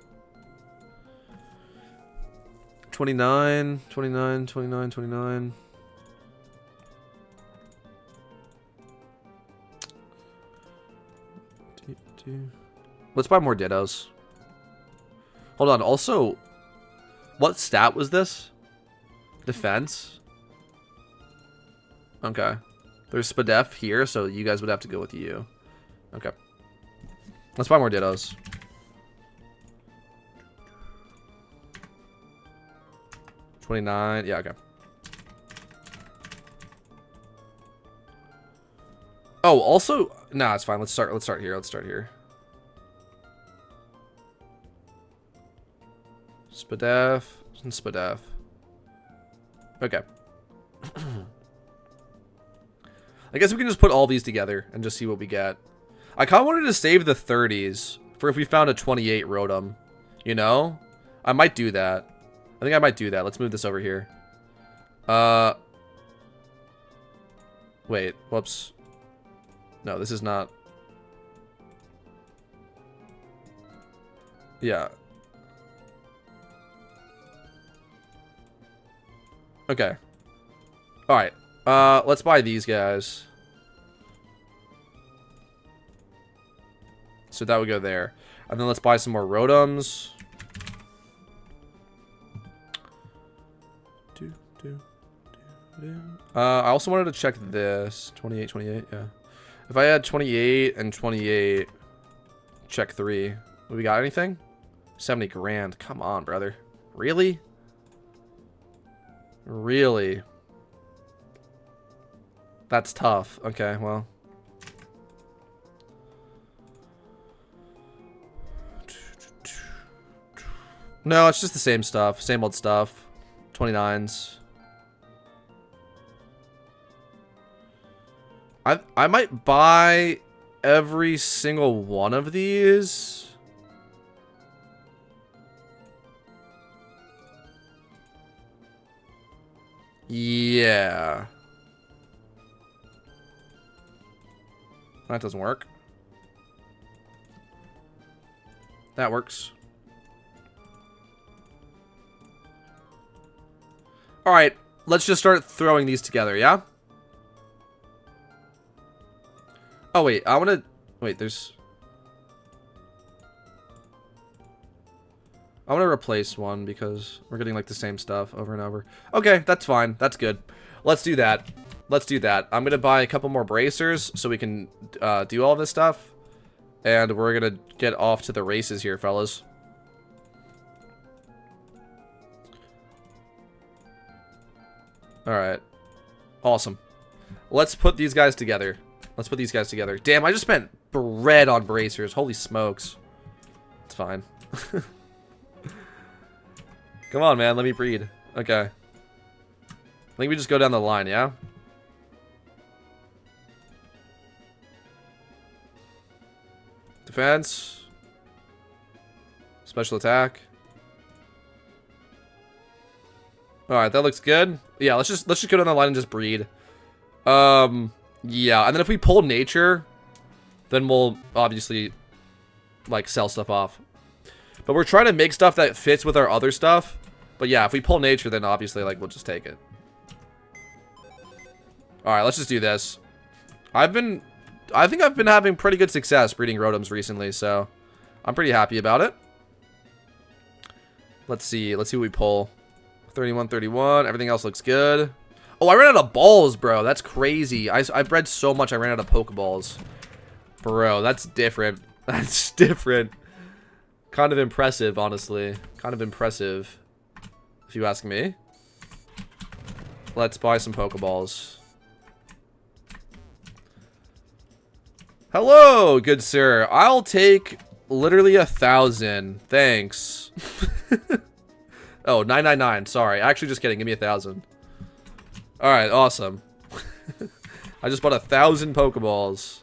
[SPEAKER 1] 29, 29, 29, 29. Let's buy more Dittos. Hold on, also, what stat was this? Defense? Okay. There's Spadef here, so you guys would have to go with you. Okay. Let's buy more Dittos. $29. Yeah, okay. Oh, also, nah, it's fine. Let's start here. Spadef and Spadef. Okay. I guess we can just put all these together and just see what we get. I kind of wanted to save the 30s for if we found a 28 Rotom. You know? I might do that. I think I might do that. Let's move this over here. Wait. Whoops. No, this is not. Yeah. Okay. Alright. Let's buy these guys. So that would go there. And then let's buy some more Rotoms. I also wanted to check this. 28, 28, yeah. If I had 28 and 28, check 3. We got anything? 70 grand. Come on, brother. Really? Really? That's tough. Okay, well. No, it's just the same stuff. Same old stuff. 29s. I might buy every single one of these. Yeah. That doesn't work. That works. Alright, let's just start throwing these together, yeah? Oh, wait, I want to... Wait, there's... I want to replace one because we're getting, like, the same stuff over and over. Okay, that's fine. That's good. Let's do that. Let's do that. I'm going to buy a couple more bracers so we can do all this stuff. And we're going to get off to the races here, fellas. Alright. Awesome. Let's put these guys together. Let's put these guys together. Damn, I just spent bread on bracers. Holy smokes. It's fine. Come on, man. Let me breed. Okay. I think we just go down the line, yeah? Defense. Special attack. Alright, that looks good. Yeah, let's just go down the line and just breed. Yeah, and then if we pull nature, then we'll obviously like sell stuff off. But we're trying to make stuff that fits with our other stuff. But yeah, if we pull nature, then obviously like we'll just take it. Alright, let's just do this. I think I've been having pretty good success breeding Rotoms recently, so I'm pretty happy about it. Let's see what we pull. 31, 31. Everything else looks good. Oh, I ran out of balls, bro. That's crazy. I bred so much I ran out of Pokeballs. Bro, that's different. That's different. Kind of impressive, honestly. Kind of impressive, if you ask me. Let's buy some Pokeballs. Hello, good sir. I'll take literally 1,000. Thanks. Oh, 999. Sorry. Actually, just kidding. Give me 1,000. Alright, awesome. I just bought 1,000 Pokeballs.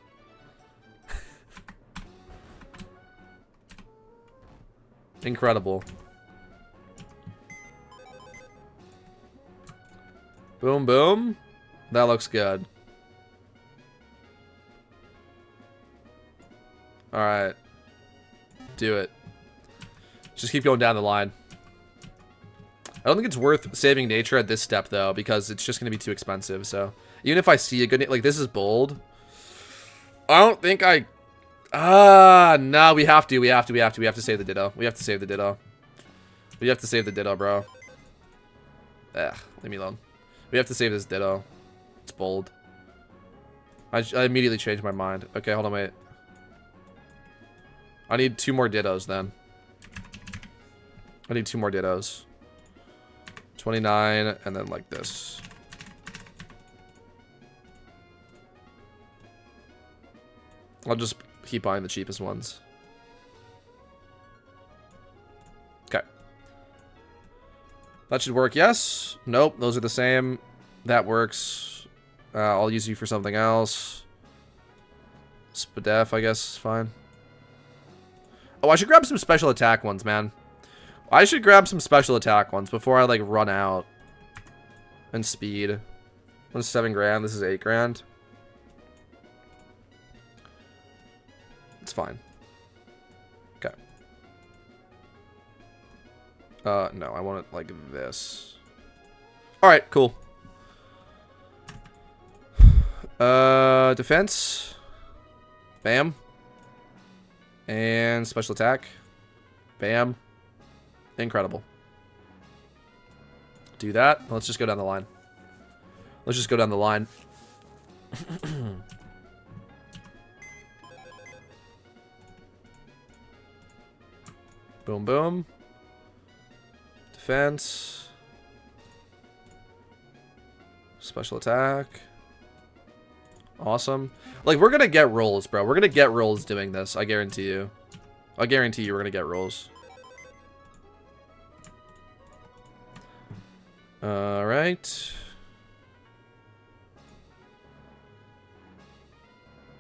[SPEAKER 1] Incredible. Boom, boom. That looks good. Alright. Do it. Just keep going down the line. I don't think it's worth saving nature at this step, though, because it's just going to be too expensive, so... Even if I see a good... Like, this is bold. I don't think I... no, we have to. We have to save the Ditto. We have to save the Ditto. We have to save the Ditto, bro. Ugh, leave me alone. We have to save this Ditto. It's bold. I immediately changed my mind. Okay, hold on, wait. I need 2 more Dittos, then. I need 2 more Dittos. 29, and then like this. I'll just keep buying the cheapest ones. Okay. That should work, yes. Nope, those are the same. That works. I'll use you for something else. Spadef, I guess, is fine. Oh, I should grab some special attack ones, man. I should grab some special attack ones before I, like, run out. And speed. One's 7 grand. This is 8 grand. It's fine. Okay. No, I want it like this. Alright, cool. Defense. Bam. And special attack. Bam. Incredible. Do that. Let's just go down the line. Let's just go down the line. Boom, boom. Defense. Special attack. Awesome. Like, we're gonna get rolls, bro. We're gonna get rolls doing this. I guarantee you. I guarantee you we're gonna get rolls. Alright.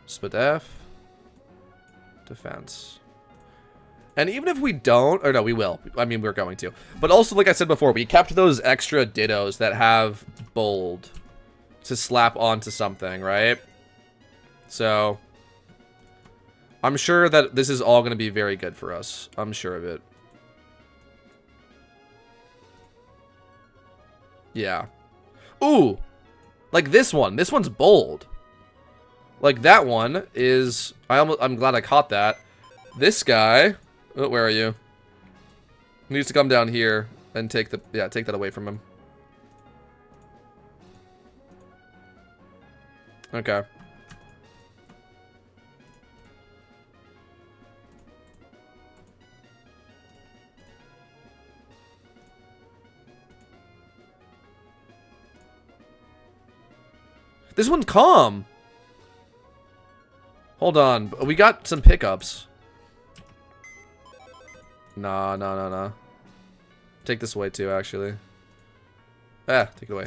[SPEAKER 1] Spadef. Defense. And even if we don't, or no, we will. I mean, we're going to. But also, like I said before, we kept those extra dittos that have bold to slap onto something, right? So, I'm sure that this is all going to be very good for us. I'm sure of it. Yeah. Ooh! Like this one. This one's bold. Like that one is... I'm glad I caught that. This guy... Oh, where are you? He needs to come down here and take the... Yeah, take that away from him. Okay. This one's calm. Hold on. We got some pickups. Nah, nah, nah, nah. Take this away too, actually. Ah, take it away.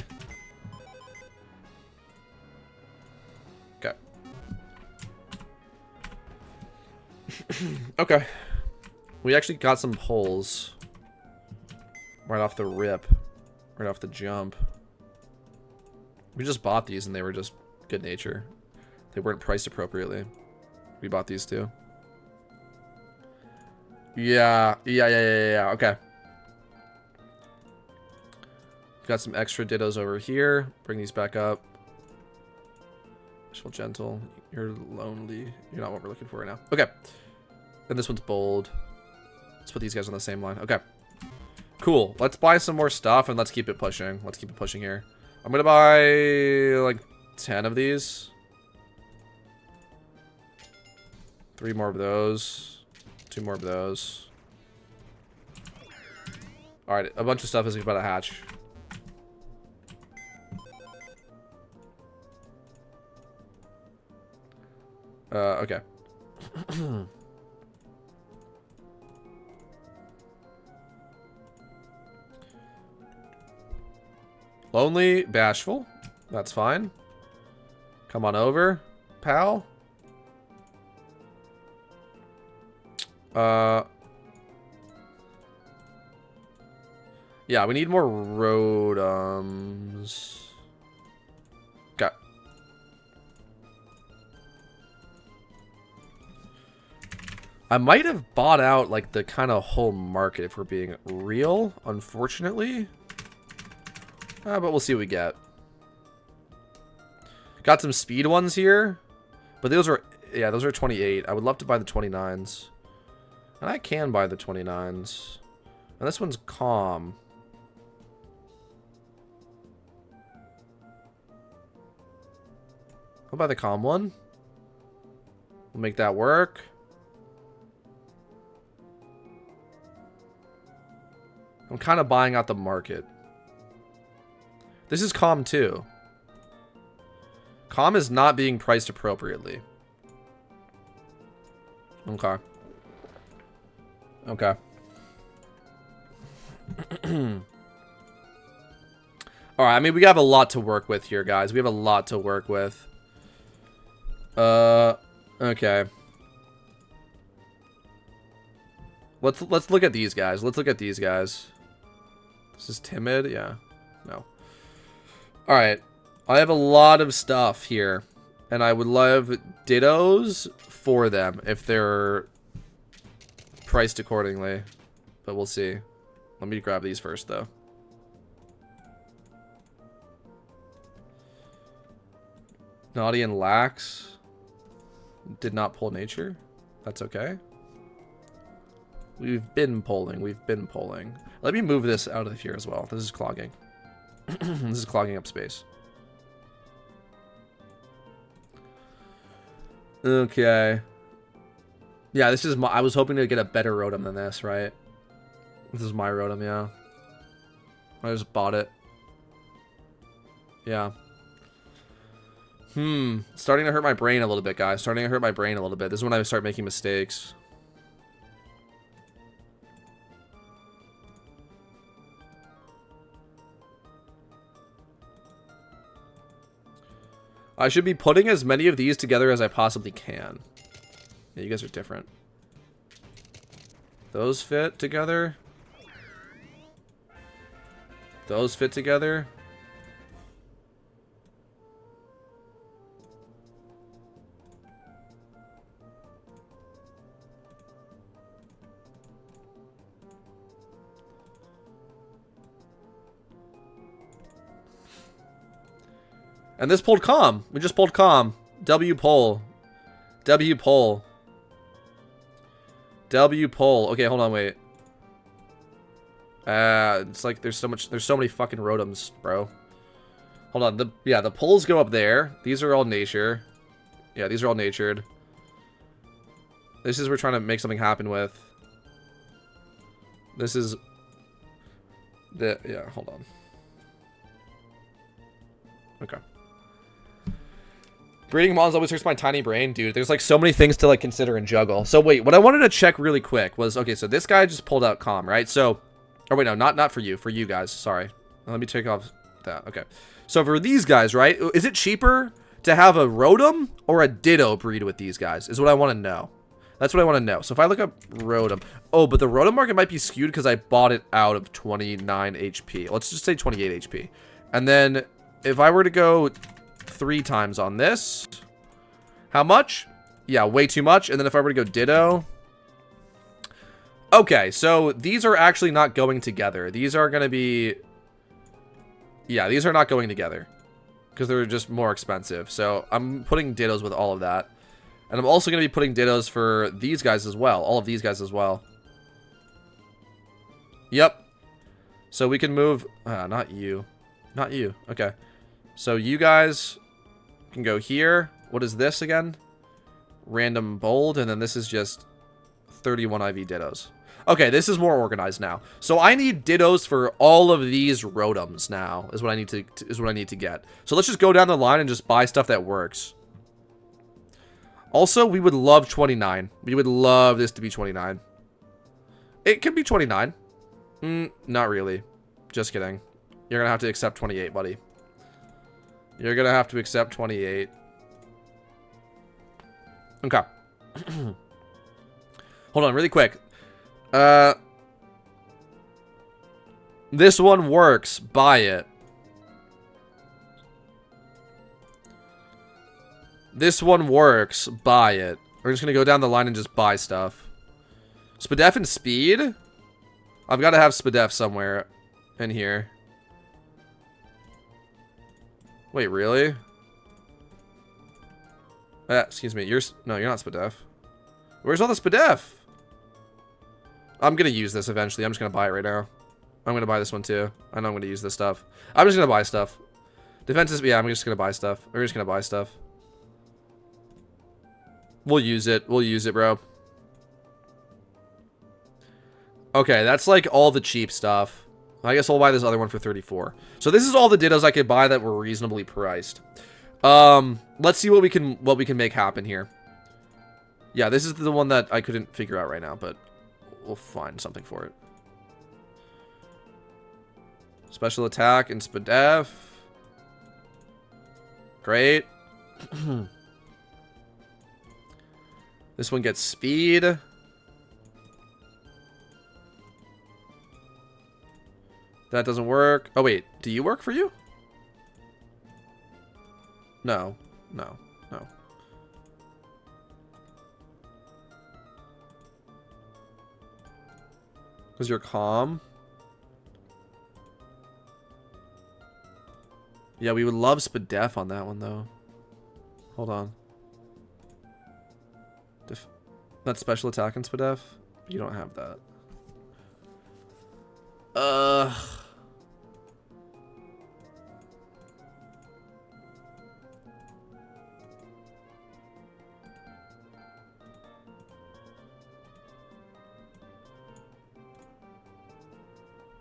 [SPEAKER 1] Okay. Okay. We actually got some pulls. Right off the rip. Right off the jump. We just bought these and they were just good nature. They weren't priced appropriately. We bought these too. Yeah. Okay. Got some extra dittos over here. Bring these back up. Wishful gentle. You're lonely. You're not what we're looking for right now. Okay. Then this one's bold. Let's put these guys on the same line. Okay. Cool. Let's buy some more stuff and let's keep it pushing. Let's keep it pushing here. I'm gonna buy like 10 of these. 3 more of those. 2 more of those. Alright, a bunch of stuff is about to hatch. Okay. Lonely, bashful. That's fine. Come on over, pal. Yeah, we need more roadums. Okay. I might have bought out like the kind of whole market if we're being real, unfortunately. But we'll see what we get. Got some speed ones here. But those are, yeah, those are 28. I would love to buy the 29s. And I can buy the 29s. And this one's calm. I'll buy the calm one. We'll make that work. I'm kind of buying out the market. This is calm too. Calm is not being priced appropriately. Okay. Okay. Alright, I mean, we have a lot to work with here, guys. We have a lot to work with. Okay. Let's look at these guys. Let's look at these guys. This is timid. Yeah. No. All right. I have a lot of stuff here, and I would love dittos for them if they're priced accordingly. But we'll see. Let me grab these first, though. Naughty and lax. Did not pull nature. That's okay. We've been polling. We've been polling. Let me move this out of here as well. This is clogging. This is clogging up space. Okay. Yeah, this is my... I was hoping to get a better Rotom than this, right? This is my Rotom, yeah. I just bought it. Yeah. Starting to hurt my brain a little bit, guys. Starting to hurt my brain a little bit. This is when I start making mistakes. I should be putting as many of these together as I possibly can. Yeah, you guys are different. Those fit together. Those fit together. And this pulled calm. We just pulled calm. W pull. W pull. W pull. Okay, hold on, wait. It's like there's so many fucking Rotoms, bro. Hold on. The pulls go up there. These are all nature. Yeah, these are all natured. This is we're trying to make something happen with. This is yeah, hold on. Okay. Breeding mons always hurts my tiny brain, dude. There's like so many things to like consider and juggle. So wait, what I wanted to check really quick was, okay, so this guy just pulled out calm, right? So, oh wait, no, not for you guys. Sorry. Let me take off that. Okay. So for these guys, right? Is it cheaper to have a Rotom or a Ditto breed with these guys? Is what I want to know. That's what I want to know. So if I look up Rotom, oh, but the Rotom market might be skewed because I bought it out of 29 HP. Let's just say 28 HP. And then if I were to go 3 times on this, how much? Yeah, way too much. And then if I were to go Ditto, okay, so these are actually not going together. These are going to be, yeah, these are not going together because they're just more expensive. So I'm putting Dittos with all of that. And I'm also going to be putting Dittos for these guys as well. All of these guys as well. Yep. So we can move, not you. Not you. Okay. So you guys can go here. What is this again? Random bold. And then this is just 31 IV Dittos. Okay, this is more organized now. So I need Dittos for all of these Rotoms now. Is what I need to get. So let's just go down the line and just buy stuff that works. Also, we would love 29. We would love this to be 29. It could be 29. Not really. Just kidding. You're going to have to accept 28, buddy. You're going to have to accept 28. Okay. Hold on, really quick. This one works. Buy it. This one works. Buy it. We're just going to go down the line and just buy stuff. Spadef and Speed? I've got to have Spadef somewhere in here. Wait, really? Excuse me. No, you're not Spadef. Where's all the Spadef? I'm going to use this eventually. I'm just going to buy it right now. I'm going to buy this one too. I know I'm going to use this stuff. I'm just going to buy stuff. Defense is... Yeah, I'm just going to buy stuff. We're just going to buy stuff. We'll use it. We'll use it, bro. Okay, that's like all the cheap stuff. I guess I'll buy this other one for 34. So this is all the Dittos I could buy that were reasonably priced. Let's see what we can make happen here. Yeah, this is the one that I couldn't figure out right now, but we'll find something for it. Special attack and Spadef. Great. This one gets speed. That doesn't work. Oh, wait. Do you work for you? No. No. No. Because you're calm. Yeah, we would love Spadef on that one, though. Hold on. That's special attack in Spadef? You don't have that.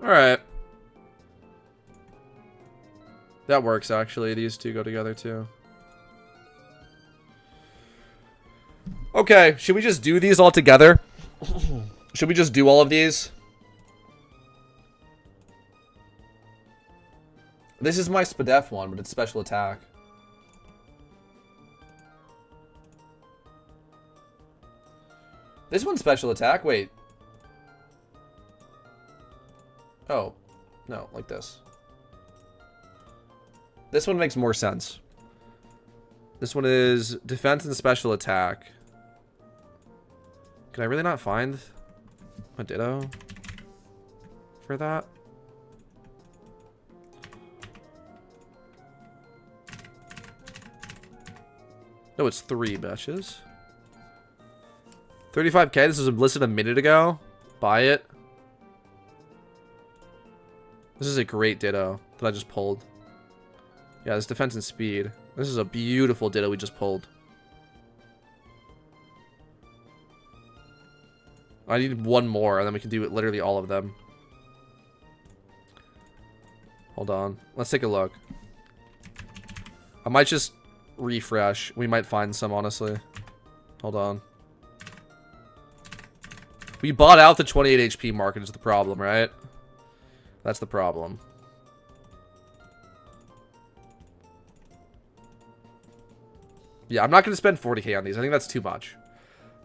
[SPEAKER 1] Alright. That works, actually. These two go together, too. Okay, should we just do these all together? Should we just do all of these? This is my Spadef one, but it's special attack. This one's special attack? Wait. Oh. No, like this. This one makes more sense. This one is defense and special attack. Can I really not find a ditto for that? No, it's 3 meshes. 35k, this was listed a minute ago. Buy it. This is a great ditto that I just pulled. Yeah, this defense and speed. This is a beautiful ditto we just pulled. I need one more, and then we can do it literally all of them. Hold on. Let's take a look. I might just refresh. We might find some, honestly. Hold on. We bought out the 28 HP market is the problem, right? That's the problem. Yeah, I'm not going to spend 40k on these. I think that's too much.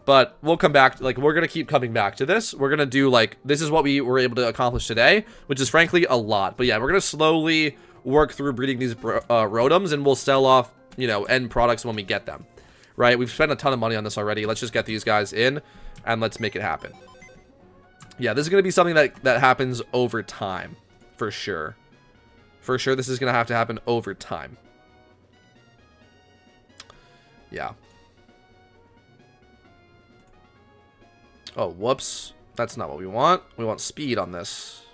[SPEAKER 1] But we'll come back. Like, we're going to keep coming back to this. We're going to do, like, this is what we were able to accomplish today, which is, frankly, a lot. But, yeah, we're going to slowly work through breeding these Rotoms, and we'll sell off, you know, end products when we get them. Right? We've spent a ton of money on this already. Let's just get these guys in, and let's make it happen. Yeah, this is going to be something that happens over time. For sure. For sure, this is going to have to happen over time. Yeah. Oh, whoops. That's not what we want. We want speed on this.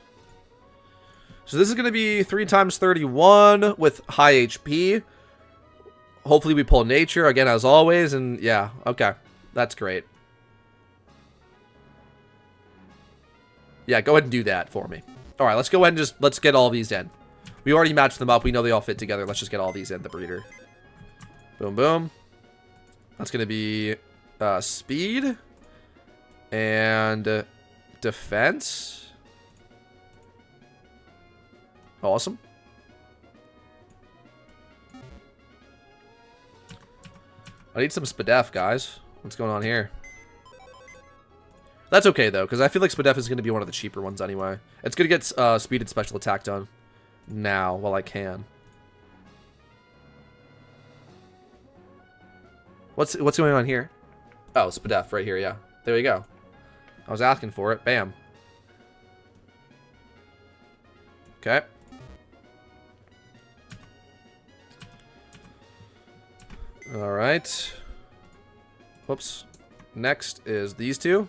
[SPEAKER 1] So this is going to be 3 times 31 with high HP. Hopefully we pull nature again as always. And yeah, okay. That's great. Yeah, go ahead and do that for me. All right, let's go ahead and let's get all these in. We already matched them up. We know they all fit together. Let's just get all these in the breeder. Boom, boom. That's going to be speed. And defense. Awesome. I need some Spadef, guys. What's going on here? That's okay, though, because I feel like Spadef is going to be one of the cheaper ones anyway. It's going to get speed and special attack done now while I can. What's going on here? Oh, Spadef right here, yeah. There you go. I was asking for it. Bam. Okay. All right. Whoops. Next is these two.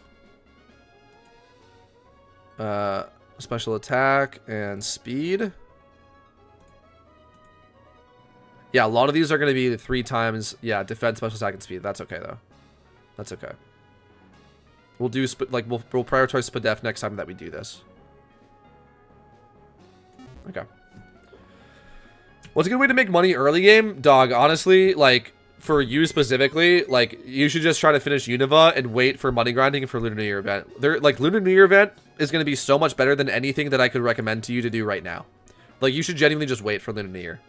[SPEAKER 1] Special attack and speed. Yeah, a lot of these are going to be 3 times. Yeah, defense, special attack, and speed. That's okay, though. That's okay. We'll do, we'll prioritize Spadef next time that we do this. Okay. What's a good way to make money early game? Dog, honestly, like, for you specifically, like, you should just try to finish Unova and wait for money grinding for Lunar New Year event. Like, Lunar New Year event is going to be so much better than anything that I could recommend to you to do right now. Like, you should genuinely just wait for Lunar New Year.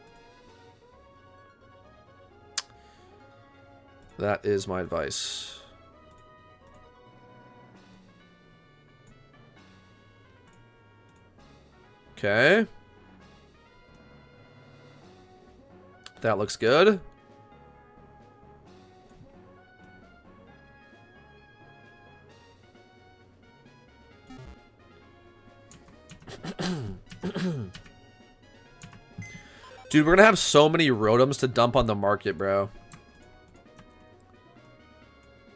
[SPEAKER 1] That is my advice. Okay. That looks good. Dude, we're gonna have so many Rotoms to dump on the market, bro.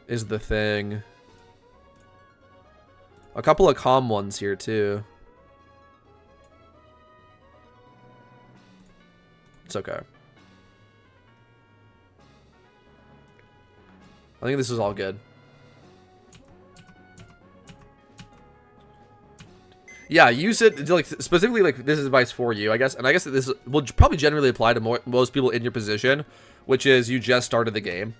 [SPEAKER 1] Is the thing. A couple of calm ones here, too. It's okay. I think this is all good. Yeah, use it, like, specifically, like, this is advice for you, I guess. And I guess that this will probably generally apply to most people in your position, which is you just started the game.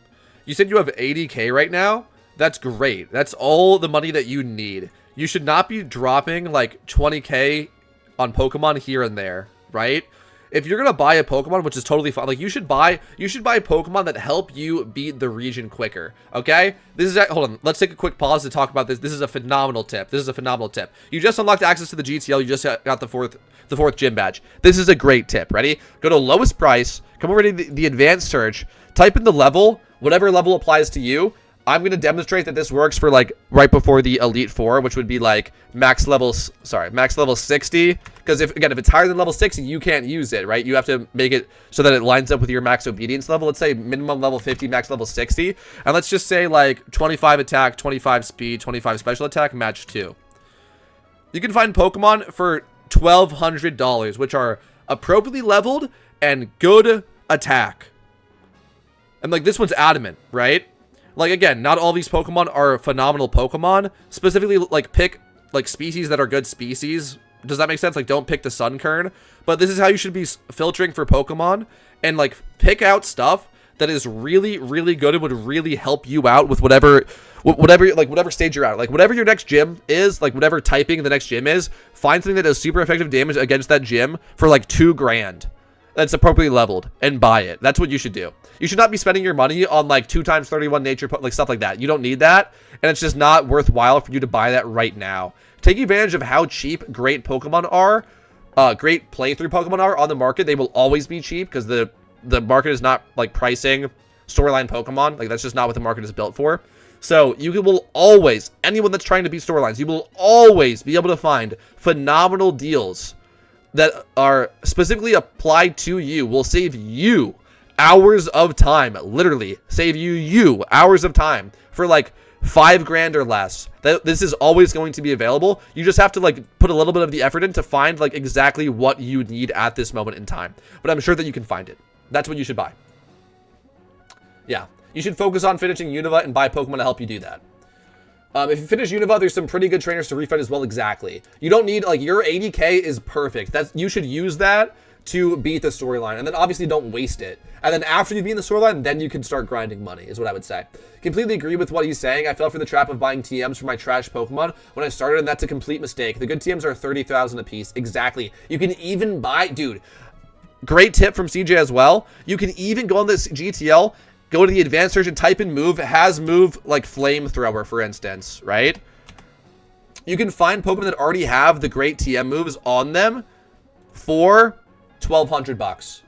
[SPEAKER 1] You said you have 80K right now. That's great. That's all the money that you need. You should not be dropping, like, 20K on Pokemon here and there, right? If you're gonna buy a Pokemon, which is totally fine, like, you should buy Pokemon that help you beat the region quicker, okay? This is, hold on, let's take a quick pause to talk about this. This is a phenomenal tip. This is a phenomenal tip. You just unlocked access to the GTL. You just got the fourth gym badge. This is a great tip. Ready? Go to lowest price, come over to the advanced search, type in the level, whatever level applies to you. I'm going to demonstrate that this works for, like, right before the Elite Four, which would be, like, max level 60. Because, if it's higher than level 60, you can't use it, right? You have to make it so that it lines up with your max obedience level. Let's say minimum level 50, max level 60. And let's just say, like, 25 attack, 25 speed, 25 special attack, match 2. You can find Pokemon for $1,200, which are appropriately leveled and good attack. And, like, this one's adamant, right? Like, again, not all these Pokemon are phenomenal Pokemon. Specifically, like, pick, like, species that are good species. Does that make sense? Like, don't pick the Sunkern. But this is how you should be filtering for Pokemon. And, like, pick out stuff that is really, really good and would really help you out with whatever stage you're at. Like, whatever your next gym is, like, whatever typing the next gym is, find something that does super effective damage against that gym for, like, $2 grand. That's appropriately leveled, and buy it. That's what you should do. You should not be spending your money on, like, 2x31 nature, like, stuff like that. You don't need that, and it's just not worthwhile for you to buy that right now. Take advantage of how cheap great Pokemon are, great playthrough Pokemon are on the market. They will always be cheap because the market is not, like, pricing storyline Pokemon. Like, that's just not what the market is built for. So you will always, anyone that's trying to beat storylines, you will always be able to find phenomenal deals that are specifically applied to you, will save you hours of time, literally save you hours of time for, like, $5 grand or less. This is always going to be available. You just have to, like, put a little bit of the effort in to find, like, exactly what you need at this moment in time. But I'm sure that you can find it. That's what you should buy. Yeah, you should focus on finishing Unova and buy Pokemon to help you do that. If you finish Unova, there's some pretty good trainers to refund as well. Exactly. You don't need, like, your 80K is perfect. You should use that to beat the storyline, and then obviously don't waste it. And then after you beat the storyline, then you can start grinding money, is what I would say. Completely agree with what he's saying. I fell for the trap of buying TMs for my trash Pokemon when I started, and that's a complete mistake. The good TMs are 30,000 a piece. Exactly. You can even buy, dude. Great tip from CJ as well. You can even go on this GTL. Go to the advanced search and type in move. It has move like flamethrower, for instance, right? You can find Pokemon that already have the great TM moves on them for $1,200.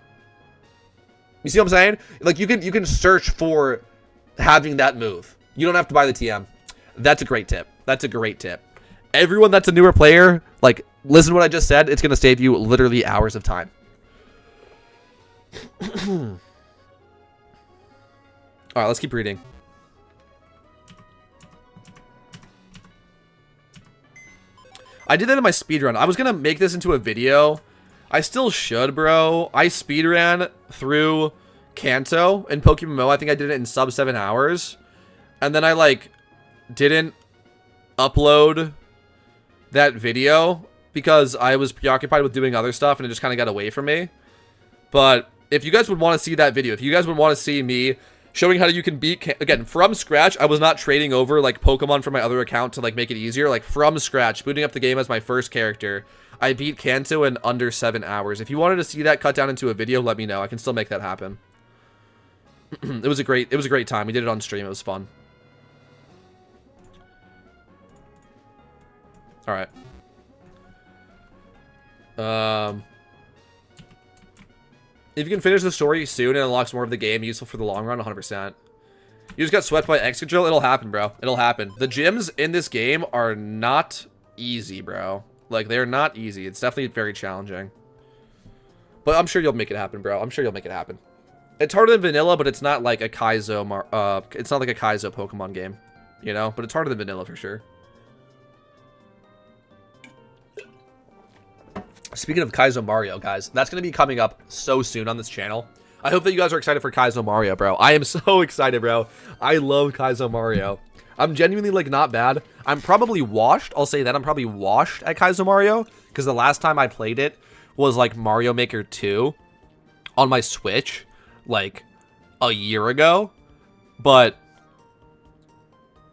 [SPEAKER 1] You see what I'm saying? Like, you can search for having that move. You don't have to buy the TM. That's a great tip. That's a great tip. Everyone that's a newer player, like, listen to what I just said. It's going to save you literally hours of time. All right, let's keep reading. I did that in my speedrun. I was going to make this into a video. I still should, bro. I speedran through Kanto and pokemmo. I think I did it in sub 7 hours. And then I, like, didn't upload that video because I was preoccupied with doing other stuff and it just kind of got away from me. But if you guys would want to see that video, if you guys would want to see me showing how you can beat, again, from scratch, I was not trading over, like, Pokemon from my other account to, like, make it easier. Like, from scratch, booting up the game as my first character, I beat Kanto in under 7 hours. If you wanted to see that cut down into a video, let me know. I can still make that happen. It was a great time. We did it on stream. It was fun. All right. If you can finish the story soon and unlocks more of the game, useful for the long run, 100%. You just got swept by Excadrill? It'll happen, bro. It'll happen. The gyms in this game are not easy, bro. Like, they're not easy. It's definitely very challenging. But I'm sure you'll make it happen, bro. I'm sure you'll make it happen. It's harder than vanilla, but it's not like a Kaizo, it's not like a Kaizo Pokemon game, you know? But it's harder than vanilla for sure. Speaking of Kaizo Mario, guys, that's going to be coming up so soon on this channel. I hope that you guys are excited for Kaizo Mario, bro. I am so excited, bro. I love Kaizo Mario. I'm genuinely, like, not bad. I'm probably washed. I'll say that. I'm probably washed at Kaizo Mario, because the last time I played it was, like, Mario Maker 2 on my Switch, like, a year ago. But,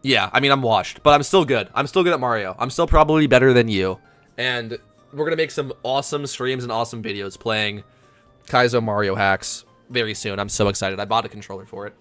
[SPEAKER 1] yeah, I mean, I'm washed. But I'm still good. I'm still good at Mario. I'm still probably better than you. And we're going to make some awesome streams and awesome videos playing Kaizo Mario hacks very soon. I'm so excited. I bought a controller for it.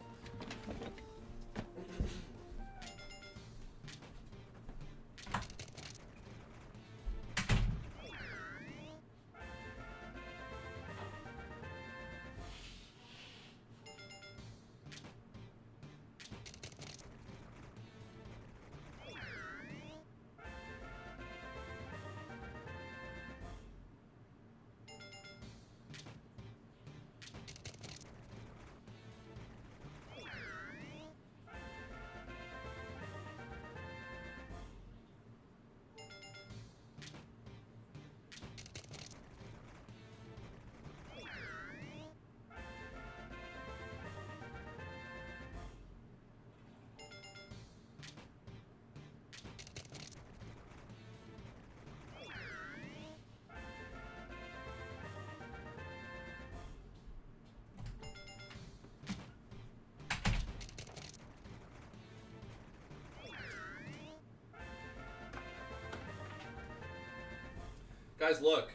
[SPEAKER 1] Guys, look.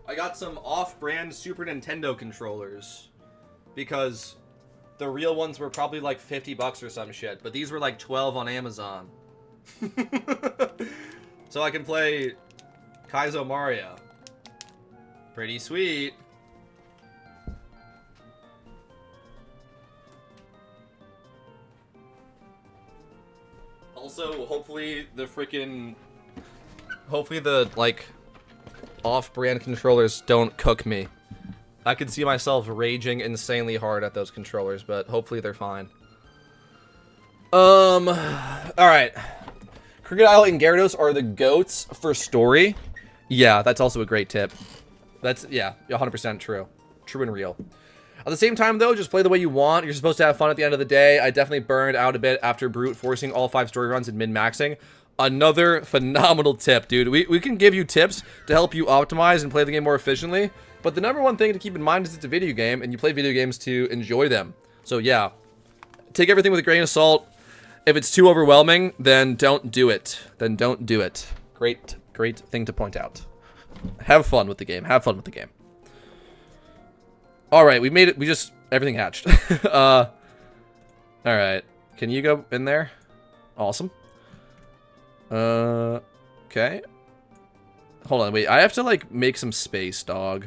[SPEAKER 1] I got some off-brand Super Nintendo controllers. Because the real ones were probably like 50 bucks or some shit. But these were like 12 on Amazon. So I can play Kaizo Mario. Pretty sweet. Also, hopefully the like, off-brand controllers don't cook me. I could see myself raging insanely hard at those controllers, but hopefully they're fine. Alright. Crocodile and Gyarados are the GOATs for story. Yeah, that's also a great tip. That's, yeah, 100% true. True and real. At the same time, though, just play the way you want. You're supposed to have fun at the end of the day. I definitely burned out a bit after brute forcing all 5 story runs and min-maxing. Another phenomenal tip, dude. We can give you tips to help you optimize and play the game more efficiently. But the number one thing to keep in mind is it's a video game, and you play video games to enjoy them. So, yeah. Take everything with a grain of salt. If it's too overwhelming, then don't do it. Then don't do it. Great thing to point out. Have fun with the game. Have fun with the game. Alright, we made it. Everything hatched. Alright. Can you go in there? Awesome. Okay. Hold on, wait. I have to, like, make some space, dog.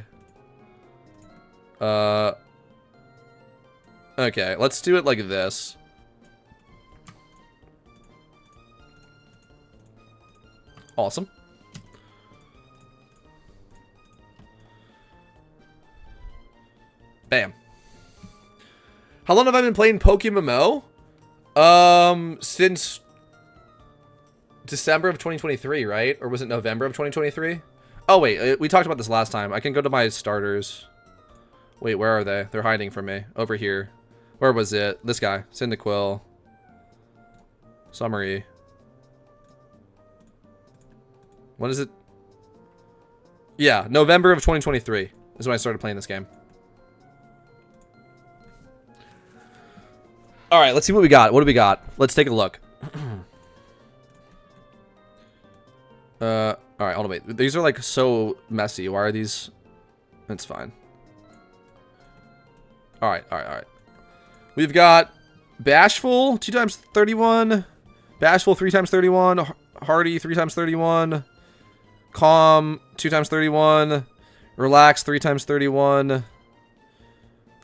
[SPEAKER 1] Okay, let's do it like this. Awesome. Bam. How long have I been playing pokemmo? Since December of 2023, right? Or was it November of 2023? Oh, wait. We talked about this last time. I can go to my starters. Wait, where are they? They're hiding from me. Over here. Where was it? This guy. Cyndaquil. Summary. What is it? Yeah, November of 2023 is when I started playing this game. Alright, let's see what we got. What do we got? Let's take a look. Alright, hold on, wait. These are, like, so messy. Why are these? It's fine. Alright. We've got Bashful, 2 times 31. Bashful, 3 times 31. Hardy, 3 times 31. Calm, 2 times 31. Relax, 3 times 31.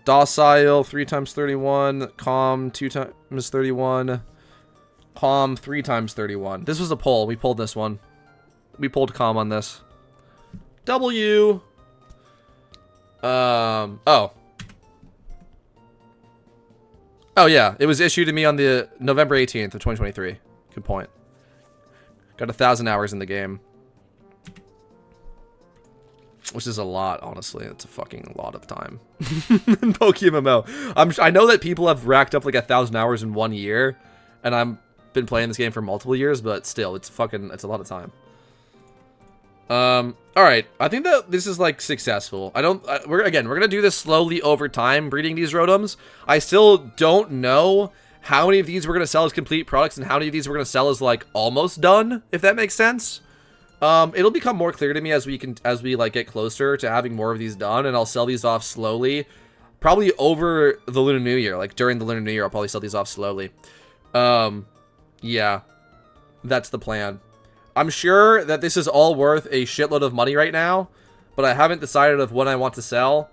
[SPEAKER 1] Docile, 3 times 31. Calm, 2 times 31. Calm, 3 times 31. This was a pull. We pulled this one. We pulled calm on this. W. Oh. Oh, yeah. It was issued to me on the November 18th of 2023. Good point. Got 1,000 hours in the game. Which is a lot, honestly. It's a fucking lot of time. In PokeMMO. I know that people have racked up like 1,000 hours in 1 year. And I've been playing this game for multiple years, but still, it's a lot of time. Alright. I think that this is like successful. We're gonna do this slowly over time, breeding these Rotoms. I still don't know how many of these we're gonna sell as complete products and how many of these we're gonna sell as like almost done, if that makes sense. It'll become more clear to me as we like get closer to having more of these done, and I'll sell these off slowly. Probably over the Lunar New Year, like during the Lunar New Year, I'll probably sell these off slowly. Yeah, that's the plan. I'm sure that this is all worth a shitload of money right now, but I haven't decided of when I want to sell.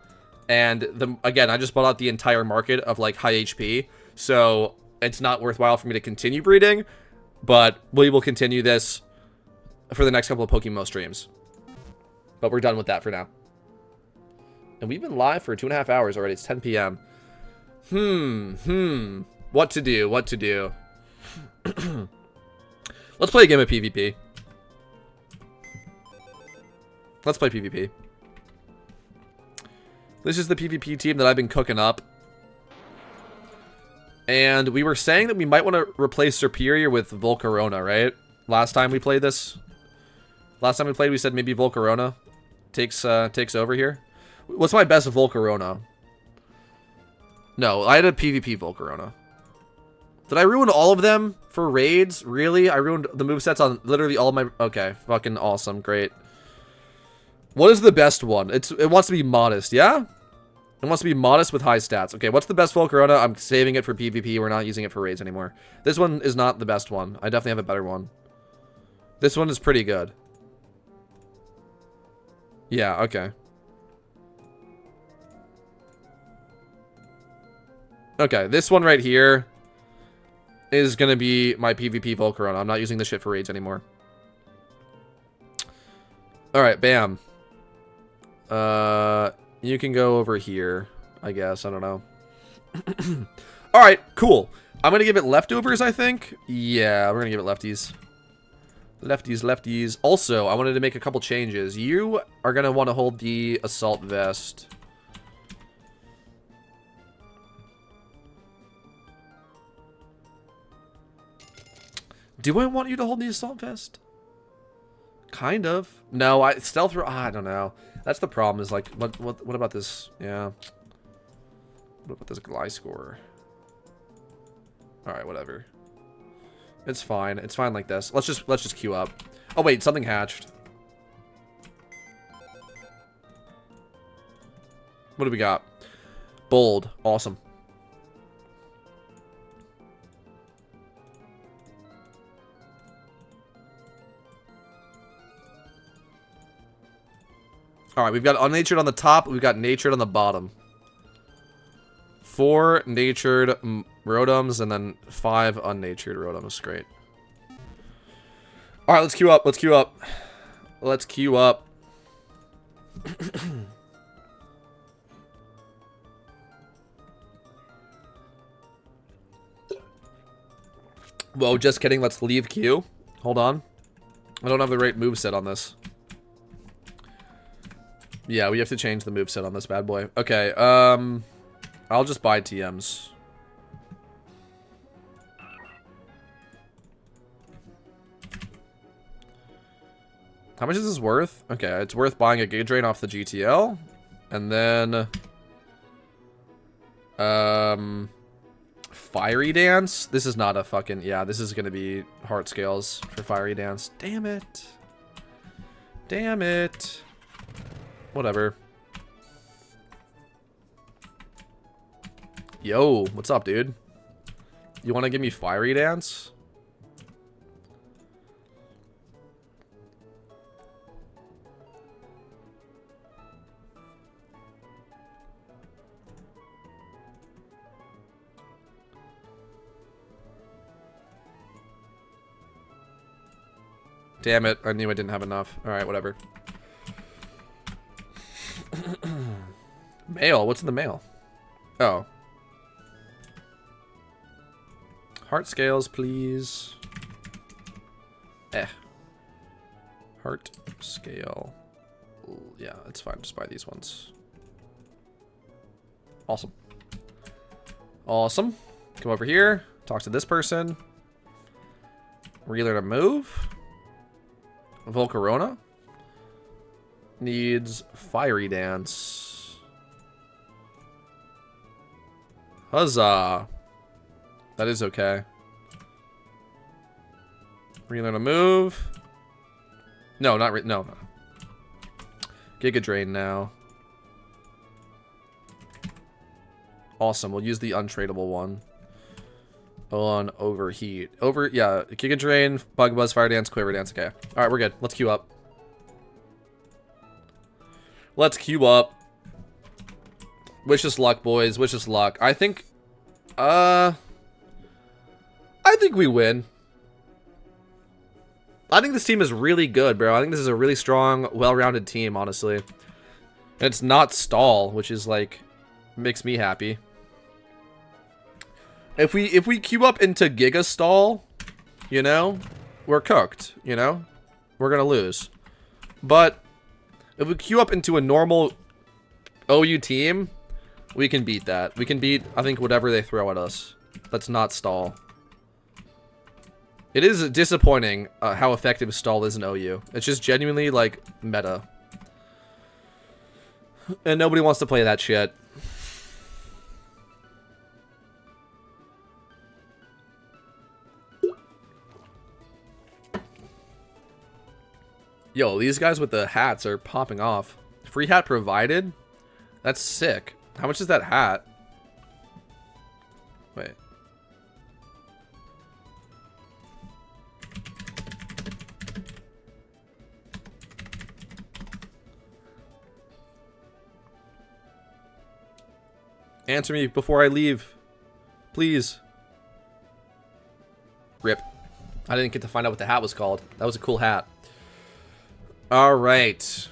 [SPEAKER 1] And again, I just bought out the entire market of like high HP, so it's not worthwhile for me to continue breeding, but we will continue this for the next couple of pokemmo streams. But we're done with that for now. And we've been live for 2.5 hours already. It's 10 p.m. What to do? What to do? Let's play a game of PvP. Let's play PvP. This is the PvP team that I've been cooking up. And we were saying that we might want to replace Superior with Volcarona, right? Last time we played this. Last time we played, we said maybe Volcarona takes over here. What's my best Volcarona? No, I had a PvP Volcarona. Did I ruin all of them for raids? Really? I ruined the movesets on literally all of my... Okay, fucking awesome. Great. What is the best one? It wants to be modest, yeah? It wants to be modest with high stats. Okay, what's the best Volcarona? I'm saving it for PvP. We're not using it for raids anymore. This one is not the best one. I definitely have a better one. This one is pretty good. Yeah, okay. Okay, this one right here is going to be my PvP Volcarona. I'm not using this shit for raids anymore. Alright, bam. You can go over here, I guess. I don't know. Alright, cool. I'm going to give it leftovers, I think. Yeah, we're going to give it lefties. Lefties, lefties. Also, I wanted to make a couple changes. You are going to want to hold the assault vest. Do I want you to hold the assault vest? Kind of. No, stealth. I don't know. That's the problem. Is like, what about this? Yeah. What about this Gliscor? All right, whatever. It's fine. It's fine like this. Let's just queue up. Oh wait, something hatched. What do we got? Bold. Awesome. Alright, we've got unnatured on the top. We've got natured on the bottom. 4 natured Rotoms and then 5 unnatured Rotoms. Great. Alright, let's queue up. Let's queue up. Let's queue up. Whoa, just kidding. Let's leave queue. Hold on. I don't have the right moveset on this. Yeah, we have to change the moveset on this bad boy. Okay, I'll just buy TMs. How much is this worth? Okay, it's worth buying a Giga Drain off the GTL. And then... Fiery Dance? This is not a fucking... Yeah, this is gonna be heart scales for Fiery Dance. Damn it. Damn it. Whatever. Yo, what's up, dude? You want to give me Fiery Dance? Damn it. I knew I didn't have enough. Alright, whatever. Mail. What's in the mail? Oh. Heart scales, please. Heart scale. Yeah, it's fine. Just buy these ones. Awesome. Awesome. Come over here. Talk to this person. Relearn a move. Volcarona. Needs Fiery Dance. Huzzah. That is okay. Relearn a move. No, not no. Giga Drain now. Awesome. We'll use the untradeable one. On Overheat. Yeah. Giga Drain, Bug Buzz, Fire Dance, Quiver Dance. Okay. Alright, we're good. Let's queue up. Let's queue up. Wish us luck, boys. Wish us luck. I think we win. I think this team is really good, bro. I think this is a really strong, well-rounded team, honestly. And it's not stall, which is like makes me happy. If we queue up into Giga Stall, you know, we're cooked, you know? We're gonna lose. But if we queue up into a normal OU team, we can beat that. We can beat, I think, whatever they throw at us. That's not stall. It is disappointing how effective stall is in OU. It's just genuinely, like, meta. And nobody wants to play that shit. Yo, these guys with the hats are popping off. Free hat provided? That's sick. How much is that hat? Wait. Answer me before I leave. Please. Rip. I didn't get to find out what the hat was called. That was a cool hat. Alright.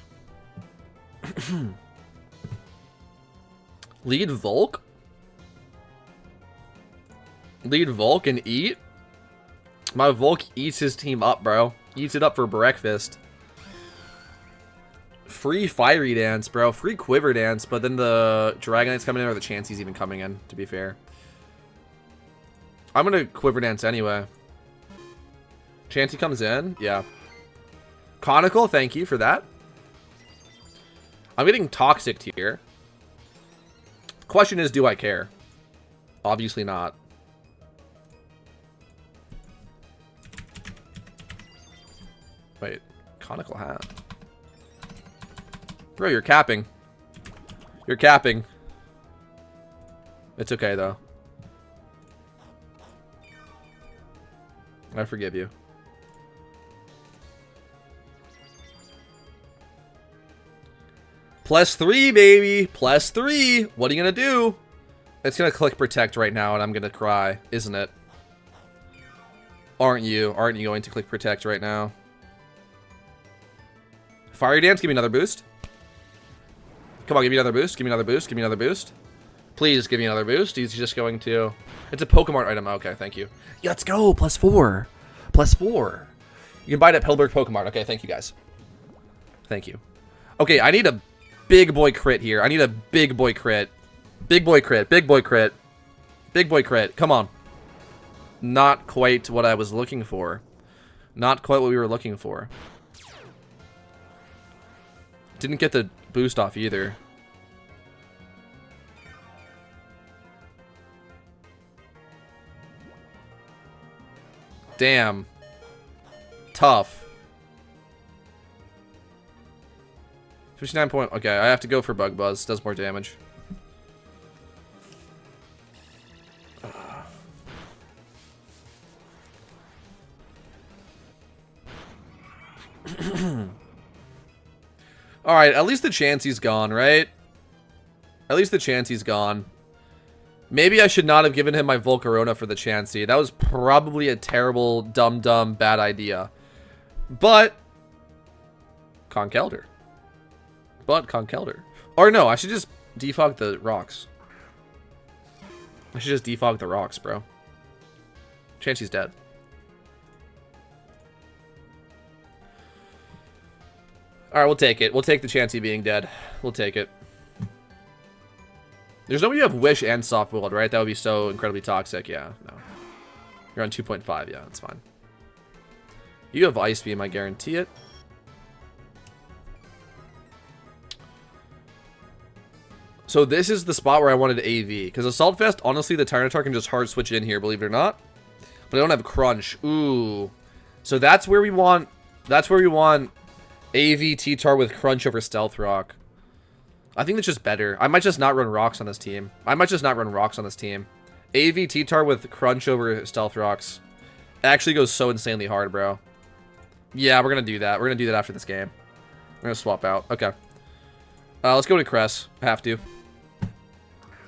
[SPEAKER 1] Lead Volk? Lead Volk and eat? My Volk eats his team up, bro. Eats it up for breakfast. Free Fiery Dance, bro. Free Quiver Dance, but then the Dragonite's coming in or the Chansey's even coming in, to be fair. I'm gonna Quiver Dance anyway. Chansey comes in? Yeah. Conical, thank you for that. I'm getting Toxic here. Question is, do I care? Obviously not. Wait, Conical hat. Bro, you're capping. You're capping. It's okay, though. I forgive you. +3, baby. +3. What are you going to do? It's going to click Protect right now, and I'm going to cry, isn't it? Aren't you? Aren't you going to click Protect right now? Fiery Dance, give me another boost. Come on, give me another boost. Give me another boost. Give me another boost. Please give me another boost. He's just going to... It's a Pokemon item. Okay, thank you. Yeah, let's go. +4. +4. You can buy it at Pillsbury Pokemon. Okay, thank you, guys. Thank you. Okay, I need a big boy crit here. I need a big boy crit. Big boy crit. Big boy crit. Big boy crit. Come on. Not quite what I was looking for. Not quite what we were looking for. Didn't get the boost off either. Damn. Tough. 59 point. Okay, I have to go for Bug Buzz. Does more damage. Alright, at least the Chansey's gone, right? At least the Chansey's gone. Maybe I should not have given him my Volcarona for the Chansey. That was probably a terrible, dumb, bad idea. But Conkeldurr. Or no, I should just defog the rocks. I should just defog the rocks, bro. Chansey's dead. Alright, we'll take it. We'll take the Chansey being dead. We'll take it. There's no way you have Wish and Soft Willed, right? That would be so incredibly toxic. Yeah, no. You're on 2.5. Yeah, that's fine. You have Ice Beam, I guarantee it. So this is the spot where I wanted AV. Because Assault Vest, honestly, the Tyranitar can just hard switch in here, believe it or not. But I don't have Crunch. Ooh. So that's where we want... That's where we want AV T-Tar with Crunch over Stealth Rock. I think that's just better. I might just not run Rocks on this team. AV T-Tar with Crunch over Stealth Rocks. It actually goes so insanely hard, bro. Yeah, we're going to do that. We're going to do that after this game. We're going to swap out. Okay. Let's go to Cress. I have to.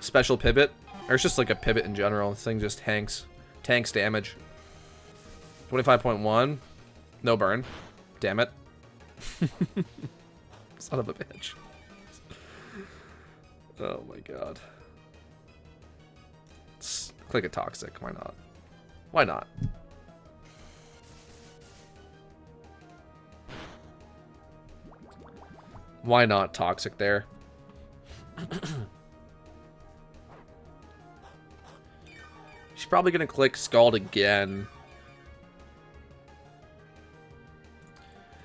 [SPEAKER 1] Special pivot. Or it's just like a pivot in general. This thing just tanks damage. 25.1. No burn. Damn it. Son of a bitch. Oh my god. Let's click a Toxic. Why not? Why not? Why not Toxic there? She's probably gonna click Scald again.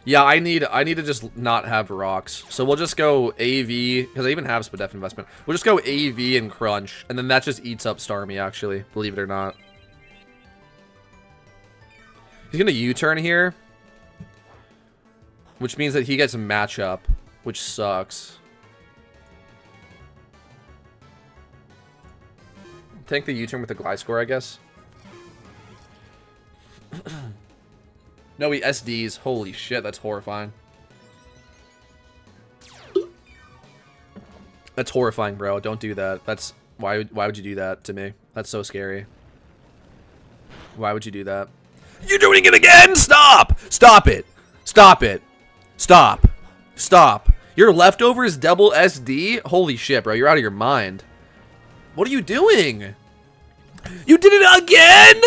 [SPEAKER 1] Yeah, I need to just not have Rocks. So we'll just go AV, because I even have Spadef Investment. We'll just go AV and Crunch, and then that just eats up Starmie, actually, believe it or not. He's gonna U-turn here, which means that he gets a matchup, which sucks. Take the U-turn with the Gliscor, I guess. No, he SDs. Holy shit, that's horrifying. That's horrifying, bro. Don't do that. That's why would you do that to me? That's so scary. Why would you do that? You're doing it again! Stop! Stop it! Stop it! Stop! Stop! Your leftovers double SD? Holy shit, bro. You're out of your mind. What are you doing? You did it again?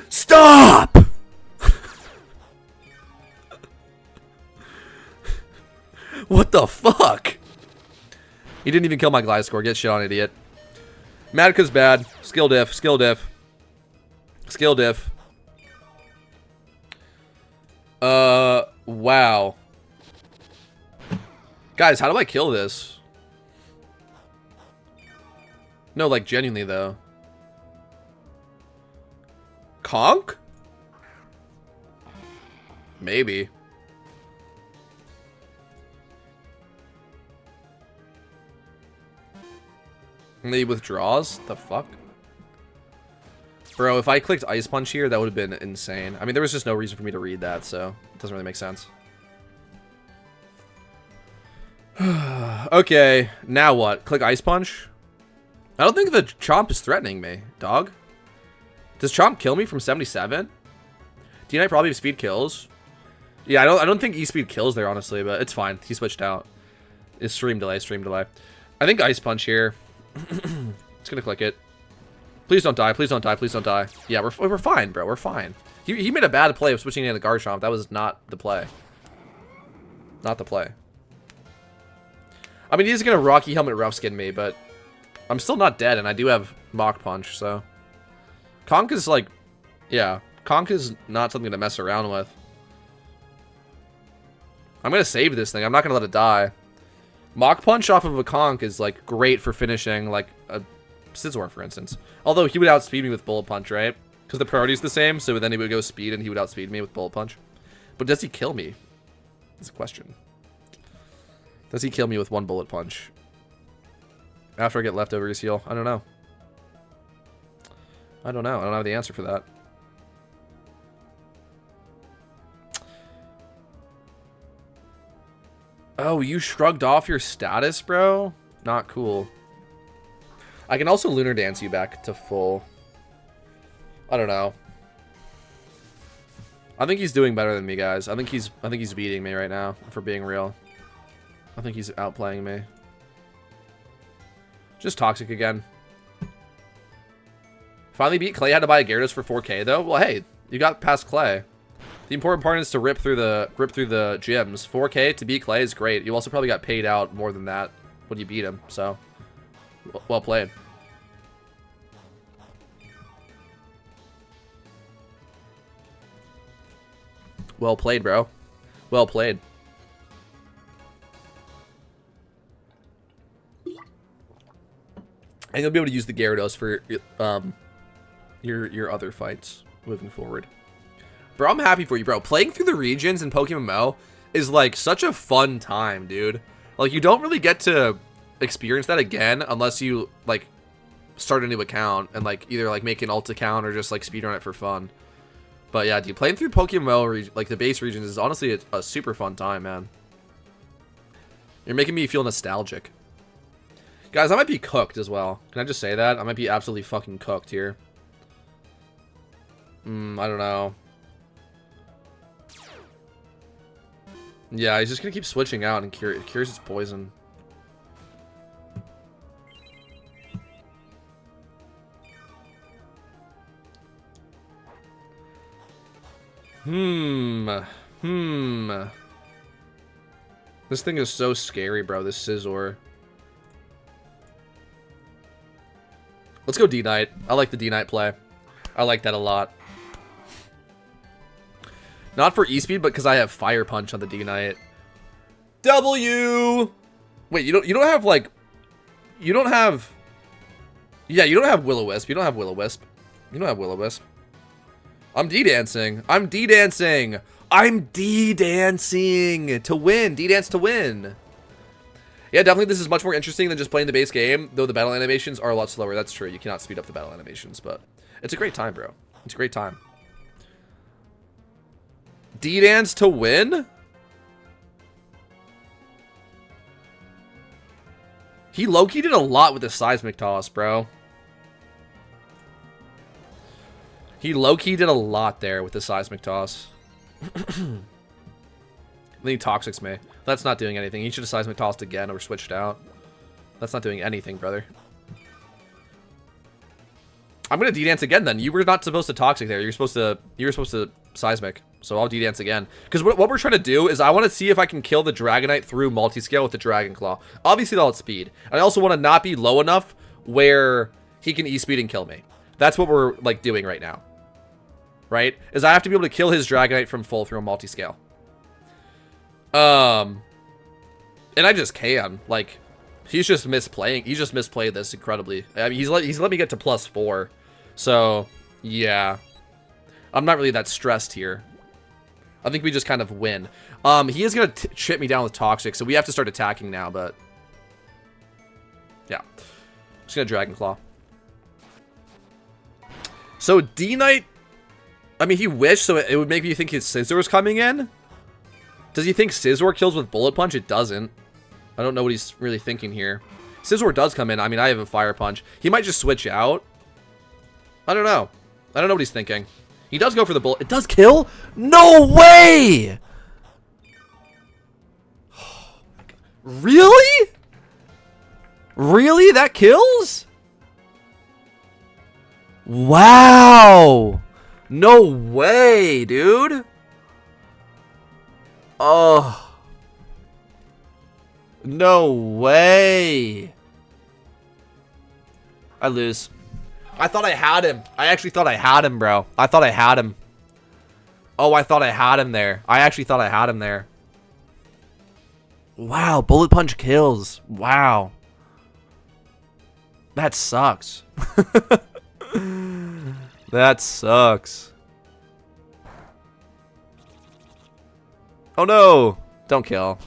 [SPEAKER 1] Stop! What the fuck? He didn't even kill my Gliscor. Get shit on, idiot. Madika's bad. Skill diff. Skill diff. Skill diff. Wow. Guys, how do I kill this? No, like, genuinely, though. Conk? Maybe. And he withdraws? The fuck? Bro, if I clicked Ice Punch here, that would have been insane. I mean, there was just no reason for me to read that, so it doesn't really make sense. Okay, now what? Click Ice Punch? I don't think the Chomp is threatening me, dog. Does Chomp kill me from 77? D-Knight probably have speed kills. Yeah, I don't think E-Speed kills there, honestly, but it's fine. He switched out. It's stream delay, stream delay. I think Ice Punch here. It's gonna click it. Please don't die, please don't die, please don't die. Yeah, we're fine, bro. We're fine. He made a bad play of switching in the Garchomp. That was not the play. Not the play. I mean, he's gonna Rocky Helmet Rough Skin me, but I'm still not dead, and I do have Mach Punch, so. Conk is like, yeah, Conk is not something to mess around with. I'm gonna save this thing. I'm not gonna let it die. Mach Punch off of a Conk is like great for finishing like a Scizor, for instance. Although he would outspeed me with Bullet Punch, right? Because the priority is the same, so then he would go speed and he would outspeed me with Bullet Punch. But does he kill me? That's a question. Does he kill me with one Bullet Punch? After I get leftover heal? I don't know. I don't know. I don't have the answer for that. Oh, you shrugged off your status, bro? Not cool. I can also Lunar Dance you back to full. I don't know. I think he's doing better than me, guys. I think he's beating me right now, for being real. I think he's outplaying me. Just Toxic again. Finally beat Clay. Had to buy a Gyarados for 4K though. Well, hey, you got past Clay. The important part is to rip through the gyms. 4K to beat Clay is great. You also probably got paid out more than that when you beat him. So, well played. Well played, bro. Well played. And you'll be able to use the Gyarados for your other fights moving forward. Bro, I'm happy for you, bro. Playing through the regions in Pokemon is like such a fun time, dude. Like, you don't really get to experience that again unless you like start a new account and like either like make an alt account or just like speedrun it for fun. But yeah, dude, playing through Pokemon like the base regions is honestly a super fun time, man. You're making me feel nostalgic. Guys, I might be cooked as well. Can I just say that? I might be absolutely fucking cooked here. I don't know. Yeah, he's just gonna keep switching out and cures its poison. This thing is so scary, bro. This Scizor. Let's go D-Knight. I like the D-Knight play. I like that a lot. Not for E-Speed, but because I have Fire Punch on the D-Knight. W! Wait, you don't have, like... You don't have... Yeah, you don't have Will-O-Wisp. You don't have Will-O-Wisp. You don't have Will-O-Wisp. I'm D-Dancing. I'm D-Dancing. I'm D-Dancing to win. D-Dance to win. Yeah, definitely this is much more interesting than just playing the base game, though the battle animations are a lot slower. That's true. You cannot speed up the battle animations, but it's a great time, bro. It's a great time. D-Dance to win? He low-key did a lot with the Seismic Toss, bro. He low-key did a lot there with the Seismic Toss. I think he Toxics me. That's not doing anything. He should have Seismic Tossed again or switched out. That's not doing anything, brother. I'm gonna D-Dance again then. You were not supposed to Toxic there. You were supposed to Seismic. So I'll D-Dance again. Because what we're trying to do is I want to see if I can kill the Dragonite through multi-scale with the Dragon Claw. Obviously that'll speed. And I also want to not be low enough where he can E-Speed and kill me. That's what we're like doing right now. Right? Is I have to be able to kill his Dragonite from full through a multi-scale. And I just can. Like, he's just misplaying. He's just misplayed this incredibly. I mean, he's let me get to +4. So, yeah. I'm not really that stressed here. I think we just kind of win. He is going to chip me down with Toxic, so we have to start attacking now, but... Yeah. Just going to Dragon Claw. So, D-Knight... I mean, he wished, so it would make you think his Scizor's coming in. Does he think Scizor kills with Bullet Punch? It doesn't. I don't know what he's really thinking here. Scizor does come in. I mean, I have a Fire Punch. He might just switch out. I don't know. I don't know what he's thinking. He does go for the bullet. It does kill? No way! Really? Really? That kills? Wow! No way, dude. Oh. No way. I lose. I thought I had him. I actually thought I had him, bro. I thought I had him. Oh, I thought I had him there. I actually thought I had him there. Wow, Bullet Punch kills. Wow. That sucks. That sucks. Oh no! Don't kill.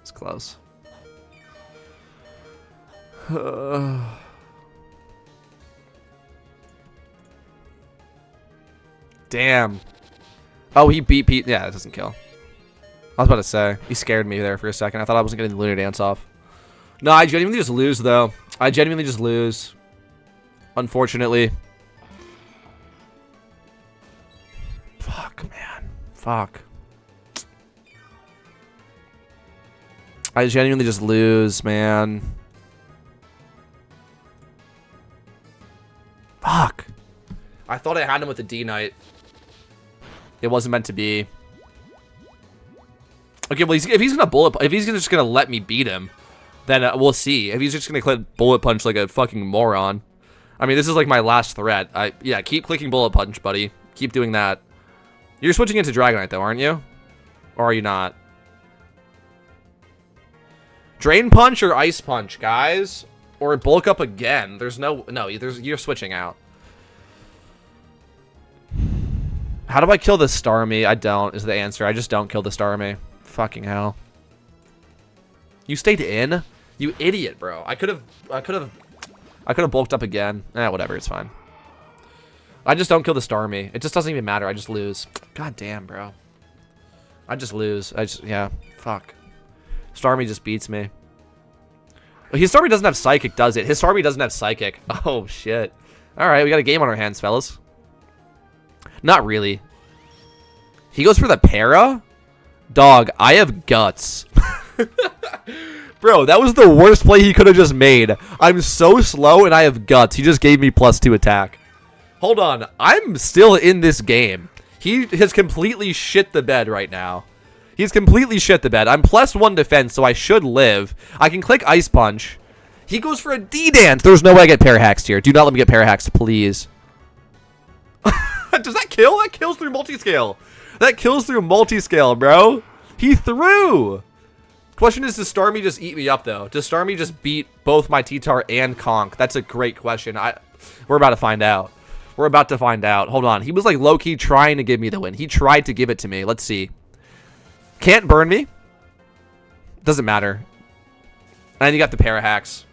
[SPEAKER 1] It's close. Damn. Oh, he beat Pete. Yeah, it doesn't kill. I was about to say. He scared me there for a second. I thought I wasn't getting the Lunar Dance off. No, I genuinely just lose, though. I genuinely just lose. Unfortunately. Fuck. Fuck. I genuinely just lose, man. Fuck. I thought I had him with the D-Knight. It wasn't meant to be. Okay, well, if he's just gonna let me beat him, then we'll see. If he's just gonna click bullet punch like a fucking moron. I mean, this is like my last threat. Yeah, keep clicking bullet punch, buddy. Keep doing that. You're switching into Dragonite though, aren't you? Or are you not? Drain punch or ice punch, guys? Or bulk up again? You're switching out. How do I kill the Starmie? I don't, is the answer. I just don't kill the Starmie. Fucking hell. You stayed in? You idiot, bro. I could have bulked up again. Whatever, it's fine. I just don't kill the Starmie. It just doesn't even matter. I just lose. God damn, bro. I just lose. Yeah, fuck. Starmie just beats me. His Starmie doesn't have Psychic, does it? His Starmie doesn't have Psychic. Oh, shit. Alright, we got a game on our hands, fellas. Not really. He goes for the para? Dog, I have guts. Bro, that was the worst play he could have just made. I'm so slow and I have guts. He just gave me +2 attack. Hold on. I'm still in this game. He has completely shit the bed right now. He's completely shit the bed. I'm +1 defense, so I should live. I can click Ice Punch. He goes for a D-Dance. There's no way I get Parahaxed here. Do not let me get Parahaxed, please. Does that kill? That kills through multiscale. That kills through multiscale, bro. He threw. Question is, does Starmie just eat me up, though? Does Starmie just beat both my T-Tar and Conk? That's a great question. We're about to find out. We're about to find out. Hold on. He was like low-key trying to give me the win. He tried to give it to me. Let's see. Can't burn me. Doesn't matter. And you got the Parahax.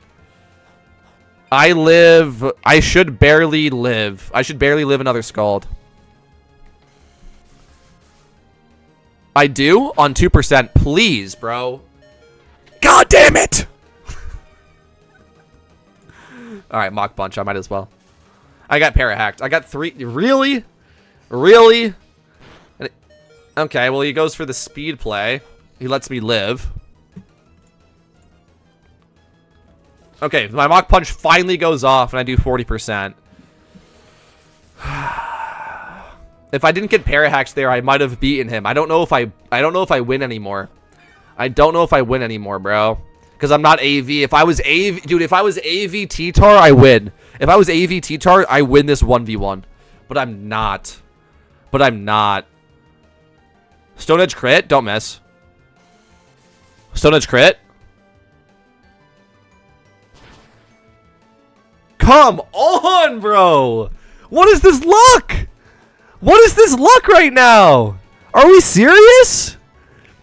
[SPEAKER 1] I live. I should barely live. I should barely live another Scald. I do on 2%. Please, bro. God damn it! Alright, Mach Punch. I might as well. I got Parahacked. I got 3. Really? Really? Okay, well, he goes for the speed play. He lets me live. Okay, my Mach Punch finally goes off, and I do 40%. If I didn't get Parahax there, I might have beaten him. I don't know if I win anymore. I don't know if I win anymore, bro. Because I'm not AV. If I was AV, dude, if I was AV T-Tar, I win. If I was AV T-Tar, I win this 1v1. But I'm not. But I'm not. Stone Edge crit? Don't miss. Stone Edge crit? Come on, bro! What is this luck? What is this luck right now? Are we serious?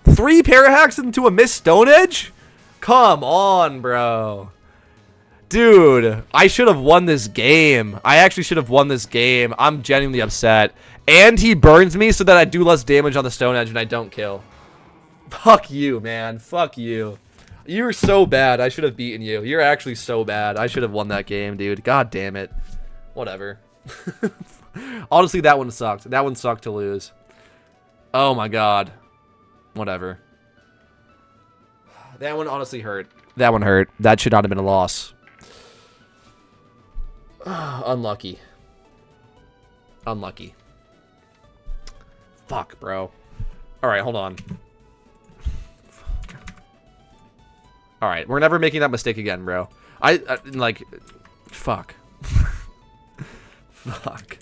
[SPEAKER 1] 3 Parahacks into a missed Stone Edge? Come on, bro. Dude, I should have won this game. I actually should have won this game. I'm genuinely upset. And he burns me so that I do less damage on the Stone Edge and I don't kill. Fuck you, man. Fuck you. You're so bad. I should have beaten you. You're actually so bad. I should have won that game, dude. God damn it. Whatever. Honestly, that one sucked. That one sucked to lose. Oh my god. Whatever. That one honestly hurt. That one hurt. That should not have been a loss. Unlucky. Unlucky. Fuck, bro. Alright, hold on. Alright, we're never making that mistake again, bro. Like, fuck. Fuck.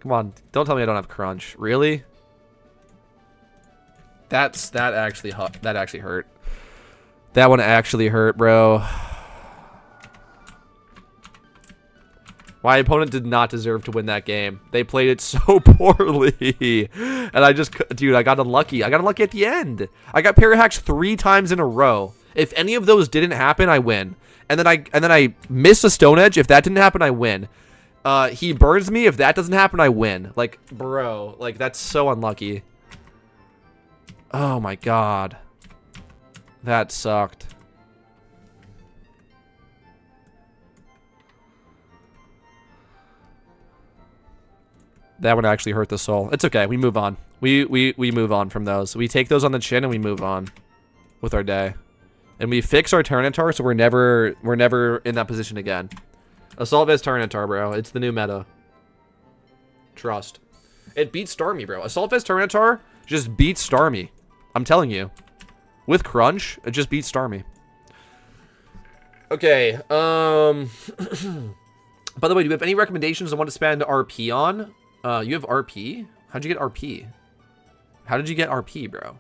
[SPEAKER 1] Come on, don't tell me I don't have crunch. Really? That actually hurt. That one actually hurt, bro. My opponent did not deserve to win that game. They played it so poorly. And I just, dude, I got unlucky. I got unlucky at the end. I got Parahax 3 times in a row. If any of those didn't happen, I win. And then I miss a Stone Edge. If that didn't happen, I win. He burns me. If that doesn't happen, I win. Like, bro, like, that's so unlucky. Oh my god. That sucked. That one actually hurt the soul. It's okay. We move on. We move on from those. We take those on the chin and we move on with our day. And we fix our Tyranitar so we're never in that position again. Assault Vest Tyranitar, bro. It's the new meta. Trust. It beats Starmie, bro. Assault Vest Tyranitar just beats Starmie. I'm telling you. With Crunch, it just beats Starmie. Okay, by the way, do you have any recommendations on what to spend RP on? You have RP? How'd you get RP? How did you get RP, bro?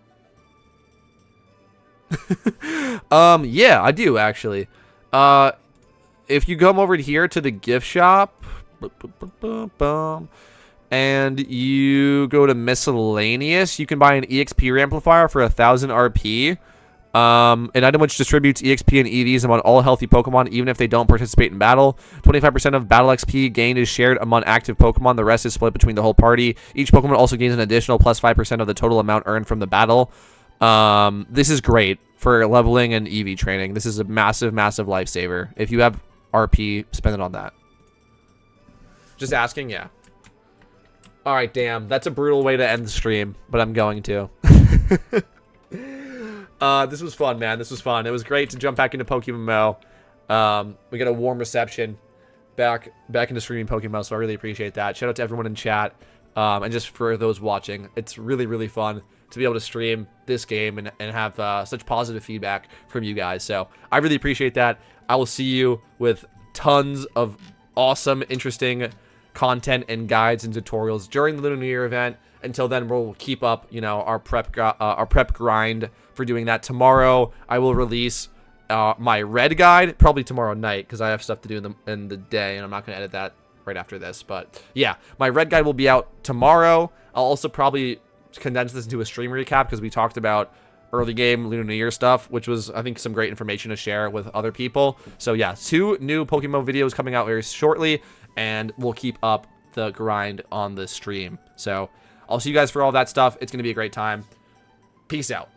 [SPEAKER 1] Yeah, I do, actually. If you come over here to the gift shop, and you go to miscellaneous, you can buy an EXP amplifier for 1,000 RP. An item which distributes EXP and EVs among all healthy Pokemon, even if they don't participate in battle. 25% of battle XP gained is shared among active Pokemon. The rest is split between the whole party. Each Pokemon also gains an additional plus 5% of the total amount earned from the battle. This is great for leveling and EV training. This is a massive, massive lifesaver. If you have RP, spend it on that. Just asking, yeah. Alright, damn. That's a brutal way to end the stream, but I'm going to. This was fun, man. This was fun. It was great to jump back into pokemmo. We got a warm reception back into streaming pokemmo, so I really appreciate that. Shout out to everyone in chat, and just for those watching. It's really, really fun to be able to stream this game and have such positive feedback from you guys. So I really appreciate that. I will see you with tons of awesome, interesting content and guides and tutorials during the Lunar New Year event. Until then, we'll keep up, you know, our prep grind for doing that. Tomorrow, I will release my red guide, probably tomorrow night, because I have stuff to do in the day, and I'm not going to edit that right after this. But yeah, my red guide will be out tomorrow. I'll also probably condense this into a stream recap because we talked about early game Lunar New Year stuff, which was, I think, some great information to share with other people. So yeah, 2 new Pokemon videos coming out very shortly, and we'll keep up the grind on the stream. So I'll see you guys for all that stuff. It's going to be a great time. Peace out.